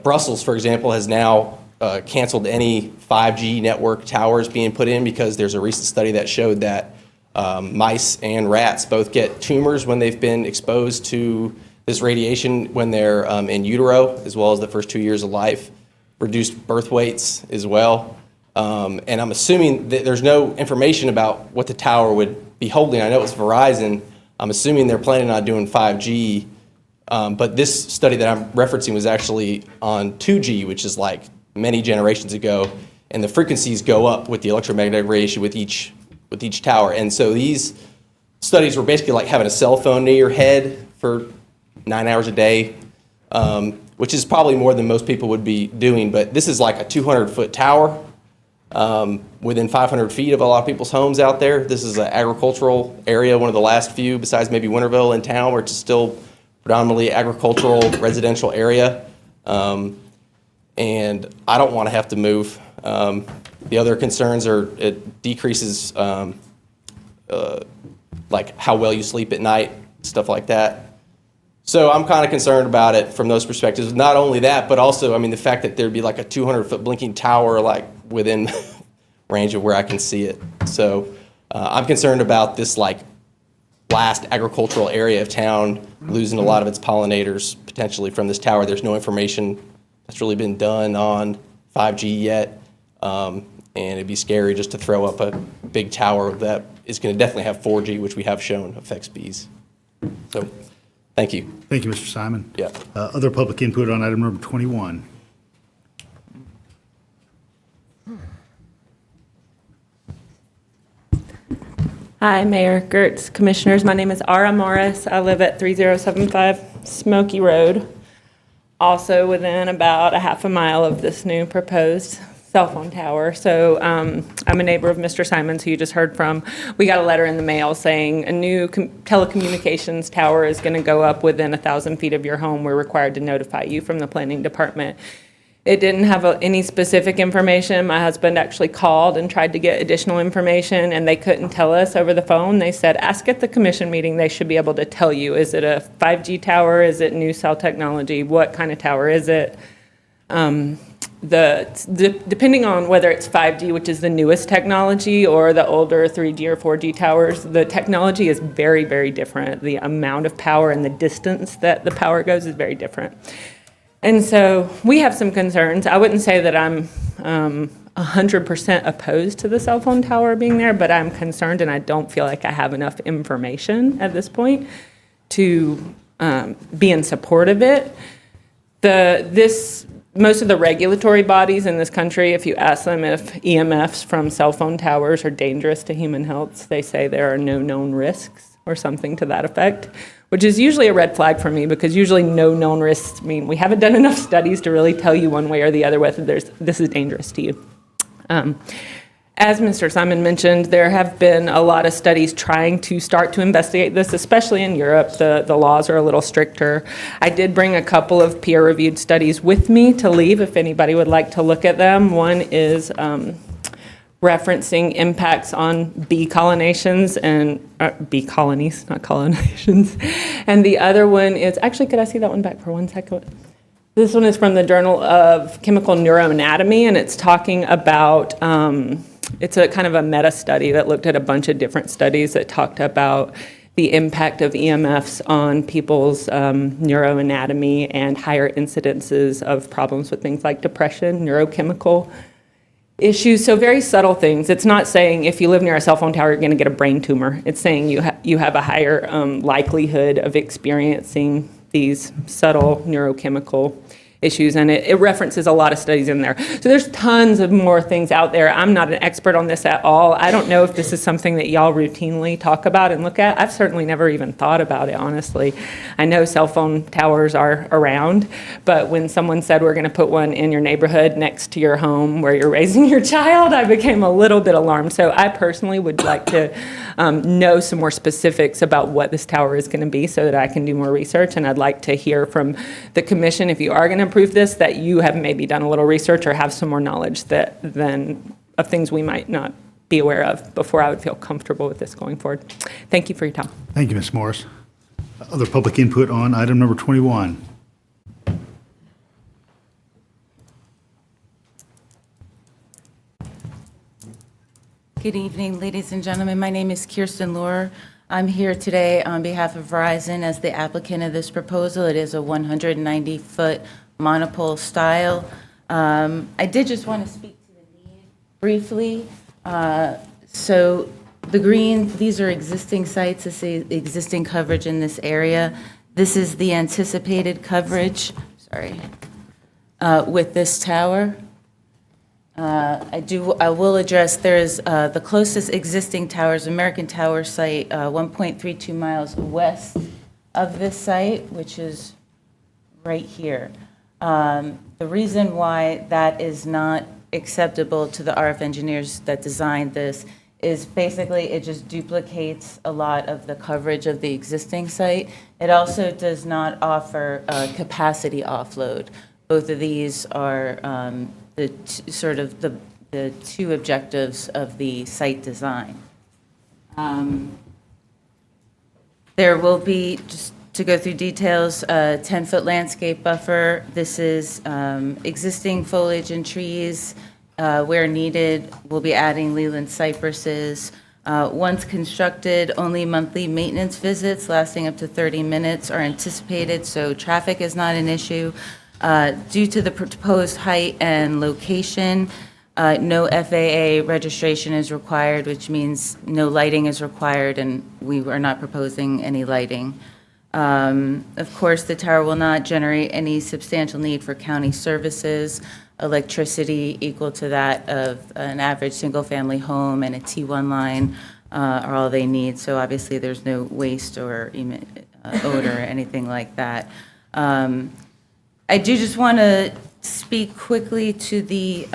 Brussels, for example, has now canceled any 5G network towers being put in because there's a recent study that showed that mice and rats both get tumors when they've been exposed to this radiation when they're in utero, as well as the first 2 years of life, reduced birth weights as well. And I'm assuming that there's no information about what the tower would be holding. I know it's Verizon. I'm assuming they're planning on doing 5G. But this study that I'm referencing was actually on 2G, which is like many generations ago. And the frequencies go up with the electromagnetic radiation with each tower. And so these studies were basically like having a cell phone near your head for 9 hours a day, which is probably more than most people would be doing. But this is like a 200-foot tower within 500 feet of a lot of people's homes out there. This is an agricultural area, one of the last few, besides maybe Winterville in town, where it's still predominantly agricultural residential area. And I don't want to have to move. The other concerns are it decreases like how well you sleep at night, stuff like that. So I'm kind of concerned about it from those perspectives. Not only that, but also, I mean, the fact that there'd be like a 200-foot blinking tower like within range of where I can see it. So I'm concerned about this like last agricultural area of town losing a lot of its pollinators potentially from this tower. There's no information that's really been done on 5G yet. And it'd be scary just to throw up a big tower that is going to definitely have 4G, which we have shown affects bees. So, thank you. Thank you, Mr. Simon. Yeah. Other public input on item number 21. Hi, Mayor, Gertz, Commissioners. My name is Ara Morris. I live at 3075 Smoky Road, also within about a half a mile of this new proposed cell phone tower. So I'm a neighbor of Mr. Simons, who you just heard from. We got a letter in the mail saying a new telecommunications tower is going to go up within 1,000 feet of your home. We're required to notify you from the planning department. It didn't have any specific information. My husband actually called and tried to get additional information, and they couldn't tell us over the phone. They said, ask at the commission meeting. They should be able to tell you. Is it a 5G tower? Is it new cell technology? What kind of tower is it? depending on whether it's 5G, which is the newest technology, or the older 3G or 4G towers, the technology is very, very different. The amount of power and the distance that the power goes is very different. And so we have some concerns. I wouldn't say that I'm 100% opposed to the cell phone tower being there, but I'm concerned, and I don't feel like I have enough information at this point to be in support of it. Most of the regulatory bodies in this country, if you ask them if EMFs from cell phone towers are dangerous to human health, they say there are no known risks or something to that effect, which is usually a red flag for me, because usually no known risks mean we haven't done enough studies to really tell you one way or the other whether this is dangerous to you. As Mr. Simon mentioned, there have been a lot of studies trying to start to investigate this, especially in Europe. The laws are a little stricter. I did bring a couple of peer-reviewed studies with me to leave if anybody would like to look at them. One is referencing impacts on bee colonizations and bee colonies, not colonizations. And the other one is, actually, could I see that one back for 1 second? This one is from the Journal of Chemical Neuroanatomy, and it's talking about it's a kind of a meta study that looked at a bunch of different studies that talked about the impact of EMFs on people's neuroanatomy and higher incidences of problems with things like depression, neurochemical issues. So very subtle things. It's not saying if you live near a cell phone tower, you're going to get a brain tumor. It's saying you have a higher likelihood of experiencing these subtle neurochemical issues, and it references a lot of studies in there. So there's tons of more things out there. I'm not an expert on this at all. I don't know if this is something that y'all routinely talk about and look at. I've certainly never even thought about it, honestly. I know cell phone towers are around, but when someone said we're going to put one in your neighborhood next to your home where you're raising your child, I became a little bit alarmed. So I personally would like to know some more specifics about what this tower is going to be so that I can do more research, and I'd like to hear from the commission, if you are going to approve this, that you have maybe done a little research or have some more knowledge of things we might not be aware of before I would feel comfortable with this going forward. Thank you for your time. Thank you, Ms. Morris. Other public input on item number 21? Good evening, ladies and gentlemen. My name is Kiersten Lurer. I'm here today on behalf of Verizon as the applicant of this proposal. It is a 190-foot monopole style. I did just want to speak to the need briefly. So the green, these are existing sites. This is existing coverage in this area. This is the anticipated coverage, with this tower. I will address, there's the closest existing towers, American Tower site, 1.32 miles west of this site, which is right here. The reason why that is not acceptable to the RF engineers that designed this is basically it just duplicates a lot of the coverage of the existing site. It also does not offer capacity offload. Both of these are the two objectives of the site design. There will be, just to go through details, a 10-foot landscape buffer. This is existing foliage and trees. Where needed, we'll be adding Leland cypresses. Once constructed, only monthly maintenance visits lasting up to 30 minutes are anticipated, so traffic is not an issue. Due to the proposed height and location, no FAA registration is required, which means no lighting is required, and we are not proposing any lighting. Of course, the tower will not generate any substantial need for county services. Electricity equal to that of an average single-family home and a T1 line are all they need, so obviously there's no waste or odor or anything like that. I do just want to speak quickly to the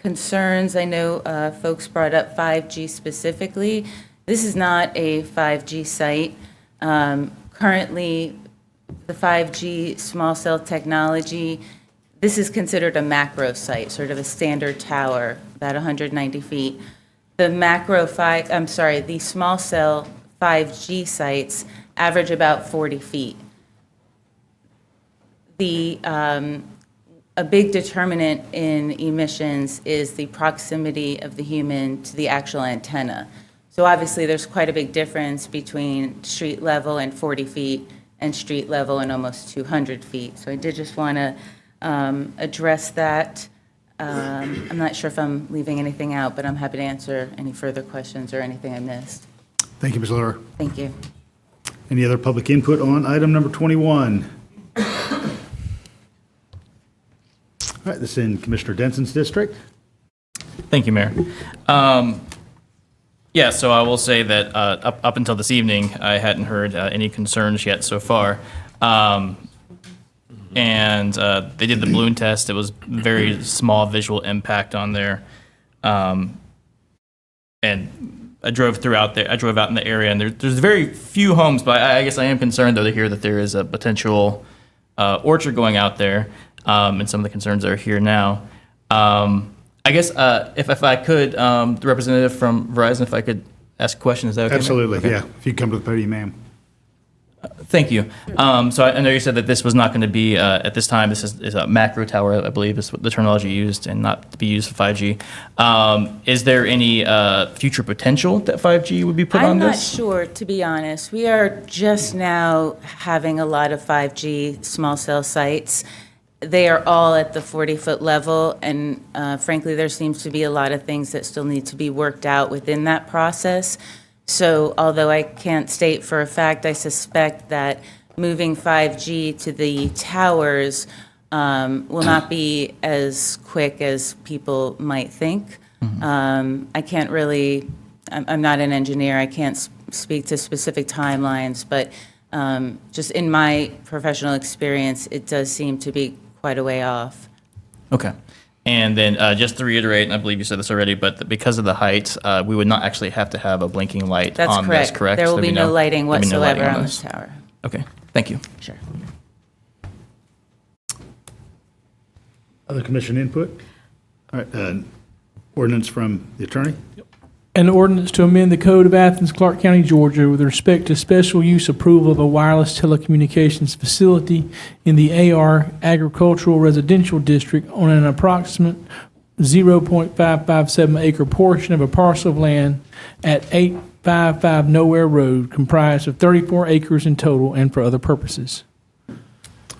concerns. I know folks brought up 5G specifically. This is not a 5G site. Currently, the 5G small cell technology, this is considered a macro site, sort of a standard tower, about 190 feet. The the small cell 5G sites average about 40 feet. a big determinant in emissions is the proximity of the human to the actual antenna. So obviously, there's quite a big difference between street level and 40 feet and street level and almost 200 feet. So I did just want to address that. I'm not sure if I'm leaving anything out, but I'm happy to answer any further questions or anything I missed. Thank you, Ms. Lurer. Thank you. Any other public input on item number 21? All right, this is in Commissioner Denson's district. Thank you, Mayor. Yeah, so I will say that up until this evening, I hadn't heard any concerns yet so far. And they did the balloon test. It was very small visual impact on there. And I drove throughout there. I drove out in the area, and there's very few homes, but I guess I am concerned, though, to hear that there is a potential orchard going out there, and some of the concerns that are here now. I guess if I could, the representative from Verizon, if I could ask a question, is that okay? Absolutely, Okay. yeah. If you come to the podium, ma'am. Thank you. So I know you said that this was not going to be, at this time, this is a macro tower, I believe is the terminology used, and not to be used for 5G. Is there any future potential that 5G would be put on I'm not this? sure, to be honest. We are just now having a lot of 5G small cell sites. They are all at the 40-foot level, and frankly, there seems to be a lot of things that still need to be worked out within that process. So although I can't state for a fact, I suspect that moving 5G to the towers will not be as quick as people might think. I can't really, I'm not an engineer, I can't speak to specific timelines, but just in my professional experience, it does seem to be quite a way off. Okay. And then just to reiterate, and I believe you said this already, but because of the height, we would not actually have to have a blinking light That's on this, correct? There will be no lighting there'll be no whatsoever lighting on this. this tower. Okay, thank you. Sure. Other commission input? All right, ordinance from the attorney? An ordinance to amend the Code of Athens-Clarke County, Georgia with respect to special use approval of a wireless telecommunications facility in the AR Agricultural Residential District on an approximate 0.557 acre portion of a parcel of land at 855 Nowhere Road, comprised of 34 acres in total and for other purposes. All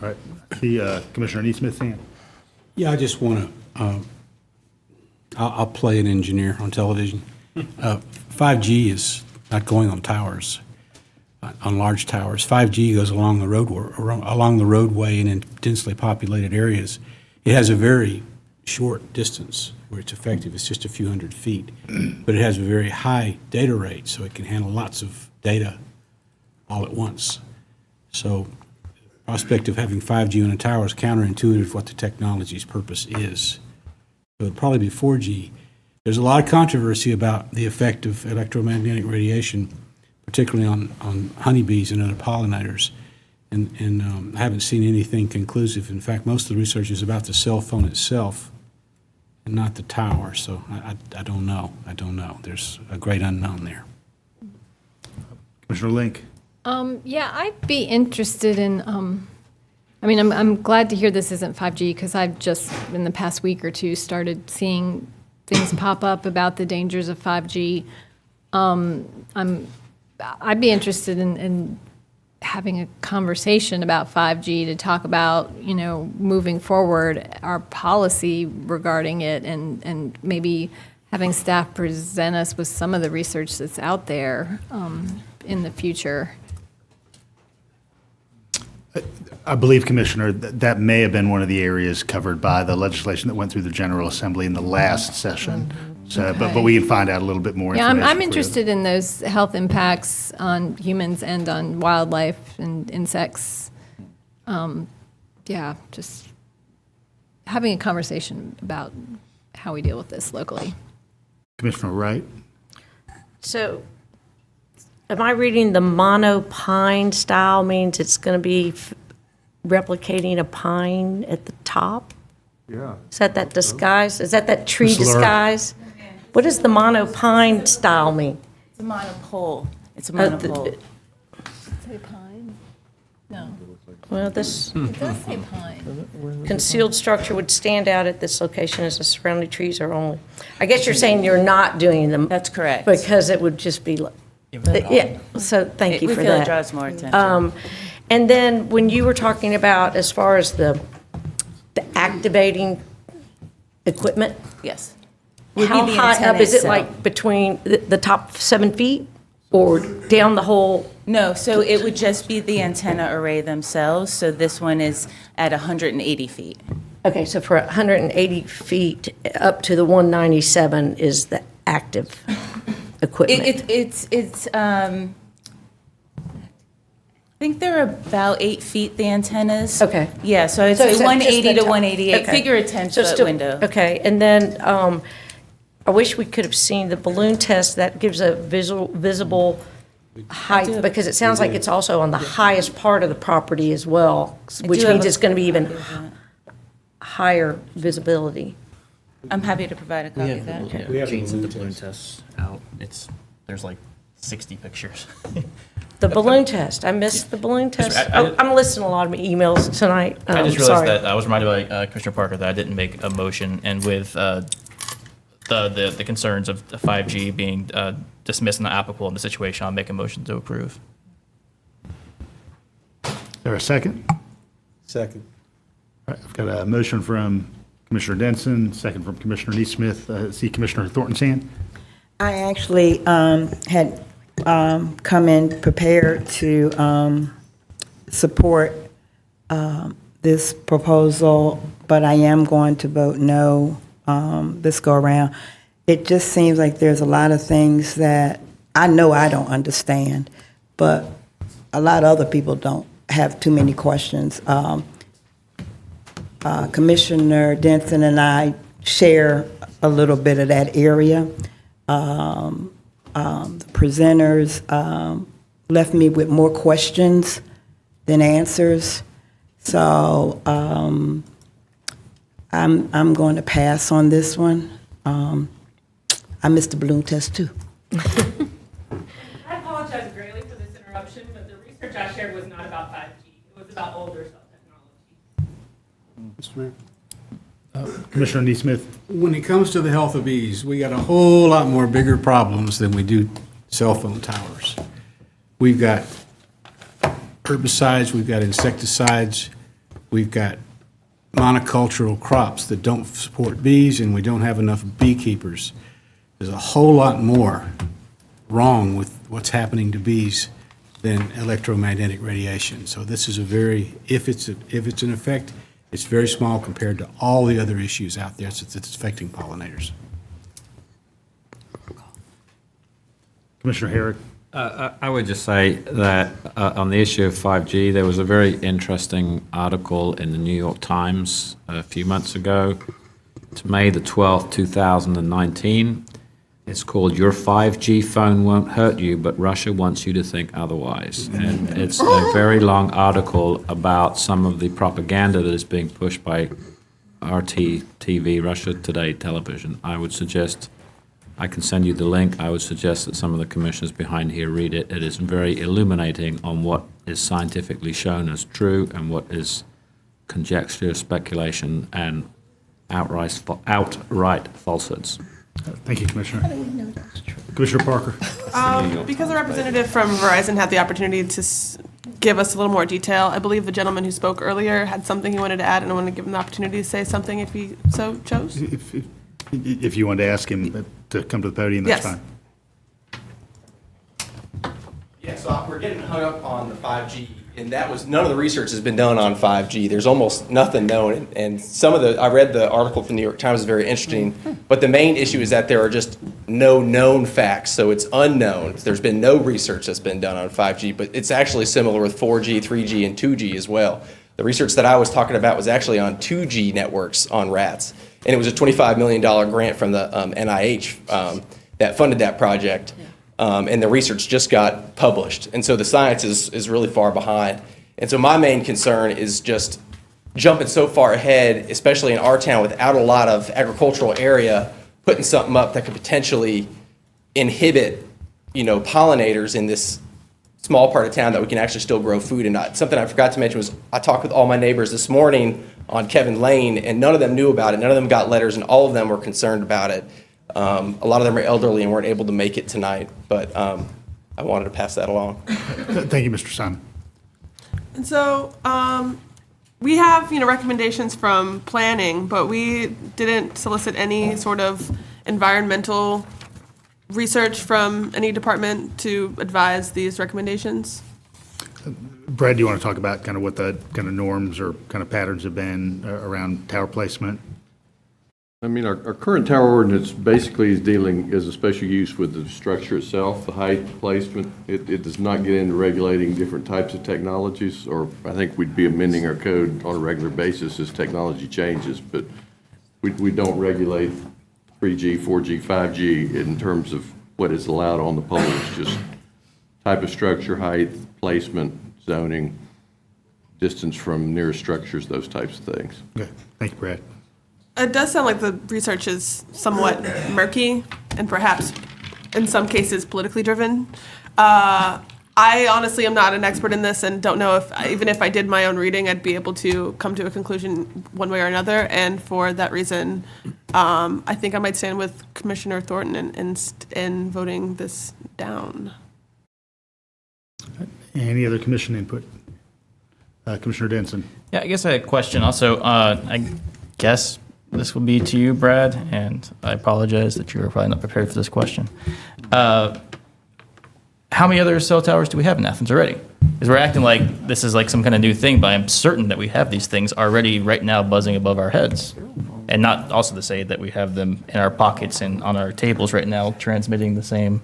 right, the Commissioner Neesmith's hand. Yeah, I just want to, I'll play an engineer on television. 5G is not going on towers, on large towers. 5G goes along the roadway and in densely populated areas. It has a very short distance where it's effective. It's just a few hundred feet, but it has a very high data rate, so it can handle lots of data all at once. So the prospect of having 5G on a tower is counterintuitive to what the technology's purpose is. So it'd probably be 4G. There's a lot of controversy about the effect of electromagnetic radiation, particularly on honeybees and other pollinators, and I haven't seen anything conclusive. In fact, most of the research is about the cell phone itself and not the tower, so I don't know. I don't know. There's a great unknown there. Commissioner Link? Yeah, I'd be interested in, I mean, I'm glad to hear this isn't 5G, because I've just, in the past week or two, started seeing things pop up about the dangers of 5G. I'd be interested in having a conversation about 5G to talk about, you know, moving forward, our policy regarding it, and maybe having staff present us with some of the research that's out there in the future. I believe, Commissioner, that may have been one of the areas covered by the legislation that went through the General Assembly in the last session. So, but we can find out a little bit more Yeah, information. I'm interested in those health impacts on humans and on wildlife and insects. Yeah, just having a conversation about how we deal with this locally. Commissioner Wright? So, am I reading the monopine style means it's going to be replicating a pine at the top? Yeah. Is that disguise? Is that tree Ms. Lurer. disguise? What does the monopine style mean? It's a monopole. It's a monopole. Say pine? No. Well, this It does say pine. concealed structure would stand out at this location as the surrounding trees are only, I guess you're saying you're not doing them. That's correct. Because it would just be, yeah, so thank you We for feel it that. draws more attention. And then when you were talking about as far as the activating equipment, Yes. Would how be the high up antenna is it, itself. like between the top 7 feet or down the whole? No, so it would just be the antenna array themselves. So this one is at 180 feet. Okay, so for 180 feet up to the 197 is the active equipment. It's I think they're about 8 feet, the antennas. Okay. Yeah, so I'd So say it's just 180 the to top. 188. Okay. Figure a So 10-foot still- window. Okay, and then I wish we could have seen the balloon test. That gives a visible height, because it sounds like it's also on the highest part of the property as well, which do have means a it's going to be even copy of that. higher visibility. I'm happy to provide a copy of that. Jane's in the balloon tests out. There's like 60 pictures. The balloon test, I missed the balloon test. I'm listening to a lot of emails tonight. I just realized Sorry. that I was reminded by Commissioner Parker that I didn't make a motion, and with the concerns of the 5G being dismissed and not applicable in the situation, I'll make a motion to approve. Is there a second? Second. All right, I've got a motion from Commissioner Denson, second from Commissioner Neesmith. See Commissioner Thornton's hand. I actually had come in prepared to support this proposal, but I am going to vote no this go around. It just seems like there's a lot of things that I know I don't understand, but a lot of other people don't have too many questions. Commissioner Denson and I share a little bit of that area. The presenters left me with more questions than answers. So I'm going to pass on this one. I missed the balloon test too. I apologize greatly for this interruption, but the research I shared was not about 5G. It was about older cell technology. Mr. Mayor? Commissioner Neesmith. When it comes to the health of bees, we got a whole lot more bigger problems than we do cell phone towers. We've got herbicides, we've got insecticides, we've got monocultural crops that don't support bees, and we don't have enough beekeepers. There's a whole lot more wrong with what's happening to bees than electromagnetic radiation. So this is a very, if it's an effect, it's very small compared to all the other issues out there since it's affecting pollinators. Commissioner Herrick. I would just say that on the issue of 5G, there was a very interesting article in the New York Times a few months ago. It's May the 12th, 2019. It's called "Your 5G Phone Won't Hurt You, but Russia Wants You to Think Otherwise." And it's a very long article about some of the propaganda that is being pushed by RT TV, Russia Today television. I would suggest, I can send you the link. I would suggest that some of the commissioners behind here read it. It is very illuminating on what is scientifically shown as true and what is conjecture, speculation, and outright falsehoods. Thank you, Commissioner. Commissioner Parker. Because the representative from Verizon had the opportunity to give us a little more detail, I believe the gentleman who spoke earlier had something he wanted to add, and I want to give him the opportunity to say something if he so chose. If you wanted to ask him to come to the podium, that's Yes. fine. Yeah, so we're getting hung up on the 5G, and that was, none of the research has been done on 5G. There's almost nothing known, and some of the, I read the article from the New York Times, is very interesting, but the main issue is that there are just no known facts, so it's unknown. There's been no research that's been done on 5G, but it's actually similar with 4G, 3G, and 2G as well. The research that I was talking about was actually on 2G networks on rats, and it was a $25 million grant from the NIH that funded that project. And the research just got published. And so the science is really far behind. And so my main concern is just jumping so far ahead, especially in our town without a lot of agricultural area, putting something up that could potentially inhibit, pollinators in this small part of town that we can actually still grow food and not. Something I forgot to mention was I talked with all my neighbors this morning on Kevin Lane, and none of them knew about it. None of them got letters, and all of them were concerned about it. A lot of them are elderly and weren't able to make it tonight, but I wanted to pass that along. Thank you, Mr. Simon. And so we have, recommendations from planning, but we didn't solicit any sort of environmental research from any department to advise these recommendations. Brad, do you want to talk about kind of what the kind of norms or kind of patterns have been around tower placement? I mean, our current tower ordinance basically is dealing as a special use with the structure itself, the height, placement. It does not get into regulating different types of technologies, or I think we'd be amending our code on a regular basis as technology changes, but we don't regulate 3G, 4G, 5G in terms of what is allowed on the poles, just type of structure, height, placement, zoning, distance from nearest structures, those types of things. Okay, thank you, Brad. It does sound like the research is somewhat murky and perhaps in some cases politically driven. I honestly am not an expert in this and don't know if, even if I did my own reading, I'd be able to come to a conclusion one way or another. And for that reason, I think I might stand with Commissioner Thornton in voting this down. Any other commission input? Commissioner Denson. Yeah, I guess I had a question also. I guess this will be to you, Brad, and I apologize that you were probably not prepared for this question. How many other cell towers do we have in Athens already? Because we're acting like this is like some kind of new thing, but I'm certain that we have these things already right now buzzing above our heads. And not also to say that we have them in our pockets and on our tables right now transmitting the same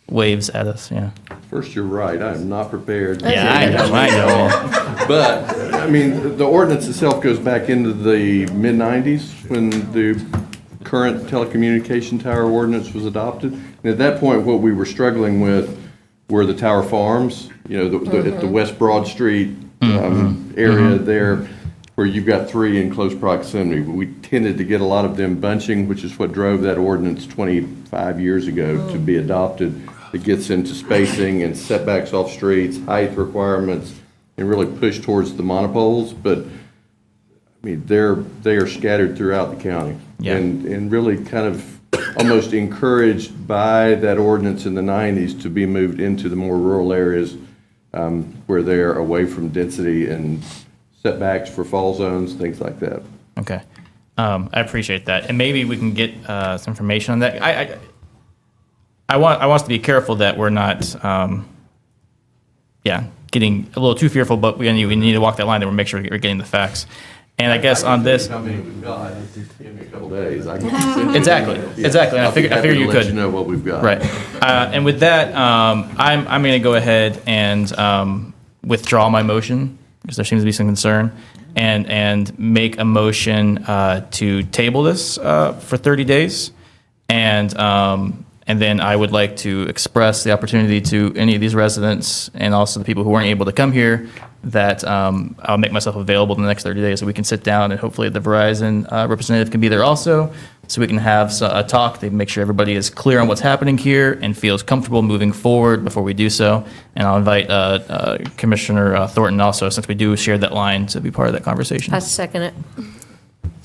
waves at us, yeah. First, you're right. I am not prepared. Yeah, I know. But, I mean, the ordinance itself goes back into the mid-90s when the current telecommunication tower ordinance was adopted. And at that point, what we were struggling with were the tower farms, at the West Broad Street area there, where you've got three in close proximity. We tended to get a lot of them bunching, which is what drove that ordinance 25 years ago to be adopted. It gets into spacing and setbacks off streets, height requirements, and really push towards the monopoles. But I mean, they are scattered throughout the county, and really kind of almost encouraged by that ordinance in the 90s to be moved into the more rural areas where they're away from density and setbacks for fall zones, things like that. Okay. I appreciate that. And maybe we can get some information on that. I want us to be careful that we're not, getting a little too fearful, but we need to walk that line and we'll make sure we're getting the facts. And I guess on this, How many we've got? Give me a couple days. I can exactly. And I figure you could. Let you know what we've got. Right. And with that, I'm going to go ahead and withdraw my motion because there seems to be some concern, and make a motion to table this for 30 days, and then I would like to express the opportunity to any of these residents and also the people who weren't able to come here that I'll make myself available in the next 30 days so we can sit down and hopefully the Verizon representative can be there also so we can have a talk to make sure everybody is clear on what's happening here and feels comfortable moving forward before we do so. And I'll invite Commissioner Thornton also, since we do share that line, to be part of that conversation. I second it.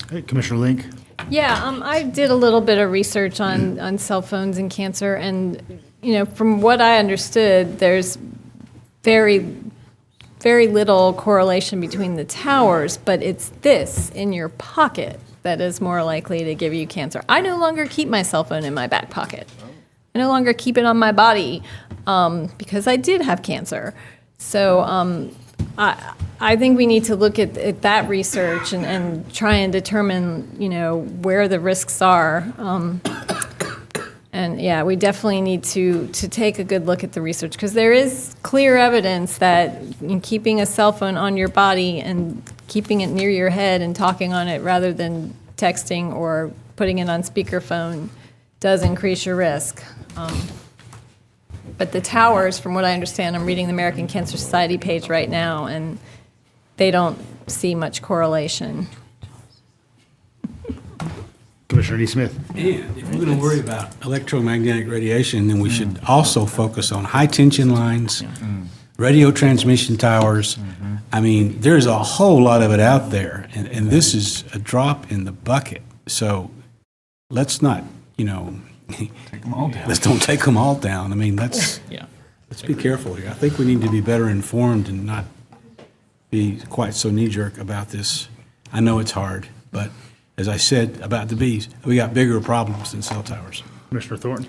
Hey, Commissioner Link. Yeah, I did a little bit of research on cell phones and cancer, and from what I understood, there's very, very little correlation between the towers, but it's this in your pocket that is more likely to give you cancer. I no longer keep my cell phone in my back pocket. I no longer keep it on my body because I did have cancer. So I think we need to look at that research and try and determine, where the risks are. And yeah, we definitely need to take a good look at the research because there is clear evidence that keeping a cell phone on your body and keeping it near your head and talking on it rather than texting or putting it on speakerphone does increase your risk. But the towers, from what I understand, I'm reading the American Cancer Society page right now, and they don't see much correlation. Commissioner D. Smith. And if we're going to worry about electromagnetic radiation, then we should also focus on high-tension lines, radio transmission towers. I mean, there's a whole lot of it out there, and this is a drop in the bucket. So let's not, Take them all down. let's don't take them all down. I mean, let's be careful here. I think we need to be better informed and not be quite so knee-jerk about this. I know it's hard, but as I said about the bees, we got bigger problems than cell towers. Commissioner Thornton.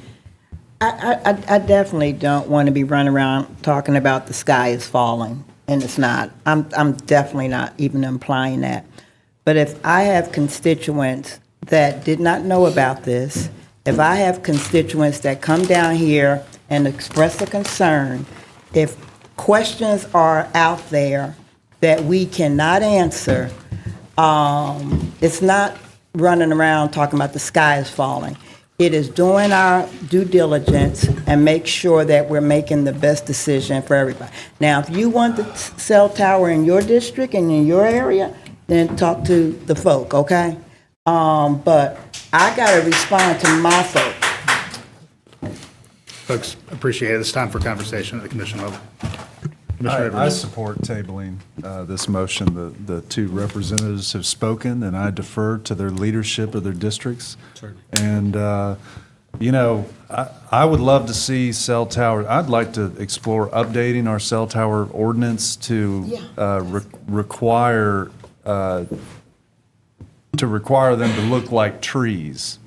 I definitely don't want to be running around talking about the sky is falling, and it's not. I'm definitely not even implying that. But if I have constituents that did not know about this, if I have constituents that come down here and express a concern, if questions are out there that we cannot answer, it's not running around talking about the sky is falling. It is doing our due diligence and make sure that we're making the best decision for everybody. Now, if you want the cell tower in your district and in your area, then talk to the folk, okay? But I gotta respond to my folk. Folks, appreciate it. It's time for conversation at the commission level. Commissioner I Edwards. support tabling this motion. The two representatives have spoken, and I defer to their leadership of their districts. Certainly. And, I would love to see cell tower, I'd like to explore updating our cell tower ordinance to require them to look like trees,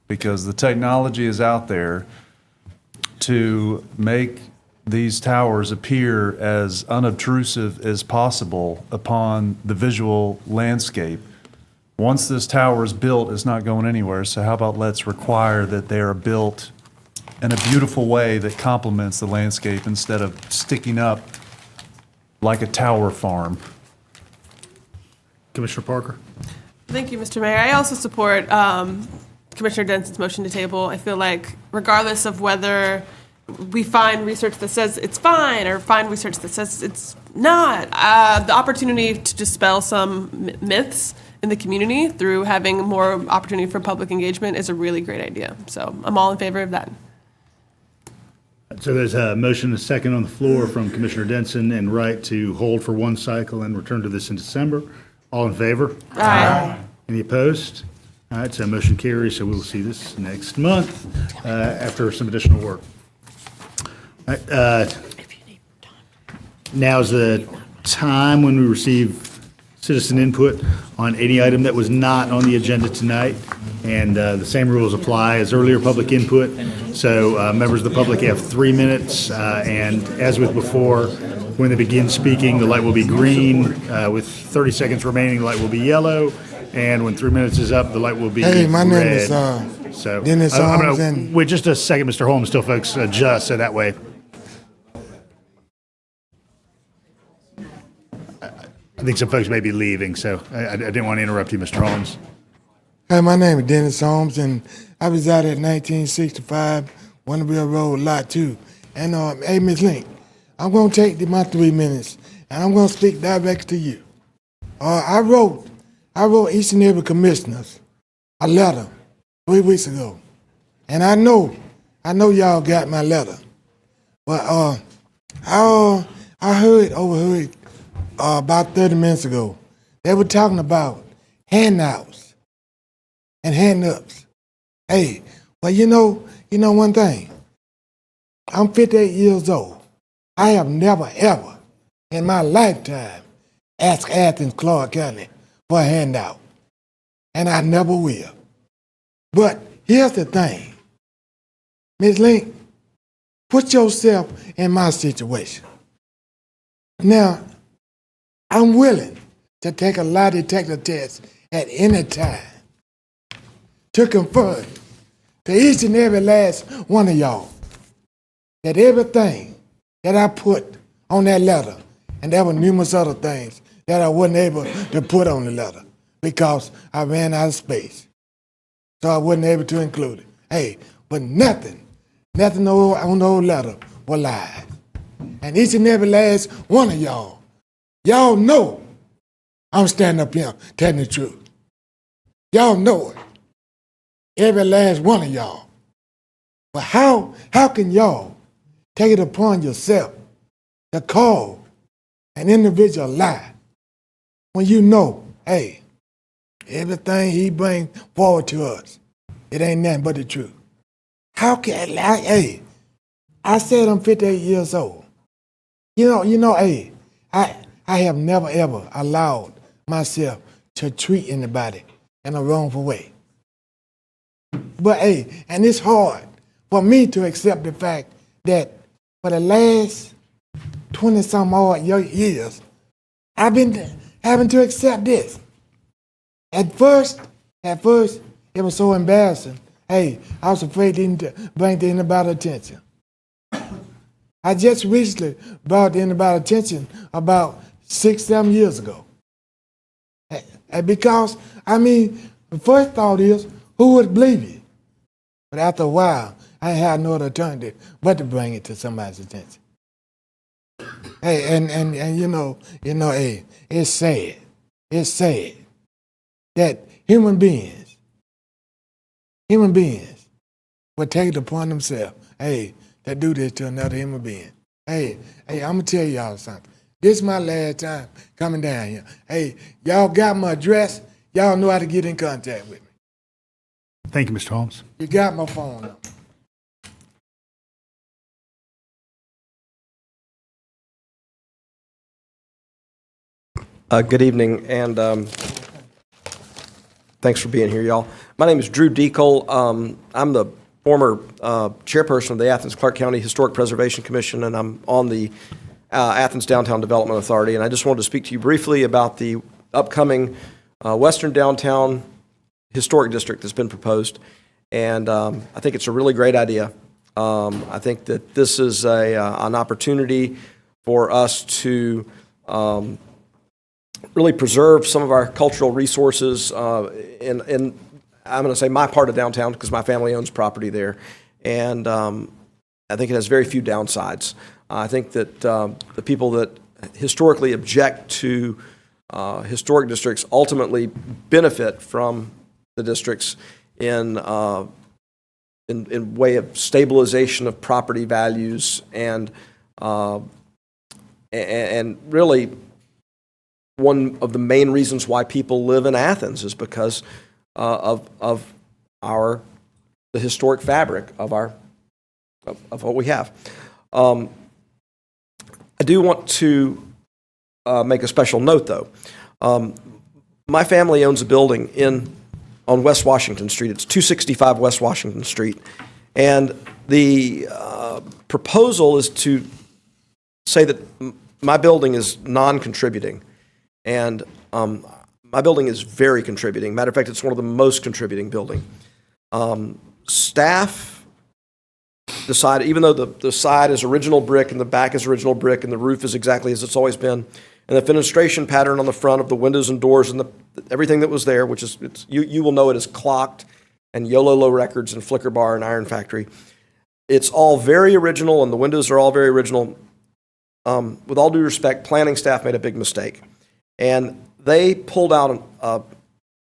because the technology is out there to make these towers appear as unobtrusive as possible upon the visual landscape. Once this tower is built, it's not going anywhere, so how about let's require that they are built in a beautiful way that complements the landscape instead of sticking up like a tower farm. Commissioner Parker. Thank you, Mr. Mayor. I also support Commissioner Denson's motion to table. I feel like regardless of whether we find research that says it's fine or find research that says it's not, the opportunity to dispel some myths in the community through having more opportunity for public engagement is a really great idea. So I'm all in favor of that. So there's a motion, a second on the floor from Commissioner Denson and Wright to hold for one cycle and return to this in December. All in favor? Aye. Any opposed? All right, so motion carries, so we will see this next month after some additional work. All right, now's the time when we receive citizen input on any item that was not on the agenda tonight, and the same rules apply as earlier public input. So members of the public have 3 minutes, and as with before, when they begin speaking, the light will be green. With 30 seconds remaining, the light will be yellow, and when 3 minutes is up, the light will be red. Hey, my name is So Dennis I'm Holmes, gonna and wait just a second, Mr. Holmes, till folks adjust, so that way. I think some folks may be leaving, so I didn't want to interrupt you, Mr. Holmes. hey, my name is Dennis Holmes, and I reside at 1965 Wonderville Road, Lot 2. And hey, Ms. Link, I'm gonna take my 3 minutes, and I'm gonna speak direct to you. I wrote each and every commissioners a letter 3 weeks ago, and I know y'all got my letter, but I overheard about 30 minutes ago. They were talking about handouts and hand-ups. Hey, well, you know one thing. I'm 58 years old. I have never, ever in my lifetime asked Athens-Clarke County for a handout, and I never will. But here's the thing. Ms. Link, put yourself in my situation. Now, I'm willing to take a lie detector test at any time to confirm to each and every last one of y'all that everything that I put on that letter, and there were numerous other things that I wasn't able to put on the letter because I ran out of space. So I wasn't able to include it. Hey, but nothing on the old letter was lies. And each and every last one of y'all know I'm standing up here telling the truth. Y'all know it. every last one of y'all. But how can y'all take it upon yourself to call an individual lie when you know, hey, everything he brings forward to us, it ain't nothing but the truth? How can hey, I said I'm 58 years old. Hey, I have never ever allowed myself to treat anybody in a wrongful way. But hey, and it's hard for me to accept the fact that for the last 20-some odd years, I've been having to accept this. At first, it was so embarrassing. Hey, I was afraid to bring to anybody's attention. I just recently brought to anybody's attention about 6-7 years ago. Because, the first thought is, who would believe you? But after a while, I had no other alternative but to bring it to somebody's attention. Hey, and hey, it's sad. It's sad that human beings would take it upon themselves, hey, to do this to another human being. Hey, I'm gonna tell y'all something. This is my last time coming down here. Hey, y'all got my address. Y'all know how to get in contact with me. Thank you, Mr. Holmes. You got my phone number. Good evening, and thanks for being here, y'all. My name is Drew Deacole. I'm the former chairperson of the Athens-Clarke County Historic Preservation Commission, and I'm on the Athens Downtown Development Authority. And I just wanted to speak to you briefly about the upcoming Western Downtown Historic District that's been proposed. And I think it's a really great idea. I think that this is an opportunity for us to really preserve some of our cultural resources in I'm going to say my part of downtown because my family owns property there. And I think it has very few downsides. I think that the people that historically object to historic districts ultimately benefit from the districts in way of stabilization of property values and really one of the main reasons why people live in Athens is because of the historic fabric of what we have. I do want to make a special note, though. My family owns a building on West Washington Street. It's 265 West Washington Street, and the proposal is to say that my building is non-contributing. And my building is very contributing. Matter of fact, it's one of the most contributing building. Staff decided, even though the side is original brick and the back is original brick and the roof is exactly as it's always been, and the fenestration pattern on the front of the windows and doors and everything that was there, which is, you will know it as clocked and YOLO Records and Flicker Bar and Iron Factory. It's all very original and the windows are all very original. With all due respect, planning staff made a big mistake. And they pulled out,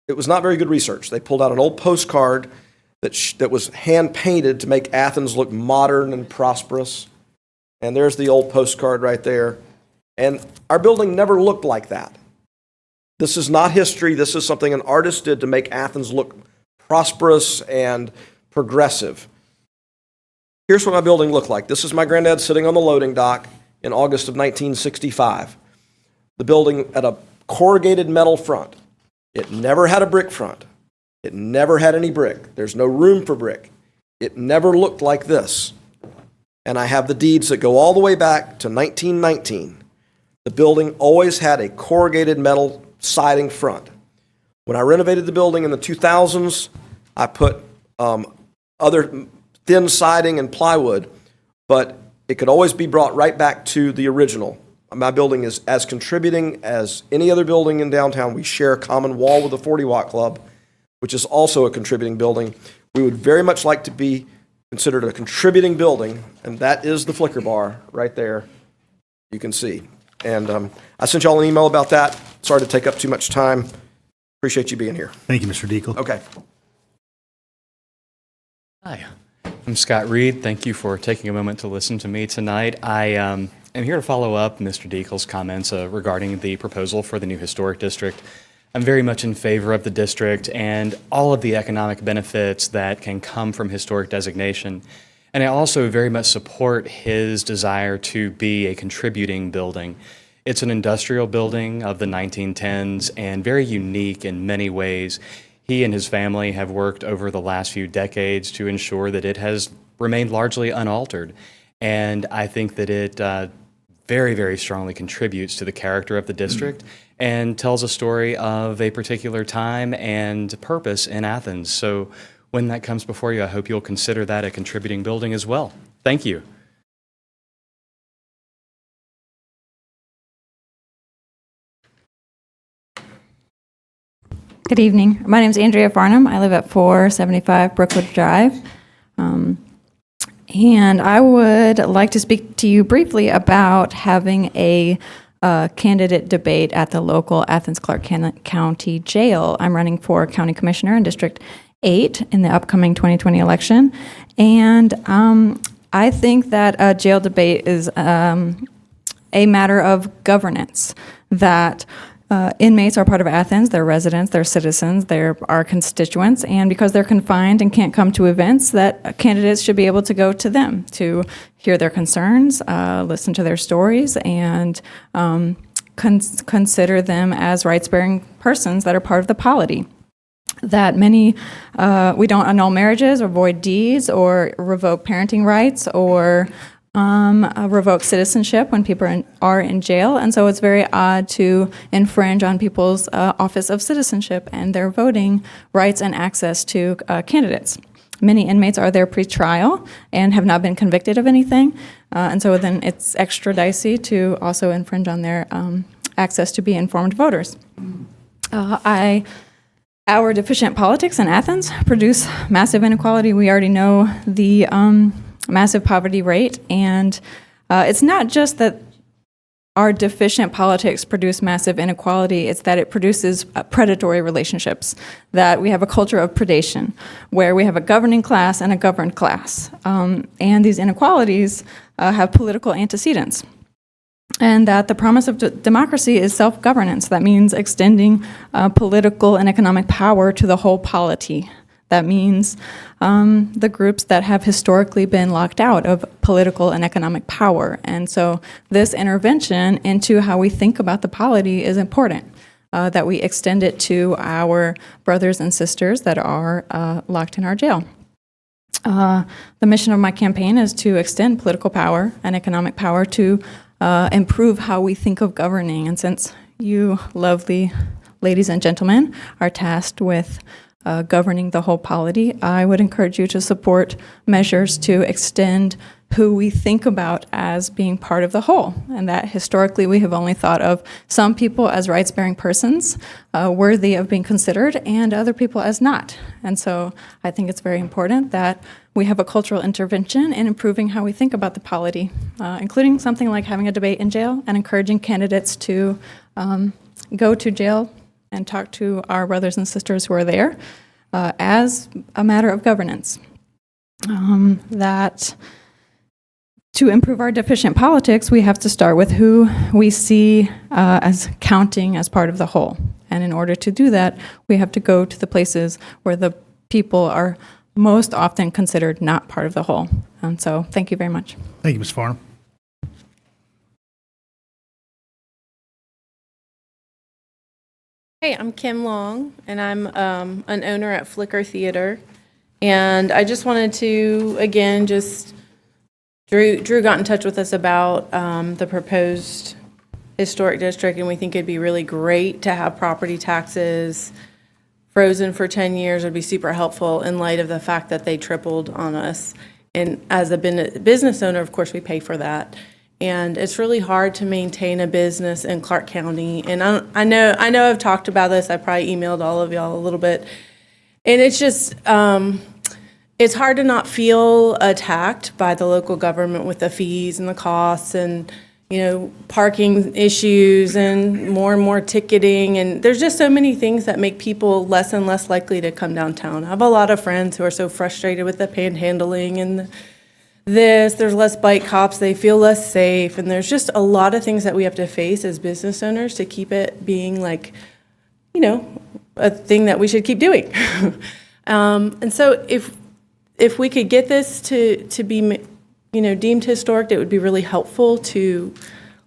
it was not very good research. They pulled out an old postcard that was hand-painted to make Athens look modern and prosperous. And there's the old postcard right there. And our building never looked like that. This is not history. This is something an artist did to make Athens look prosperous and progressive. Here's what my building looked like. This is my granddad sitting on the loading dock in August of 1965. The building had a corrugated metal front. It never had a brick front. It never had any brick. There's no room for brick. It never looked like this. And I have the deeds that go all the way back to 1919. The building always had a corrugated metal siding front. When I renovated the building in the 2000s, I put other thin siding and plywood, but it could always be brought right back to the original. My building is as contributing as any other building in downtown. We share a common wall with the 40 Watt Club, which is also a contributing building. We would very much like to be considered a contributing building, and that is the Flicker Bar right there, you can see. And I sent y'all an email about that. Sorry to take up too much time. Appreciate you being here. Thank you, Mr. Deacole. Okay. Hi, I'm Scott Reed. Thank you for taking a moment to listen to me tonight. I am here to follow up Mr. Deakel's comments regarding the proposal for the new historic district. I'm very much in favor of the district and all of the economic benefits that can come from historic designation. And I also very much support his desire to be a contributing building. It's an industrial building of the 1910s and very unique in many ways. He and his family have worked over the last few decades to ensure that it has remained largely unaltered. And I think that it very, very strongly contributes to the character of the district and tells a story of a particular time and purpose in Athens. So when that comes before you, I hope you'll consider that a contributing building as well. Thank you. Good evening. My name is Andrea Farnham. I live at 475 Brookwood Drive. And I would like to speak to you briefly about having a candidate debate at the local Athens-Clarke County Jail. I'm running for County Commissioner in District 8 in the upcoming 2020 election. And I think that a jail debate is a matter of governance, that inmates are part of Athens, they're residents, they're citizens, they're our constituents, and because they're confined and can't come to events, that candidates should be able to go to them to hear their concerns, listen to their stories, and consider them as rights-bearing persons that are part of the polity. That many, we don't annul marriages or void deeds or revoke parenting rights or revoke citizenship when people are in jail. And so it's very odd to infringe on people's office of citizenship and their voting rights and access to candidates. Many inmates are there pre-trial and have not been convicted of anything. And so then it's extra dicey to also infringe on their access to be informed voters. Our deficient politics in Athens produce massive inequality. We already know the massive poverty rate, and it's not just that our deficient politics produce massive inequality, it's that it produces predatory relationships, that we have a culture of predation, where we have a governing class and a governed class. And these inequalities have political antecedents. And that the promise of democracy is self-governance. That means extending political and economic power to the whole polity. That means the groups that have historically been locked out of political and economic power. And so this intervention into how we think about the polity is important, that we extend it to our brothers and sisters that are locked in our jail. The mission of my campaign is to extend political power and economic power to improve how we think of governing. And since you lovely ladies and gentlemen are tasked with governing the whole polity, I would encourage you to support measures to extend who we think about as being part of the whole, and that historically we have only thought of some people as rights-bearing persons worthy of being considered and other people as not. And so I think it's very important that we have a cultural intervention in improving how we think about the polity, including something like having a debate in jail and encouraging candidates to go to jail and talk to our brothers and sisters who are there as a matter of governance. That to improve our deficient politics, we have to start with who we see as counting as part of the whole. And in order to do that, we have to go to the places where the people are most often considered not part of the whole. And so thank you very much. Thank you, Ms. Farnham. Hey, I'm Kim Long, and I'm an owner at Flicker Theater. And I just wanted to, again, Drew got in touch with us about the proposed historic district, and we think it'd be really great to have property taxes frozen for 10 years. Would be super helpful in light of the fact that they tripled on us. And as a business owner, of course, we pay for that. And it's really hard to maintain a business in Clarke County. And I know I've talked about this. I probably emailed all of y'all a little bit. And it's just, it's hard to not feel attacked by the local government with the fees and the costs. And, parking issues and more ticketing. And there's just so many things that make people less and less likely to come downtown. I have a lot of friends who are so frustrated with the panhandling and there's less bike cops, they feel less safe. And there's just a lot of things that we have to face as business owners to keep it being like, a thing that we should keep doing. And so if we could get this to be deemed historic, it would be really helpful to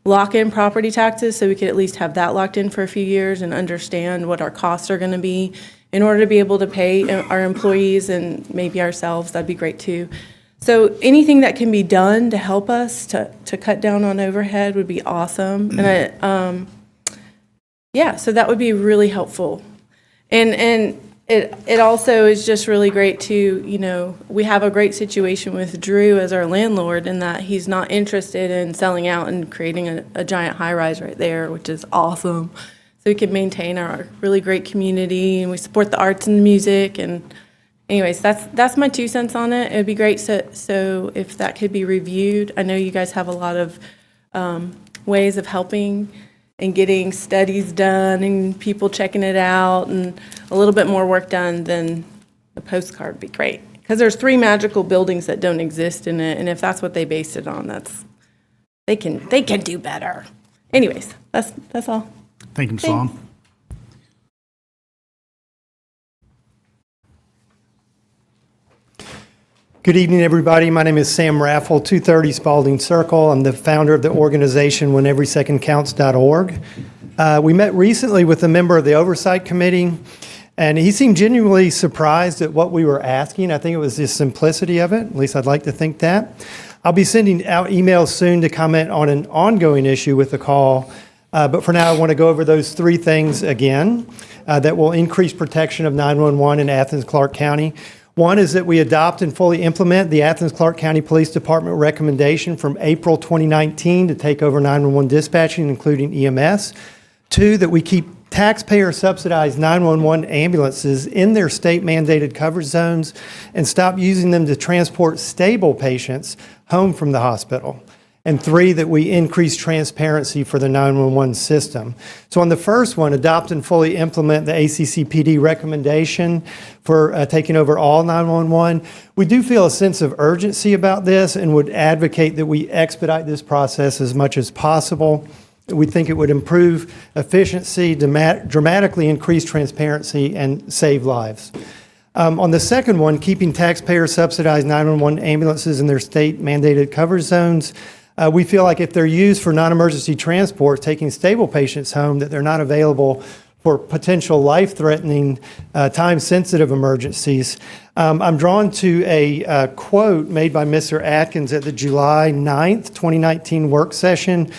lock in property taxes so we could at least have that locked in for a few years and understand what our costs are going to be in order to be able to pay our employees and maybe ourselves. That'd be great too. So anything that can be done to help us to cut down on overhead would be awesome. And so that would be really helpful. And it also is just really great to, we have a great situation with Drew as our landlord in that he's not interested in selling out and creating a giant high-rise right there, which is awesome. So we can maintain our really great community, and we support the arts and music. And anyways, that's my 2 cents on it. It'd be great so if that could be reviewed. I know you guys have a lot of ways of helping and getting studies done and people checking it out, and a little bit more work done than the postcard would be great. Because there's 3 magical buildings that don't exist in it, and if that's what they based it on, they can do better. Anyways, that's all. Thank you, Ms. Long. Good evening, everybody. My name is Sam Raffle, 230 Spalding Circle. I'm the founder of the organization WhenEverySecondCounts.org. We met recently with a member of the Oversight Committee, and he seemed genuinely surprised at what we were asking. I think it was the simplicity of it. At least I'd like to think that. I'll be sending out emails soon to comment on an ongoing issue with the call, but for now I want to go over those 3 things again that will increase protection of 911 in Athens-Clarke County. One is that we adopt and fully implement the Athens-Clarke County Police Department recommendation from April 2019 to take over 911 dispatching, including EMS. 2, that we keep taxpayer-subsidized 911 ambulances in their state-mandated coverage zones and stop using them to transport stable patients home from the hospital. And 3, that we increase transparency for the 911 system. So on the first one, adopt and fully implement the ACCPD recommendation for taking over all 911. We do feel a sense of urgency about this and would advocate that we expedite this process as much as possible. We think it would improve efficiency, dramatically increase transparency, and save lives. On the second one, keeping taxpayer-subsidized 911 ambulances in their state-mandated coverage zones, we feel like if they're used for non-emergency transport, taking stable patients home, that they're not available for potential life-threatening, time-sensitive emergencies. I'm drawn to a quote made by Mr. Atkins at the July 9th, 2019 work session,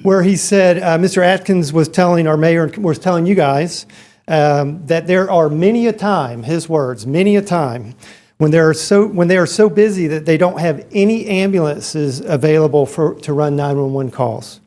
where he said, Mr. Atkins was telling our mayor, was telling you guys, that there are many a time, his words, many a time, when they are so busy that they don't have any ambulances available to run 911 calls.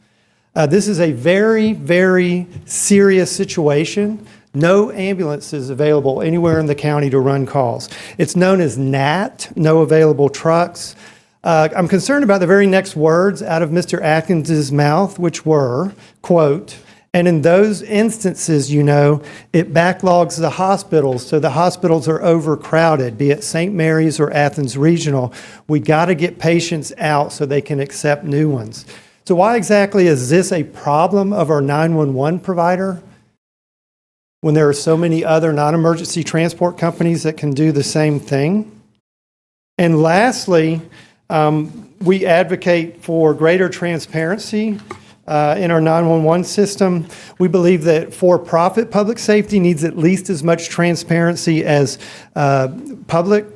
This is a very, very serious situation. No ambulances available anywhere in the county to run calls. It's known as NAT, no available trucks. I'm concerned about the very next words out of Mr. Atkins' mouth, which were, quote, and in those instances, it backlogs the hospitals, so the hospitals are overcrowded, be it St. Mary's or Athens Regional. We got to get patients out so they can accept new ones. So why exactly is this a problem of our 911 provider when there are so many other non-emergency transport companies that can do the same thing? And lastly, we advocate for greater transparency in our 911 system. We believe that for-profit public safety needs at least as much transparency as public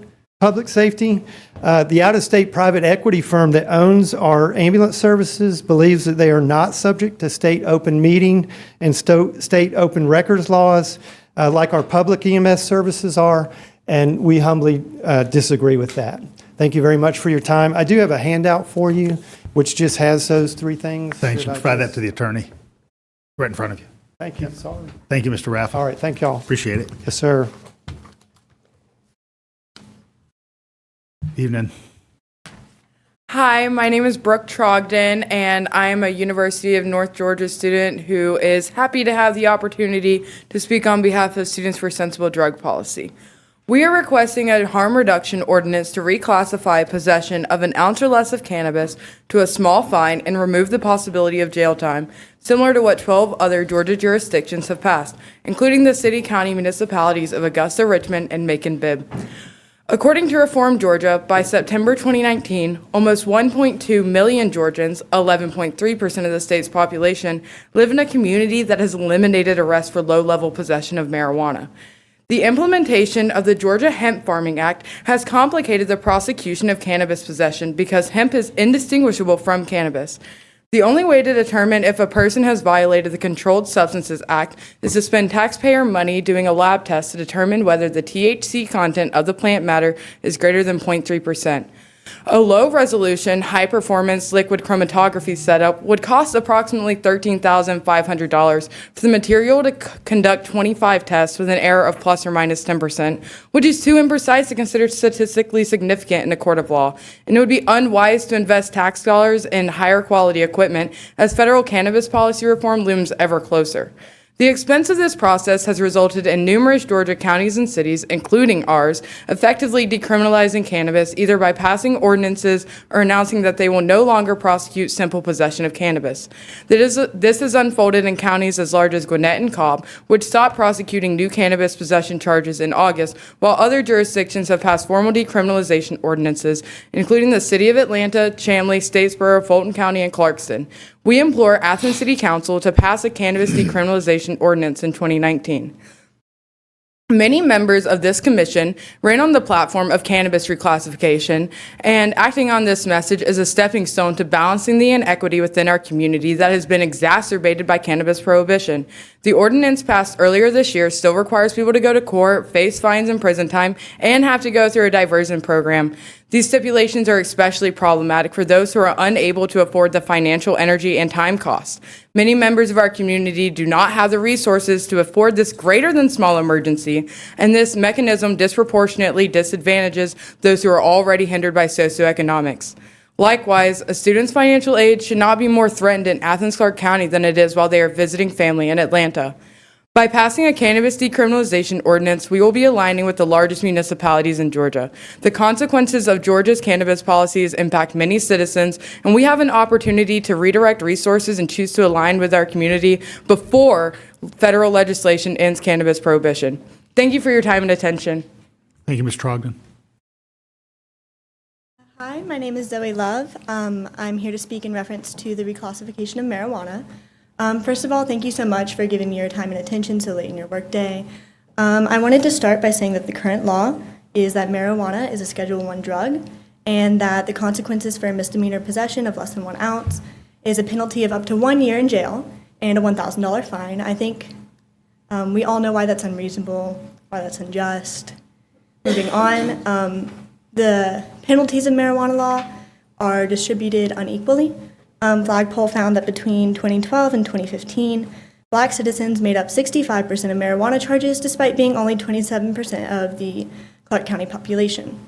safety. The out-of-state private equity firm that owns our ambulance services believes that they are not subject to state open meeting and state open records laws like our public EMS services are, and we humbly disagree with that. Thank you very much for your time. I do have a handout for you, which just has those 3 things. Thanks. You provide that to the attorney right in front of you. Thank you. Sorry. Thank you, Mr. Raffle. All right. Thank y'all. Appreciate it. Yes, sir. Evening. Hi, my name is Brooke Trogdon, and I am a University of North Georgia student who is happy to have the opportunity to speak on behalf of Students for Sensible Drug Policy. We are requesting a harm reduction ordinance to reclassify possession of an ounce or less of cannabis to a small fine and remove the possibility of jail time, similar to what 12 other Georgia jurisdictions have passed, including the city county municipalities of Augusta, Richmond, and Macon-Bibb. According to Reform Georgia, by September 2019, almost 1.2 million Georgians, 11.3% of the state's population, live in a community that has eliminated arrest for low-level possession of marijuana. The implementation of the Georgia Hemp Farming Act has complicated the prosecution of cannabis possession because hemp is indistinguishable from cannabis. The only way to determine if a person has violated the Controlled Substances Act is to spend taxpayer money doing a lab test to determine whether the THC content of the plant matter is greater than 0.3%. A low-resolution, high-performance liquid chromatography setup would cost approximately $13,500 for the material to conduct 25 tests with an error of plus or minus 10%, which is too imprecise to consider statistically significant in a court of law, and it would be unwise to invest tax dollars in higher-quality equipment as federal cannabis policy reform looms ever closer. The expense of this process has resulted in numerous Georgia counties and cities, including ours, effectively decriminalizing cannabis either by passing ordinances or announcing that they will no longer prosecute simple possession of cannabis. This has unfolded in counties as large as Gwinnett and Cobb, which stopped prosecuting new cannabis possession charges in August, while other jurisdictions have passed formal decriminalization ordinances, including the City of Atlanta, Chamblee, Statesboro, Fulton County, and Clarkston. We implore Athens City Council to pass a cannabis decriminalization ordinance in 2019. Many members of this commission ran on the platform of cannabis reclassification, and acting on this message is a stepping stone to balancing the inequity within our community that has been exacerbated by cannabis prohibition. The ordinance passed earlier this year still requires people to go to court, face fines and prison time, and have to go through a diversion program. These stipulations are especially problematic for those who are unable to afford the financial, energy, and time costs. Many members of our community do not have the resources to afford this greater than small emergency, and this mechanism disproportionately disadvantages those who are already hindered by socioeconomics. Likewise, a student's financial aid should not be more threatened in Athens-Clarke County than it is while they are visiting family in Atlanta. By passing a cannabis decriminalization ordinance, we will be aligning with the largest municipalities in Georgia. The consequences of Georgia's cannabis policies impact many citizens, and we have an opportunity to redirect resources and choose to align with our community before federal legislation ends cannabis prohibition. Thank you for your time and attention. Thank you, Ms. Trogdon. Hi, my name is Zoe Love. I'm here to speak in reference to the reclassification of marijuana. First of all, thank you so much for giving me your time and attention so late in your workday. I wanted to start by saying that the current law is that marijuana is a Schedule I drug, and that the consequences for a misdemeanor possession of less than 1 ounce is a penalty of up to 1 year in jail and a $1,000 fine. I think we all know why that's unreasonable, why that's unjust. Moving on, the penalties in marijuana law are distributed unequally. Flagpole found that between 2012 and 2015, Black citizens made up 65% of marijuana charges, despite being only 27% of the Clarke County population.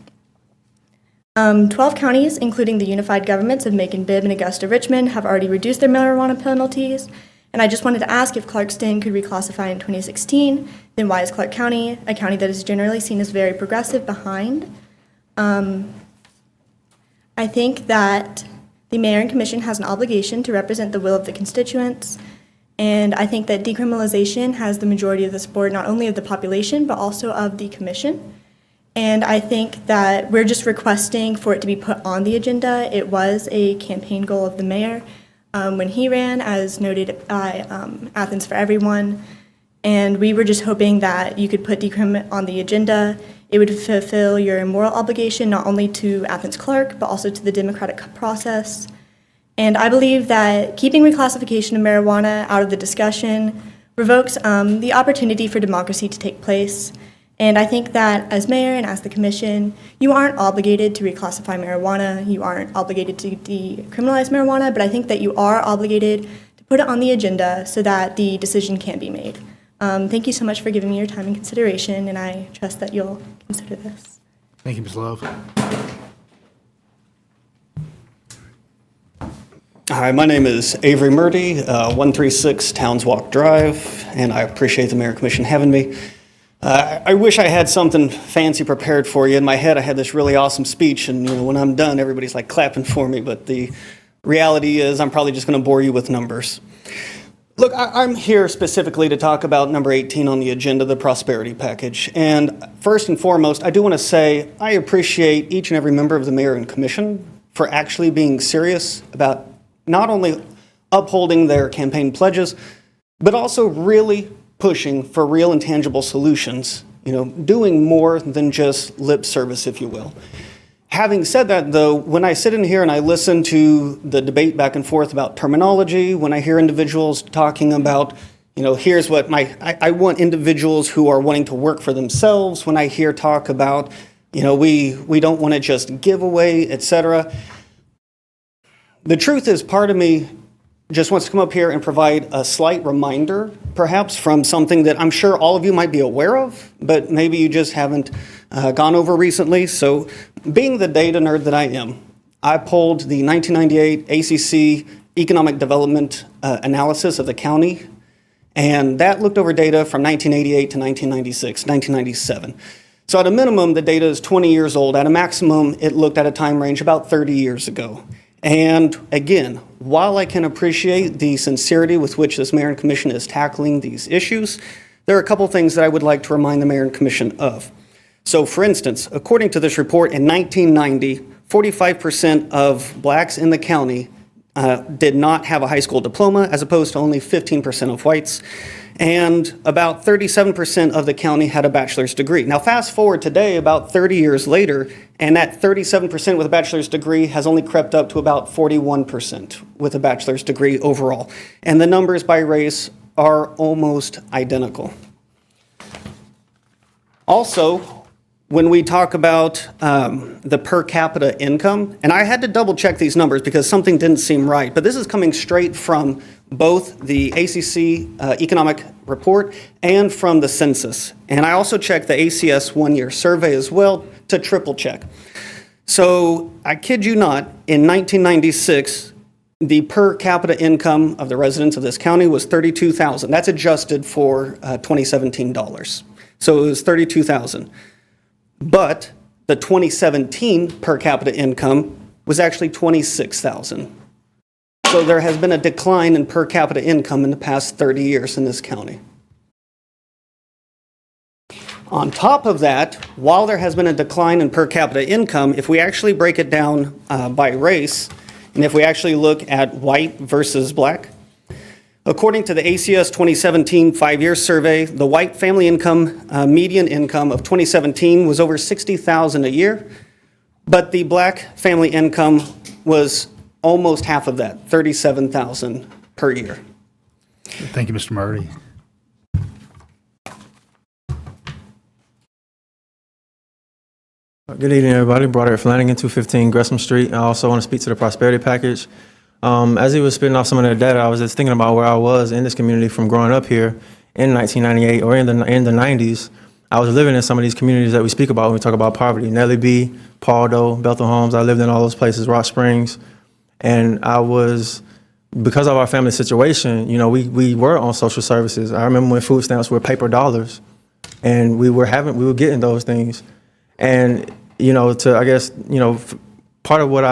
12 counties, including the unified governments of Macon-Bibb and Augusta, Richmond, have already reduced their marijuana penalties. And I just wanted to ask if Clarkston could reclassify in 2016, then why is Clarke County, a county that is generally seen as very progressive, behind? I think that the mayor and commission has an obligation to represent the will of the constituents, and I think that decriminalization has the majority of the support not only of the population but also of the commission. And I think that we're just requesting for it to be put on the agenda. It was a campaign goal of the mayor when he ran, as noted by Athens for Everyone, and we were just hoping that you could put decrim on the agenda. It would fulfill your moral obligation not only to Athens-Clarke, but also to the democratic process. And I believe that keeping reclassification of marijuana out of the discussion revokes the opportunity for democracy to take place. And I think that as mayor and as the commission, you aren't obligated to reclassify marijuana, you aren't obligated to decriminalize marijuana, but I think that you are obligated to put it on the agenda so that the decision can be made. Thank you so much for giving me your time and consideration, and I trust that you'll consider this. Thank you, Ms. Love. Hi, my name is Avery Murdy, 136 Towns Walk Drive, and I appreciate the Mayor and Commission having me. I wish I had something fancy prepared for you. In my head, I had this really awesome speech, and when I'm done, everybody's like clapping for me, but the reality is I'm probably just going to bore you with numbers. Look, I'm here specifically to talk about number 18 on the agenda, the prosperity package. And first and foremost, I do want to say I appreciate each and every member of the Mayor and Commission for actually being serious about not only upholding their campaign pledges, but also really pushing for real and tangible solutions, doing more than just lip service, if you will. Having said that, though, when I sit in here and I listen to the debate back and forth about terminology, when I hear individuals talking about, here's what I want individuals who are wanting to work for themselves, when I hear talk about, we don't want to just give away, et cetera. The truth is, part of me just wants to come up here and provide a slight reminder, perhaps from something that I'm sure all of you might be aware of, but maybe you just haven't gone over recently. So being the data nerd that I am, I pulled the 1998 ACC Economic Development Analysis of the county, and that looked over data from 1988 to 1996, 1997. So at a minimum, the data is 20 years old. At a maximum, it looked at a time range about 30 years ago. And again, while I can appreciate the sincerity with which this Mayor and Commission is tackling these issues, there are a couple things that I would like to remind the Mayor and Commission of. So for instance, according to this report in 1990, 45% of blacks in the county did not have a high school diploma, as opposed to only 15% of whites. And about 37% of the county had a bachelor's degree. Now, fast forward today, about 30 years later, and that 37% with a bachelor's degree has only crept up to about 41% with a bachelor's degree overall. And the numbers by race are almost identical. Also, when we talk about the per capita income, and I had to double check these numbers because something didn't seem right, but this is coming straight from both the ACC economic report and from the census. And I also checked the ACS one-year survey as well to triple check. So I kid you not, in 1996, the per capita income of the residents of this county was $32,000. That's adjusted for 2017 dollars. So it was $32,000. But the 2017 per capita income was actually $26,000. So there has been a decline in per capita income in the past 30 years in this county. On top of that, while there has been a decline in per capita income, if we actually break it down by race, and if we actually look at white versus black, according to the ACS 2017 5-year survey, the white family income, median income of 2017 was over $60,000 a year, but the black family income was almost half of that, $37,000 per year. Thank you, Mr. Murray. Good evening, everybody. Broderick Flanagan, 215 Gresham Street. I also want to speak to the prosperity package. As he was spitting off some of that data, I was just thinking about where I was in this community from growing up here in 1998 or in the 90s. I was living in some of these communities that we speak about when we talk about poverty. Nellie B, Paldo, Bethel Homes. I lived in all those places, Rock Springs. And I was, because of our family situation, we were on social services. I remember when food stamps were paper dollars, and we were getting those things. And, part of what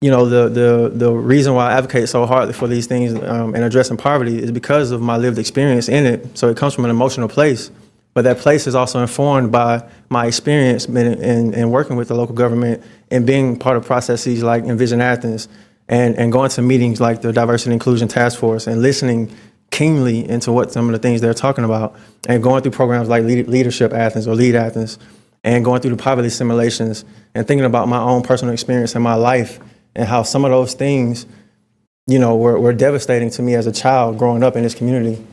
the reason why I advocate so hard for these things and addressing poverty is because of my lived experience in it. So it comes from an emotional place, but that place is also informed by my experience in working with the local government and being part of processes like Envision Athens and going to meetings like the Diversity and Inclusion Task Force and listening keenly into what some of the things they're talking about and going through programs like Leadership Athens or Lead Athens and going through the poverty simulations and thinking about my own personal experience in my life and how some of those things, were devastating to me as a child growing up in this community.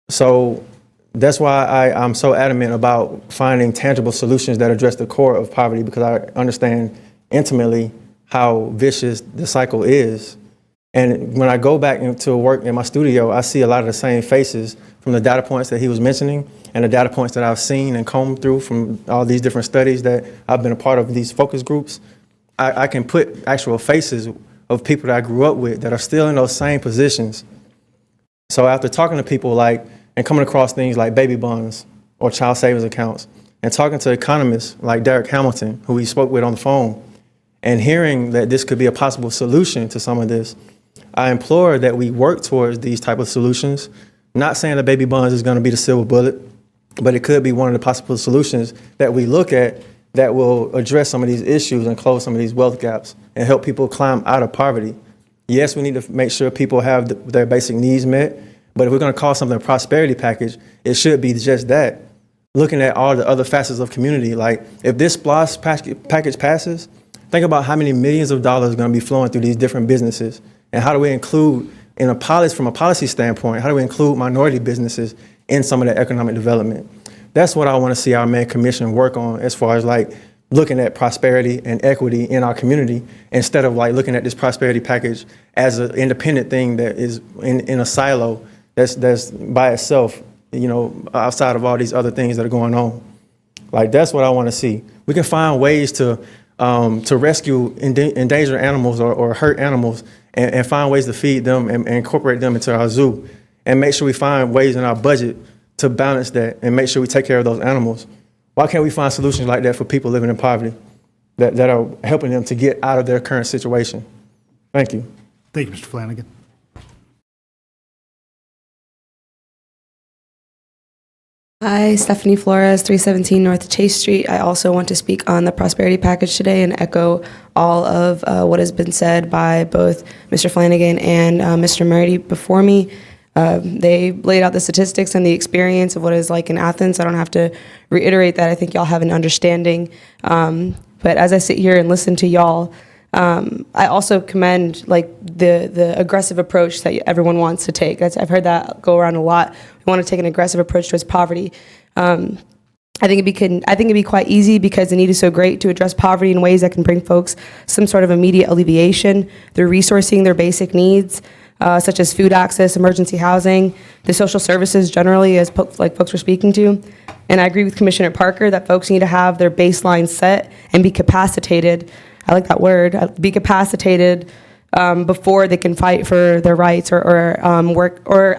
So that's why I'm so adamant about finding tangible solutions that address the core of poverty, because I understand intimately how vicious the cycle is. And when I go back into work in my studio, I see a lot of the same faces from the data points that he was mentioning and the data points that I've seen and combed through from all these different studies that I've been a part of, these focus groups. I can put actual faces of people that I grew up with that are still in those same positions. So after talking to people and coming across things like baby bonds or child savings accounts, and talking to economists like Derek Hamilton, who we spoke with on the phone, and hearing that this could be a possible solution to some of this, I implore that we work towards these type of solutions. Not saying that baby bonds is going to be the silver bullet, but it could be one of the possible solutions that we look at that will address some of these issues and close some of these wealth gaps and help people climb out of poverty. Yes, we need to make sure people have their basic needs met, but if we're going to call something a prosperity package, it should be just that. Looking at all the other facets of community, like if this SPLOST package passes, think about how many millions of dollars are going to be flowing through these different businesses, and how do we include, from a policy standpoint, how do we include minority businesses in some of that economic development? That's what I want to see our mayor commission work on, as far as looking at prosperity and equity in our community, instead of looking at this prosperity package as an independent thing that is in a silo that's by itself, outside of all these other things that are going on. That's what I want to see. We can find ways to rescue endangered animals or hurt animals, and find ways to feed them and incorporate them into our zoo, and make sure we find ways in our budget to balance that and make sure we take care of those animals. Why can't we find solutions like that for people living in poverty that are helping them to get out of their current situation? Thank you. Thank you, Mr. Flanagan. Hi, Stephanie Flores, 317 North Chase Street. I also want to speak on the prosperity package today and echo all of what has been said by both Mr. Flanagan and Mr. Murdy before me. They laid out the statistics and the experience of what it's like in Athens. I don't have to reiterate that. I think y'all have an understanding. But as I sit here and listen to y'all, I also commend the aggressive approach that everyone wants to take. I've heard that go around a lot. We want to take an aggressive approach towards poverty. I think it'd be quite easy because the need is so great to address poverty in ways that can bring folks some sort of immediate alleviation through resourcing their basic needs, such as food access, emergency housing, the social services generally, as folks were speaking to. And I agree with Commissioner Parker that folks need to have their baseline set and be capacitated. I like that word, be capacitated before they can fight for their rights or work or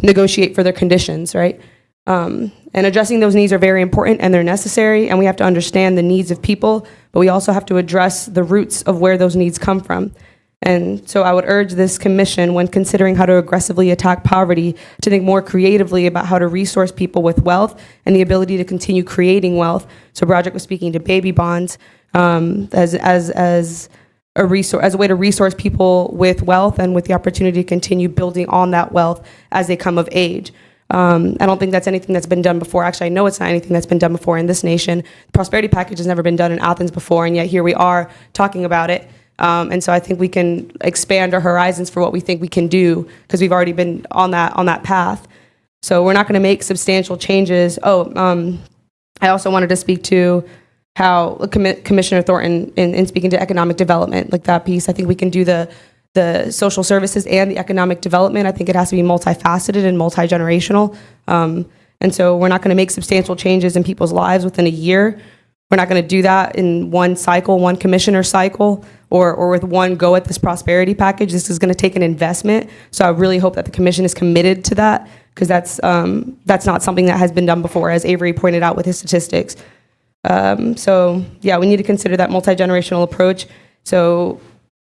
negotiate for their conditions, right? And addressing those needs are very important and they're necessary, and we have to understand the needs of people, but we also have to address the roots of where those needs come from. And so I would urge this commission, when considering how to aggressively attack poverty, to think more creatively about how to resource people with wealth and the ability to continue creating wealth. So Project was speaking to baby bonds as a way to resource people with wealth and with the opportunity to continue building on that wealth as they come of age. I don't think that's anything that's been done before. Actually, I know it's not anything that's been done before in this nation. The prosperity package has never been done in Athens before, and yet here we are talking about it. And so I think we can expand our horizons for what we think we can do, because we've already been on that path. So we're not going to make substantial changes. I also wanted to speak to how Commissioner Thornton, in speaking to economic development, like that piece, I think we can do the social services and the economic development. I think it has to be multifaceted and multi-generational. And so we're not going to make substantial changes in people's lives within a year. We're not going to do that in one cycle, one commissioner cycle, or with one go at this prosperity package. This is going to take an investment. So I really hope that the commission is committed to that, because that's not something that has been done before, as Avery pointed out with his statistics. So yeah, we need to consider that multi-generational approach. So,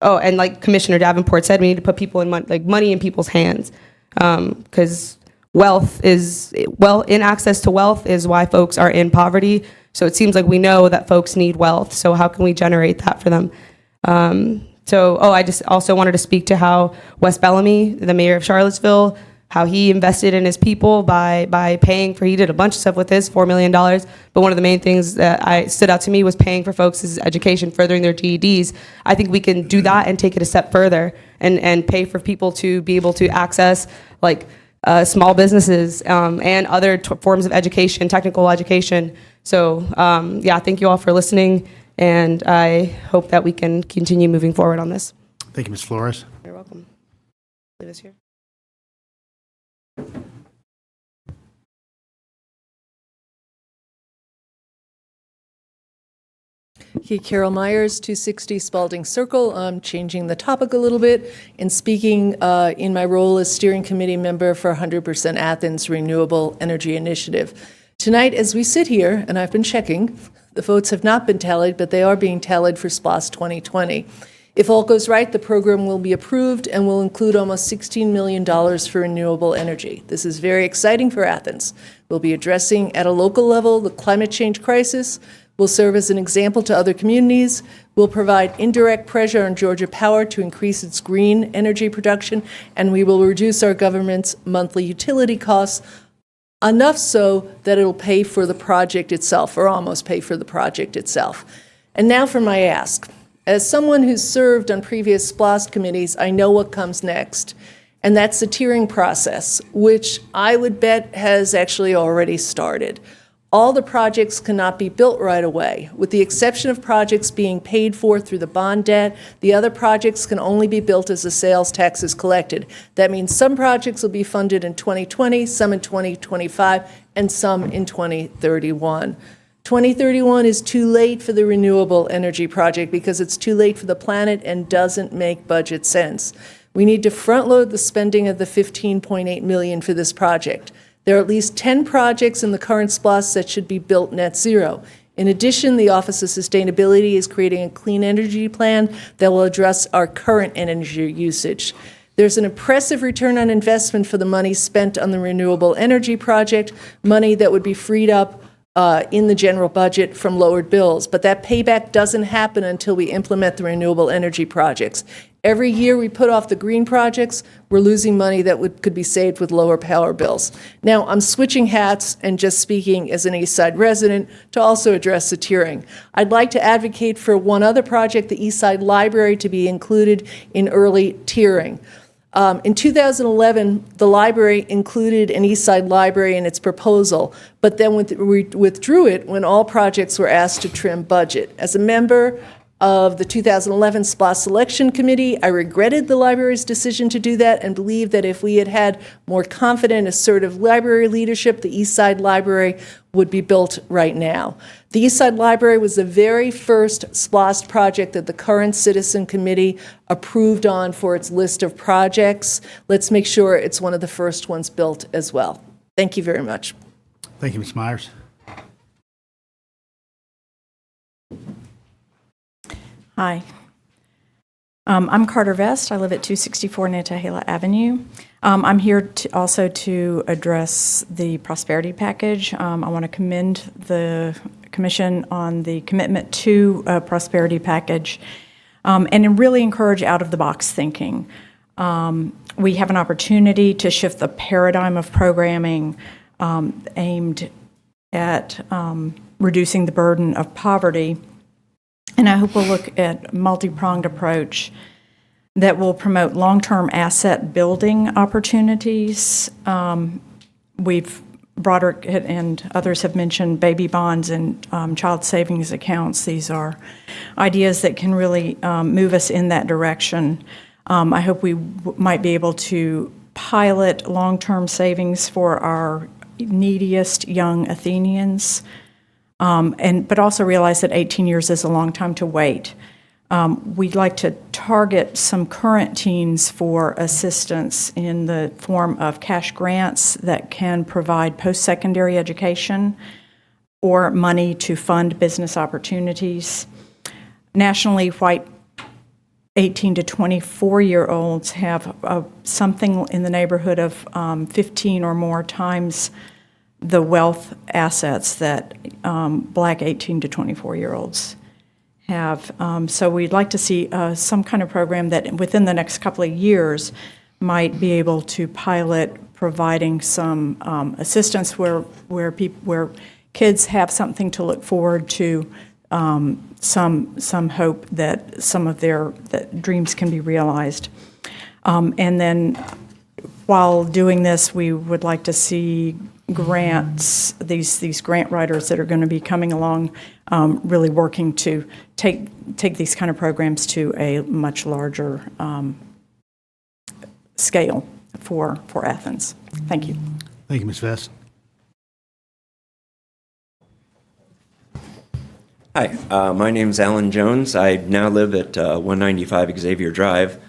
and like Commissioner Davenport said, we need to put people in money in people's hands, because in access to wealth is why folks are in poverty. So it seems like we know that folks need wealth. So how can we generate that for them? I just also wanted to speak to how Wes Bellamy, the mayor of Charlottesville, how he invested in his people by paying for, he did a bunch of stuff with this, $4 million. But one of the main things that stood out to me was paying for folks' education, furthering their GEDs. I think we can do that and take it a step further and pay for people to be able to access small businesses and other forms of education, technical education. So thank you all for listening, and I hope that we can continue moving forward on this. Thank you, Ms. Flores. You're welcome. Leave us here. Carol Myers, 260 Spalding Circle. I'm changing the topic a little bit and speaking in my role as steering committee member for 100% Athens Renewable Energy Initiative. Tonight, as we sit here, and I've been checking, the votes have not been tallied, but they are being tallied for SPLOST 2020. If all goes right, the program will be approved and will include almost $16 million for renewable energy. This is very exciting for Athens. We'll be addressing at a local level the climate change crisis. We'll serve as an example to other communities. We'll provide indirect pressure on Georgia Power to increase its green energy production, and we will reduce our government's monthly utility costs, enough so that it'll pay for the project itself, or almost pay for the project itself. And now for my ask. As someone who's served on previous SPLOST committees, I know what comes next, and that's the tiering process, which I would bet has actually already started. All the projects cannot be built right away. With the exception of projects being paid for through the bond debt, the other projects can only be built as the sales tax is collected. That means some projects will be funded in 2020, some in 2025, and some in 2031. 2031 is too late for the renewable energy project because it's too late for the planet and doesn't make budget sense. We need to front load the spending of the $15.8 million for this project. There are at least 10 projects in the current SPLOST that should be built net zero. In addition, the Office of Sustainability is creating a clean energy plan that will address our current energy usage. There's an impressive return on investment for the money spent on the renewable energy project, money that would be freed up in the general budget from lowered bills, but that payback doesn't happen until we implement the renewable energy projects. Every year we put off the green projects, we're losing money that could be saved with lower power bills. Now, I'm switching hats and just speaking as an East Side resident to also address the tiering. I'd like to advocate for one other project, the East Side Library, to be included in early tiering. In 2011, the library included an East Side Library in its proposal, but then withdrew it when all projects were asked to trim budget. As a member of the 2011 SPLOST Selection Committee, I regretted the library's decision to do that and believe that if we had had more confident, assertive library leadership, the East Side Library would be built right now. The East Side Library was the very first SPLOST project that the current Citizen Committee approved on for its list of projects. Let's make sure it's one of the first ones built as well. Thank you very much. Thank you, Ms. Myers. Hi. I'm Carter Vest. I live at 264 Nantahala Avenue. I'm here also to address the prosperity package. I want to commend the Commission on the commitment to a prosperity package and really encourage out-of-the-box thinking. We have an opportunity to shift the paradigm of programming aimed at reducing the burden of poverty. And I hope we'll look at a multi-pronged approach that will promote long-term asset building opportunities. Broderick and others have mentioned baby bonds and child savings accounts. These are ideas that can really move us in that direction. I hope we might be able to pilot long-term savings for our neediest young Athenians. But also realize that 18 years is a long time to wait. We'd like to target some current teens for assistance in the form of cash grants that can provide post-secondary education or money to fund business opportunities. Nationally, white 18 to 24-year-olds have something in the neighborhood of 15 or more times the wealth assets that Black 18 to 24-year-olds have. So we'd like to see some kind of program that within the next couple of years might be able to pilot providing some assistance where kids have something to look forward to, some hope that some of their dreams can be realized. And then while doing this, we would like to see grants, these grant writers that are going to be coming along, really working to take these kind of programs to a much larger scale for Athens. Thank you. Thank you, Ms. Vest. Hi, my name's Alan Jones. I now live at 195 Xavier Drive.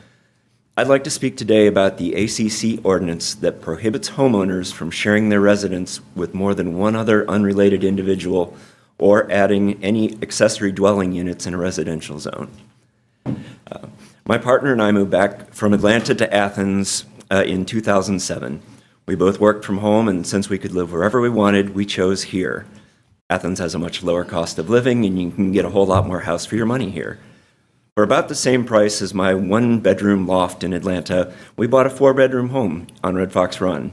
I'd like to speak today about the ACC ordinance that prohibits homeowners from sharing their residence with more than one other unrelated individual or adding any accessory dwelling units in a residential zone. My partner and I moved back from Atlanta to Athens in 2007. We both worked from home, and since we could live wherever we wanted, we chose here. Athens has a much lower cost of living, and you can get a whole lot more house for your money here. For about the same price as my one-bedroom loft in Atlanta, we bought a 4-bedroom home on Red Fox Run.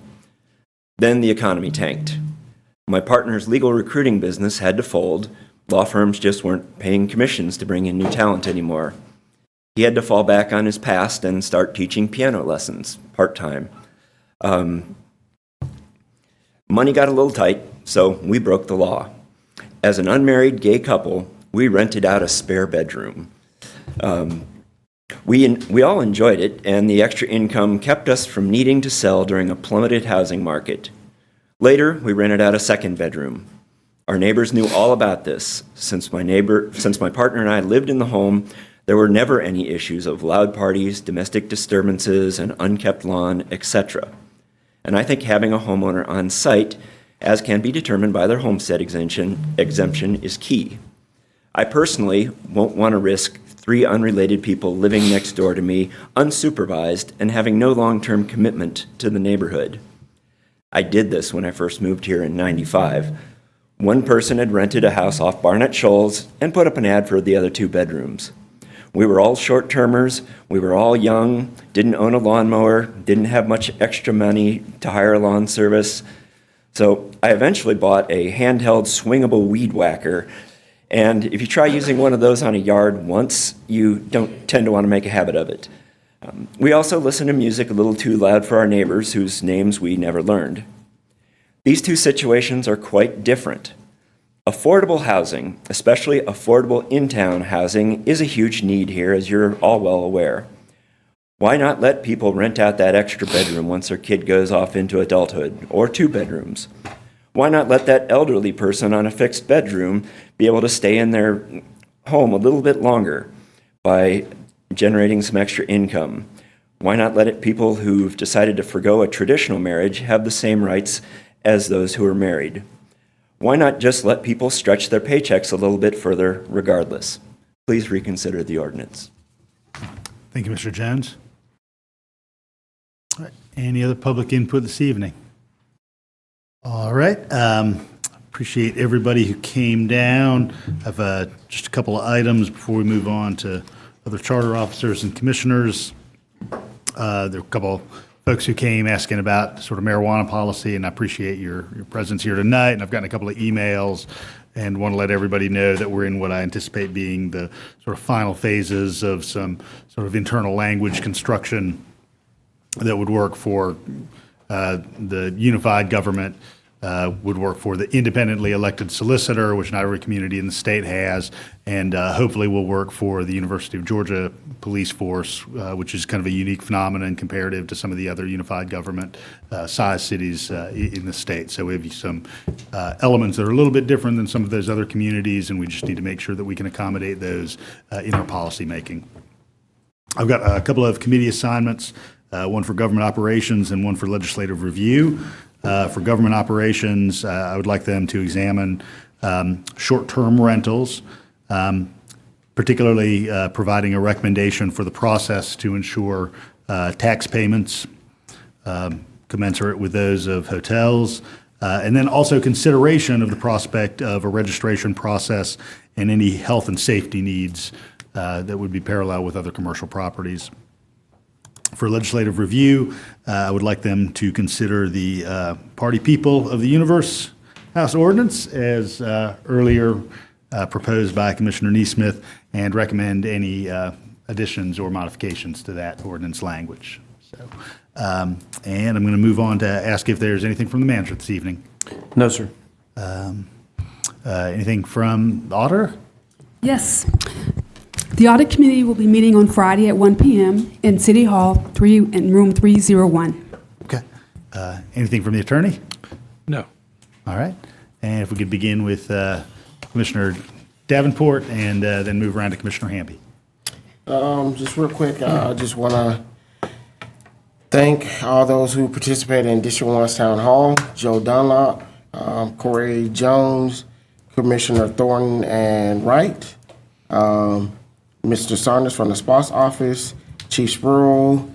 Then the economy tanked. My partner's legal recruiting business had to fold. Law firms just weren't paying commissions to bring in new talent anymore. He had to fall back on his past and start teaching piano lessons part-time. Money got a little tight, so we broke the law. As an unmarried gay couple, we rented out a spare bedroom. We all enjoyed it, and the extra income kept us from needing to sell during a plummeted housing market. Later, we rented out a second bedroom. Our neighbors knew all about this. Since my partner and I lived in the home, there were never any issues of loud parties, domestic disturbances, an unkept lawn, etc. And I think having a homeowner on site, as can be determined by their homestead exemption, is key. I personally won't want to risk 3 unrelated people living next door to me, unsupervised, and having no long-term commitment to the neighborhood. I did this when I first moved here in '95. One person had rented a house off Barnett Shoals and put up an ad for the other 2 bedrooms. We were all short-termers, we were all young, didn't own a lawnmower, didn't have much extra money to hire a lawn service. So I eventually bought a handheld swingable weed whacker, and if you try using one of those on a yard once, you don't tend to want to make a habit of it. We also listen to music a little too loud for our neighbors whose names we never learned. These 2 situations are quite different. Affordable housing, especially affordable in-town housing, is a huge need here, as you're all well aware. Why not let people rent out that extra bedroom once their kid goes off into adulthood, or 2 bedrooms? Why not let that elderly person on a fixed bedroom be able to stay in their home a little bit longer by generating some extra income? Why not let people who've decided to forgo a traditional marriage have the same rights as those who are married? Why not just let people stretch their paychecks a little bit further regardless? Please reconsider the ordinance. Thank you, Mr. Jones. All right. Any other public input this evening? All right. Appreciate everybody who came down. I have just a couple of items before we move on to other charter officers and commissioners. There are a couple folks who came asking about sort of marijuana policy, and I appreciate your presence here tonight. And I've gotten a couple of emails and want to let everybody know that we're in what I anticipate being the sort of final phases of some sort of internal language construction that would work for the unified government, would work for the independently elected solicitor, which not every community in the state has, and hopefully will work for the University of Georgia police force, which is kind of a unique phenomenon comparative to some of the other unified government size cities in the state. So we have some elements that are a little bit different than some of those other communities, and we just need to make sure that we can accommodate those in our policy making. I've got a couple of committee assignments, one for government operations and one for legislative review. For government operations, I would like them to examine short-term rentals, particularly providing a recommendation for the process to ensure tax payments commensurate with those of hotels, and then also consideration of the prospect of a registration process and any health and safety needs that would be parallel with other commercial properties. For legislative review, I would like them to consider the Party People of the Universe House Ordinance as earlier proposed by Commissioner Neesmith, and recommend any additions or modifications to that ordinance language. So, and I'm going to move on to ask if there's anything from the manager this evening. No, sir. Anything from the auditor? Yes. The Audit Committee will be meeting on Friday at 1 p.m. in City Hall in room 301. Okay. Anything from the attorney? No. All right. And if we could begin with Commissioner Davenport, and then move around to Commissioner Hamby. Just real quick, I just want to thank all those who participated in District 1's Town Hall, Joe Dunlop, Corey Jones, Commissioner Thornton and Wright, Mr. Saunders from the SPOS office, Chief Spruill,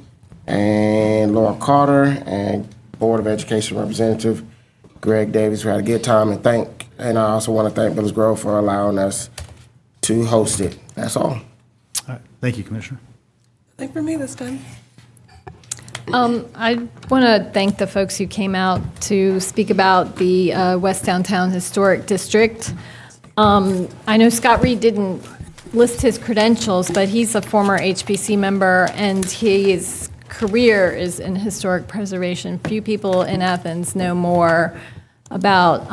and Laura Carter, and Board of Education Representative Greg Davis. We had a good time, and I also want to thank Village Grove for allowing us to host it. That's all. All right. Thank you, Commissioner. I think for me this time. I want to thank the folks who came out to speak about the West Downtown Historic District. I know Scott Reed didn't list his credentials, but he's a former HPC member, and his career is in historic preservation. Few people in Athens know more about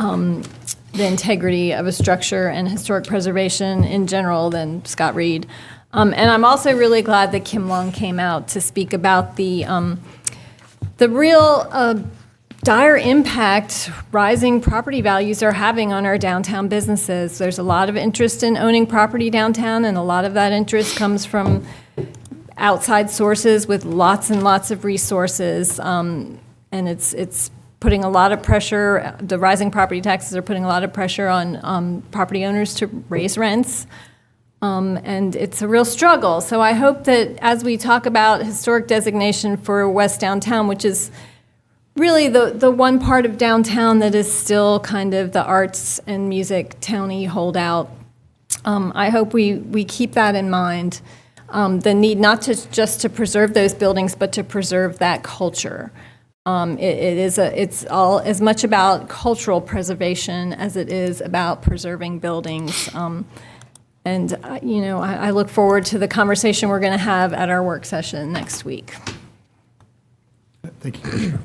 the integrity of a structure and historic preservation in general than Scott Reed. And I'm also really glad that Kim Long came out to speak about the real dire impact rising property values are having on our downtown businesses. There's a lot of interest in owning property downtown, and a lot of that interest comes from outside sources with lots and lots of resources. And it's putting a lot of pressure, the rising property taxes are putting a lot of pressure on property owners to raise rents. And it's a real struggle. So I hope that as we talk about historic designation for West Downtown, which is really the one part of downtown that is still kind of the arts and music towny holdout, I hope we keep that in mind. The need not just to preserve those buildings, but to preserve that culture. It's all as much about cultural preservation as it is about preserving buildings. And, I look forward to the conversation we're going to have at our work session next week. Thank you, Commissioner.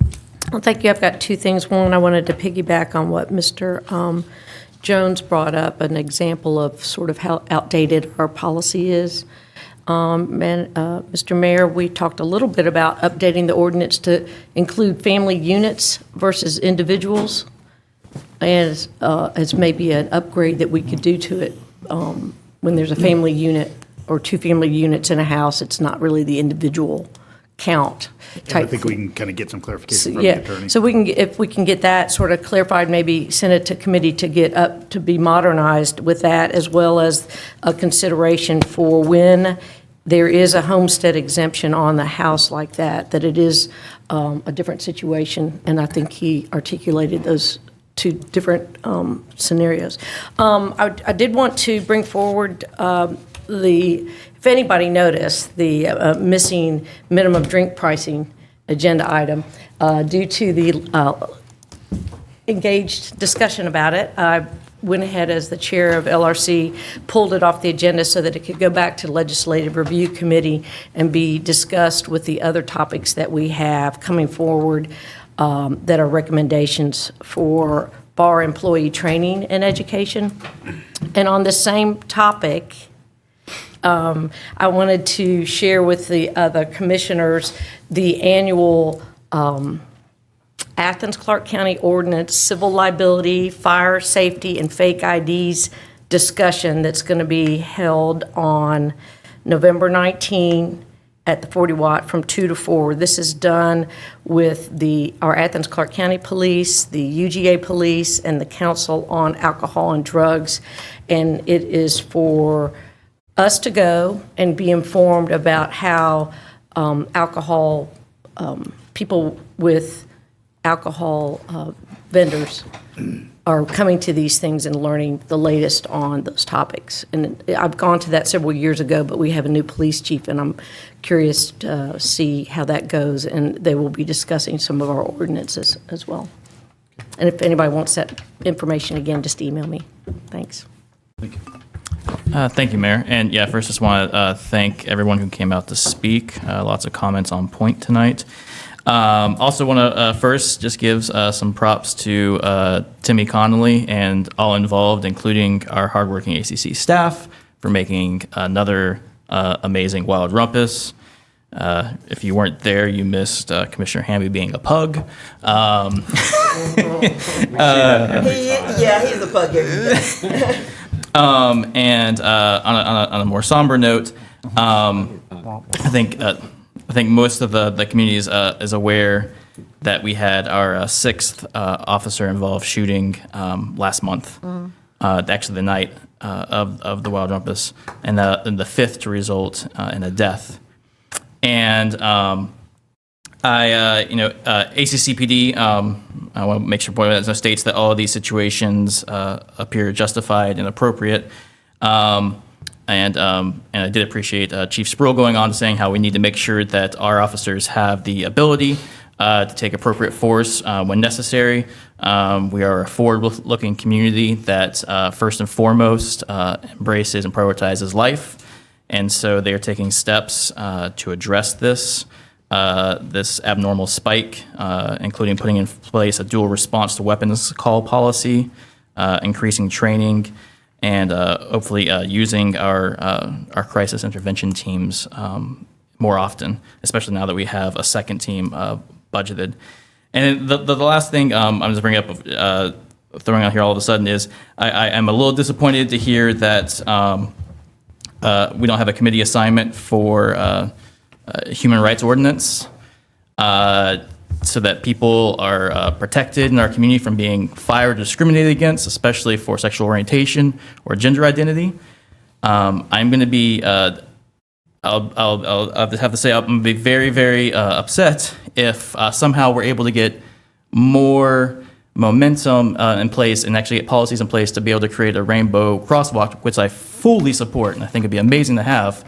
Well, thank you. I've got two things. One, I wanted to piggyback on what Mr. Jones brought up, an example of sort of how outdated our policy is. Mr. Mayor, we talked a little bit about updating the ordinance to include family units versus individuals as maybe an upgrade that we could do to it. When there's a family unit or two family units in a house, it's not really the individual count. I think we can kind of get some clarification from the attorney. So if we can get that sort of clarified, maybe send it to committee to get up to be modernized with that, as well as a consideration for when there is a homestead exemption on the house like that it is a different situation. And I think he articulated those two different scenarios. I did want to bring forward if anybody noticed, the missing minimum drink pricing agenda item due to the engaged discussion about it. I went ahead as the chair of LRC, pulled it off the agenda so that it could go back to Legislative Review Committee and be discussed with the other topics that we have coming forward that are recommendations for bar employee training and education. And on the same topic, I wanted to share with the other commissioners the annual Athens-Clarke County Ordinance Civil Liability, Fire Safety, and Fake IDs discussion that's going to be held on November 19 at the 40 Watt from 2 to 4. This is done with our Athens-Clarke County Police, the UGA Police, and the Council on Alcohol and Drugs. And it is for us to go and be informed about how alcohol, people with alcohol vendors are coming to these things and learning the latest on those topics. And I've gone to that several years ago, but we have a new police chief, and I'm curious to see how that goes. And they will be discussing some of our ordinances as well. And if anybody wants that information again, just email me. Thanks. Thank you. Thank you, Mayor. And yeah, first, just want to thank everyone who came out to speak. Lots of comments on point tonight. Also want to first just give some props to Timmy Connolly and all involved, including our hardworking ACC staff, for making another amazing wild rumpus. If you weren't there, you missed Commissioner Hamby being a pug. Yeah, he's a pug every day. And on a more somber note, I think most of the community is aware that we had our sixth officer-involved shooting last month, actually the night of the wild rumpus, and the fifth to result in a death. And ACCPD, I want to make sure point states that all of these situations appear justified and appropriate. And I did appreciate Chief Spruill going on to saying how we need to make sure that our officers have the ability to take appropriate force when necessary. We are a forward-looking community that first and foremost embraces and prioritizes life, and so they are taking steps to address this abnormal spike, including putting in place a dual response to weapons call policy, increasing training, and hopefully using our crisis intervention teams more often, especially now that we have a second team budgeted. And the last thing I'm just bringing up, throwing out here all of a sudden is I am a little disappointed to hear that we don't have a committee assignment for human rights ordinance, so that people are protected in our community from being fired or discriminated against, especially for sexual orientation or gender identity. I'm going to be, I'll have to say, I'm going to be very, very upset if somehow we're able to get more momentum in place and actually get policies in place to be able to create a rainbow crosswalk, which I fully support and I think would be amazing to have.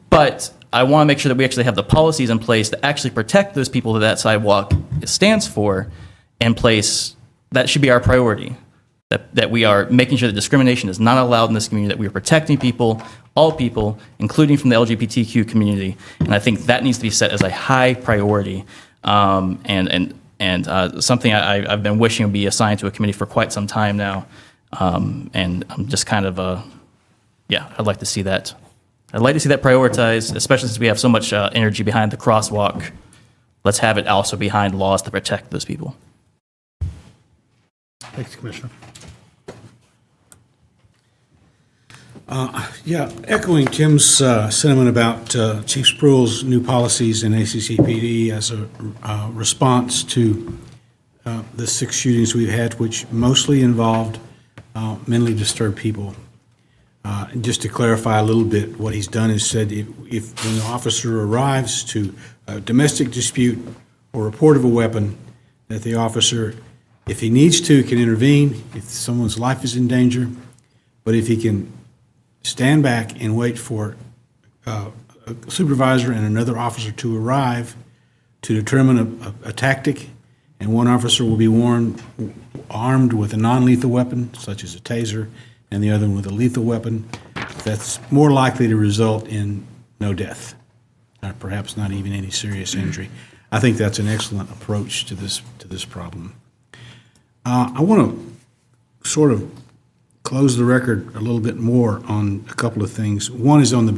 But I want to make sure that we actually have the policies in place to actually protect those people that sidewalk stands for in place. That should be our priority, that we are making sure that discrimination is not allowed in this community, that we are protecting people, all people, including from the LGBTQ community. And I think that needs to be set as a high priority, and something I've been wishing would be assigned to a committee for quite some time now. And I'm just kind of, I'd like to see that. I'd like to see that prioritized, especially since we have so much energy behind the crosswalk. Let's have it also behind laws to protect those people. Thanks, Commissioner. Echoing Tim's sentiment about Chief Spruill's new policies in ACCPD as a response to the 6 shootings we've had, which mostly involved mentally disturbed people. And just to clarify a little bit, what he's done is said if when the officer arrives to a domestic dispute or report of a weapon, that the officer, if he needs to, can intervene if someone's life is in danger, but if he can stand back and wait for a supervisor and another officer to arrive to determine a tactic, and one officer will be armed with a non-lethal weapon, such as a taser, and the other one with a lethal weapon, that's more likely to result in no death, or perhaps not even any serious injury. I think that's an excellent approach to this problem. I want to sort of close the record a little bit more on a couple of things. One is on the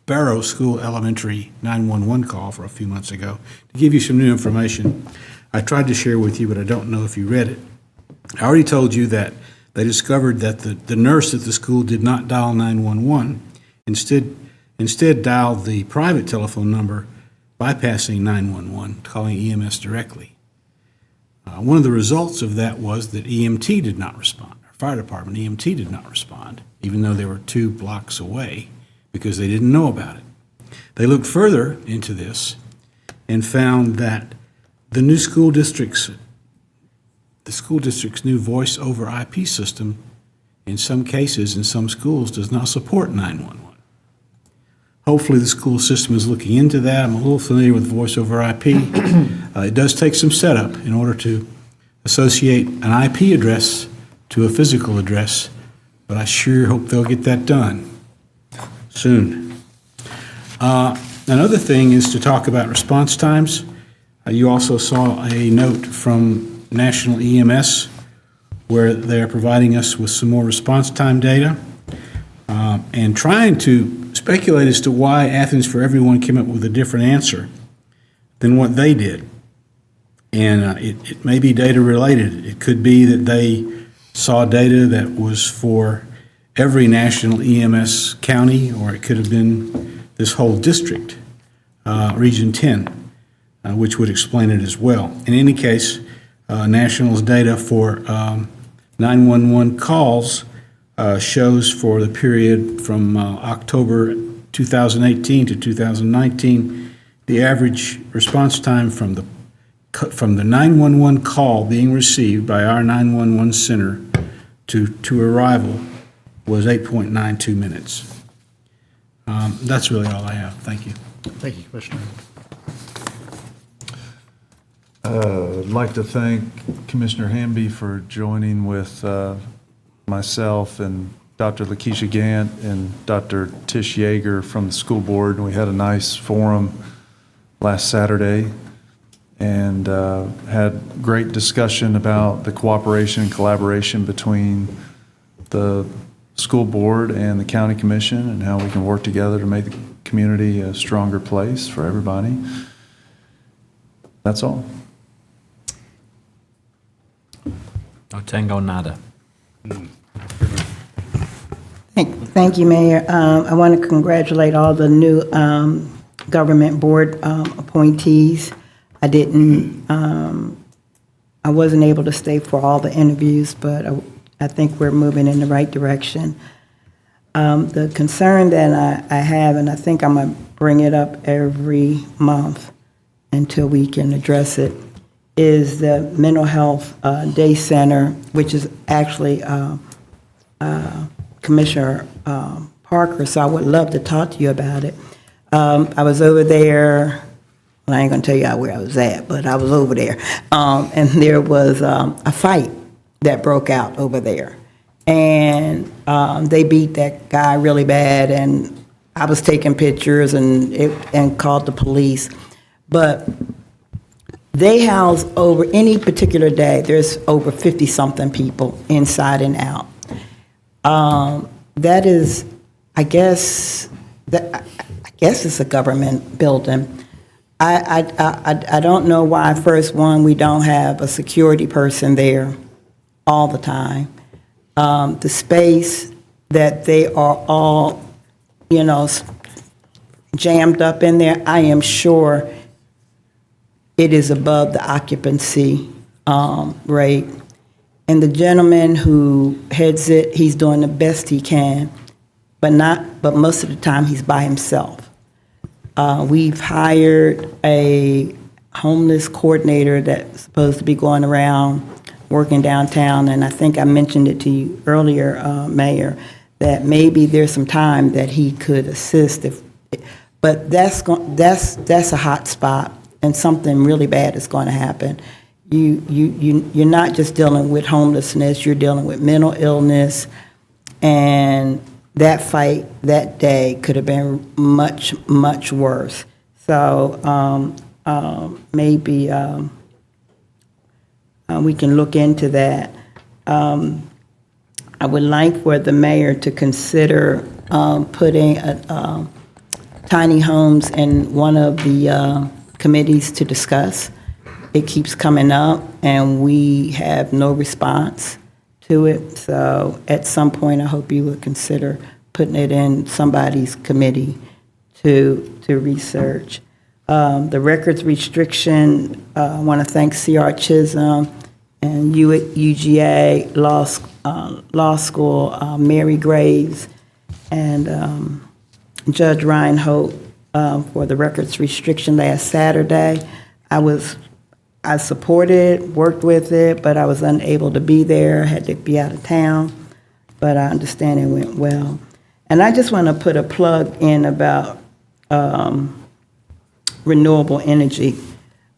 Barrow School Elementary 911 call for a few months ago. To give you some new information, I tried to share with you, but I don't know if you read it. I already told you that they discovered that the nurse at the school did not dial 911, instead dialed the private telephone number, bypassing 911, calling EMS directly. One of the results of that was that EMT did not respond. Our fire department EMT did not respond, even though they were 2 blocks away, because they didn't know about it. They looked further into this and found that the school district's new voice over IP system, in some cases, in some schools, does not support 911. Hopefully the school system is looking into that. I'm a little familiar with voice over IP. It does take some setup in order to associate an IP address to a physical address, but I sure hope they'll get that done soon. Another thing is to talk about response times. You also saw a note from National EMS where they're providing us with some more response time data and trying to speculate as to why Athens for Everyone came up with a different answer than what they did. And it may be data related. It could be that they saw data that was for every national EMS county, or it could have been this whole district, Region 10, which would explain it as well. In any case, national's data for 911 calls shows for the period from October 2018 to 2019, the average response time from the 911 call being received by our 911 center to arrival was 8.92 minutes. That's really all I have. Thank you. Thank you, Commissioner. I'd like to thank Commissioner Hamby for joining with myself and Dr. Lakeisha Gant and Dr. Tish Yeager from the school board. And we had a nice forum last Saturday and had great discussion about the cooperation and collaboration between the school board and the county commission and how we can work together to make the community a stronger place for everybody. That's all. No tango, nada. Thank you, Mayor. I want to congratulate all the new government board appointees. I wasn't able to stay for all the interviews, but I think we're moving in the right direction. The concern that I have, and I think I'm going to bring it up every month until we can address it, is the mental health day center, which is actually Commissioner Parker, so I would love to talk to you about it. I was over there, well, I ain't gonna tell you where I was at, but I was over there, and there was a fight that broke out over there. And they beat that guy really bad, and I was taking pictures and called the police. But they house over any particular day, there's over 50-something people inside and out. That is, I guess it's a government building. I don't know why, first one, we don't have a security person there all the time. The space that they are all, jammed up in there, I am sure it is above the occupancy rate. And the gentleman who heads it, he's doing the best he can, but most of the time he's by himself. We've hired a homeless coordinator that's supposed to be going around working downtown, and I think I mentioned it to you earlier, Mayor, that maybe there's some time that he could assist but that's a hot spot, and something really bad is going to happen. You're not just dealing with homelessness, you're dealing with mental illness, and that fight that day could have been much, much worse. So maybe we can look into that. I would like for the mayor to consider putting tiny homes in one of the committees to discuss. It keeps coming up, and we have no response to it. So at some point, I hope you would consider putting it in somebody's committee to research. The records restriction, I want to thank C.R. Chisholm and UGA Law School, Mary Graves, and Judge Ryan Hope for the records restriction last Saturday. I supported, worked with it, but I was unable to be there, had to be out of town, but I understand it went well. And I just want to put a plug in about renewable energy.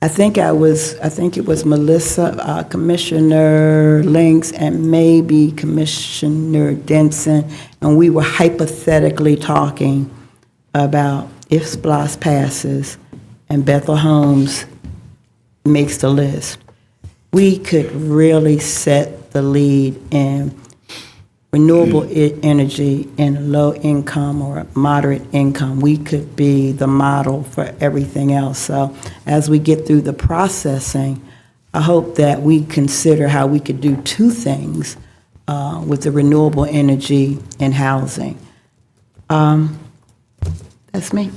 I think it was Melissa, Commissioner Links, and maybe Commissioner Denson, and we were hypothetically talking about if SPLOST passes and Bethel Homes makes the list, we could really set the lead in renewable energy in low income or moderate income. We could be the model for everything else. So as we get through the processing, I hope that we consider how we could do two things. with the renewable energy and housing. That's me.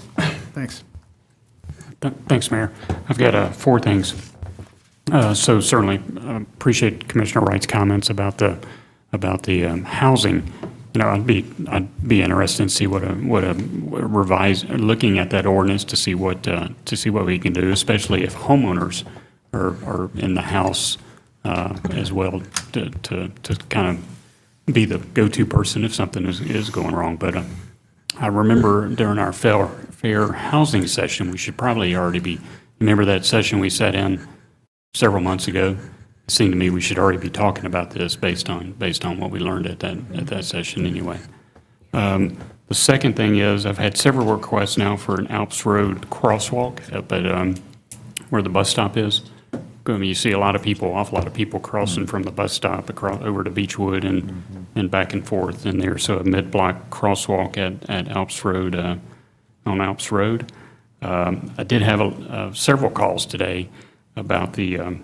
Thanks. Thanks, Mayor. I've got 4 things. So certainly appreciate Commissioner Wright's comments about the housing. You know, I'd be interested in see what a revised, looking at that ordinance to see what we can do, especially if homeowners are in the house as well, to kind of be the go-to person if something is going wrong. But I remember during our fair housing session, we should probably already be. Remember that session we sat in several months ago? It seemed to me we should already be talking about this based on what we learned at that session anyway. The second thing is I've had several requests now for an Alps Road crosswalk up at where the bus stop is. I mean, you see awful lot of people crossing from the bus stop across over to Beechwood and back and forth in there. So a mid-block crosswalk at Alps Road, on Alps Road. I did have several calls today about the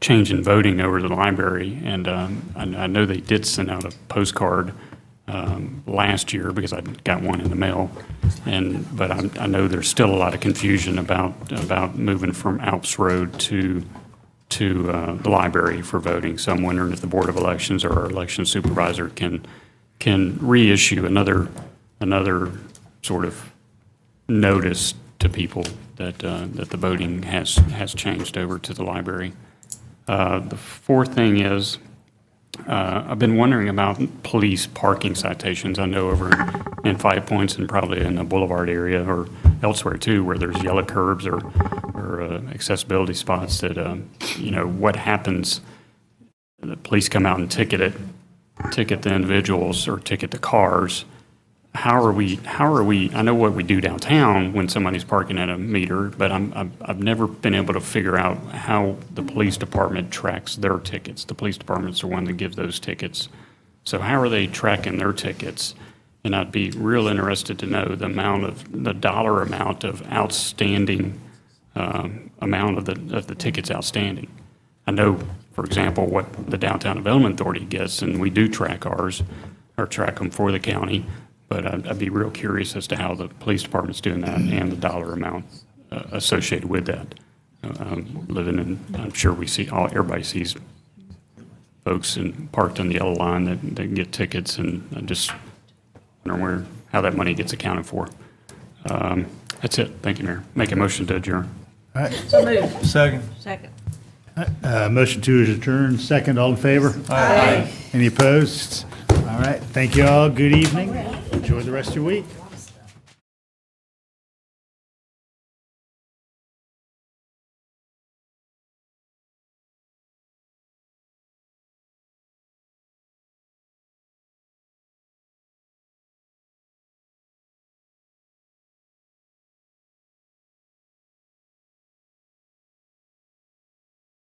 change in voting over the library, and I know they did send out a postcard last year because I got one in the mail, but I know there's still a lot of confusion about moving from Alps Road to the library for voting. So I'm wondering if the Board of Elections or our election supervisor can reissue another sort of notice to people that the voting has changed over to the library. The fourth thing is, I've been wondering about police parking citations. I know over in Five Points and probably in the Boulevard area or elsewhere too, where there's yellow curbs or accessibility spots that, what happens, the police come out and ticket the individuals or ticket the cars. How are we, I know what we do downtown when somebody's parking at a meter, but I've never been able to figure out how the police department tracks their tickets. The police department's the one that gives those tickets. So how are they tracking their tickets? And I'd be real interested to know the dollar amount of outstanding, amount of the tickets outstanding. I know, for example, what the Downtown Development Authority gets, and we do track ours, or track them for the county. But I'd be real curious as to how the police department's doing that and the dollar amount associated with that. I'm sure everybody sees folks parked on the yellow line that get tickets, and I just wonder how that money gets accounted for. That's it. Thank you, Mayor. Make a motion to adjourn. All right. So moved. Second. Second. Motion to adjourn, second, all in favor? Aye. Any opposed? All right, thank you all, good evening, enjoy the rest of your week.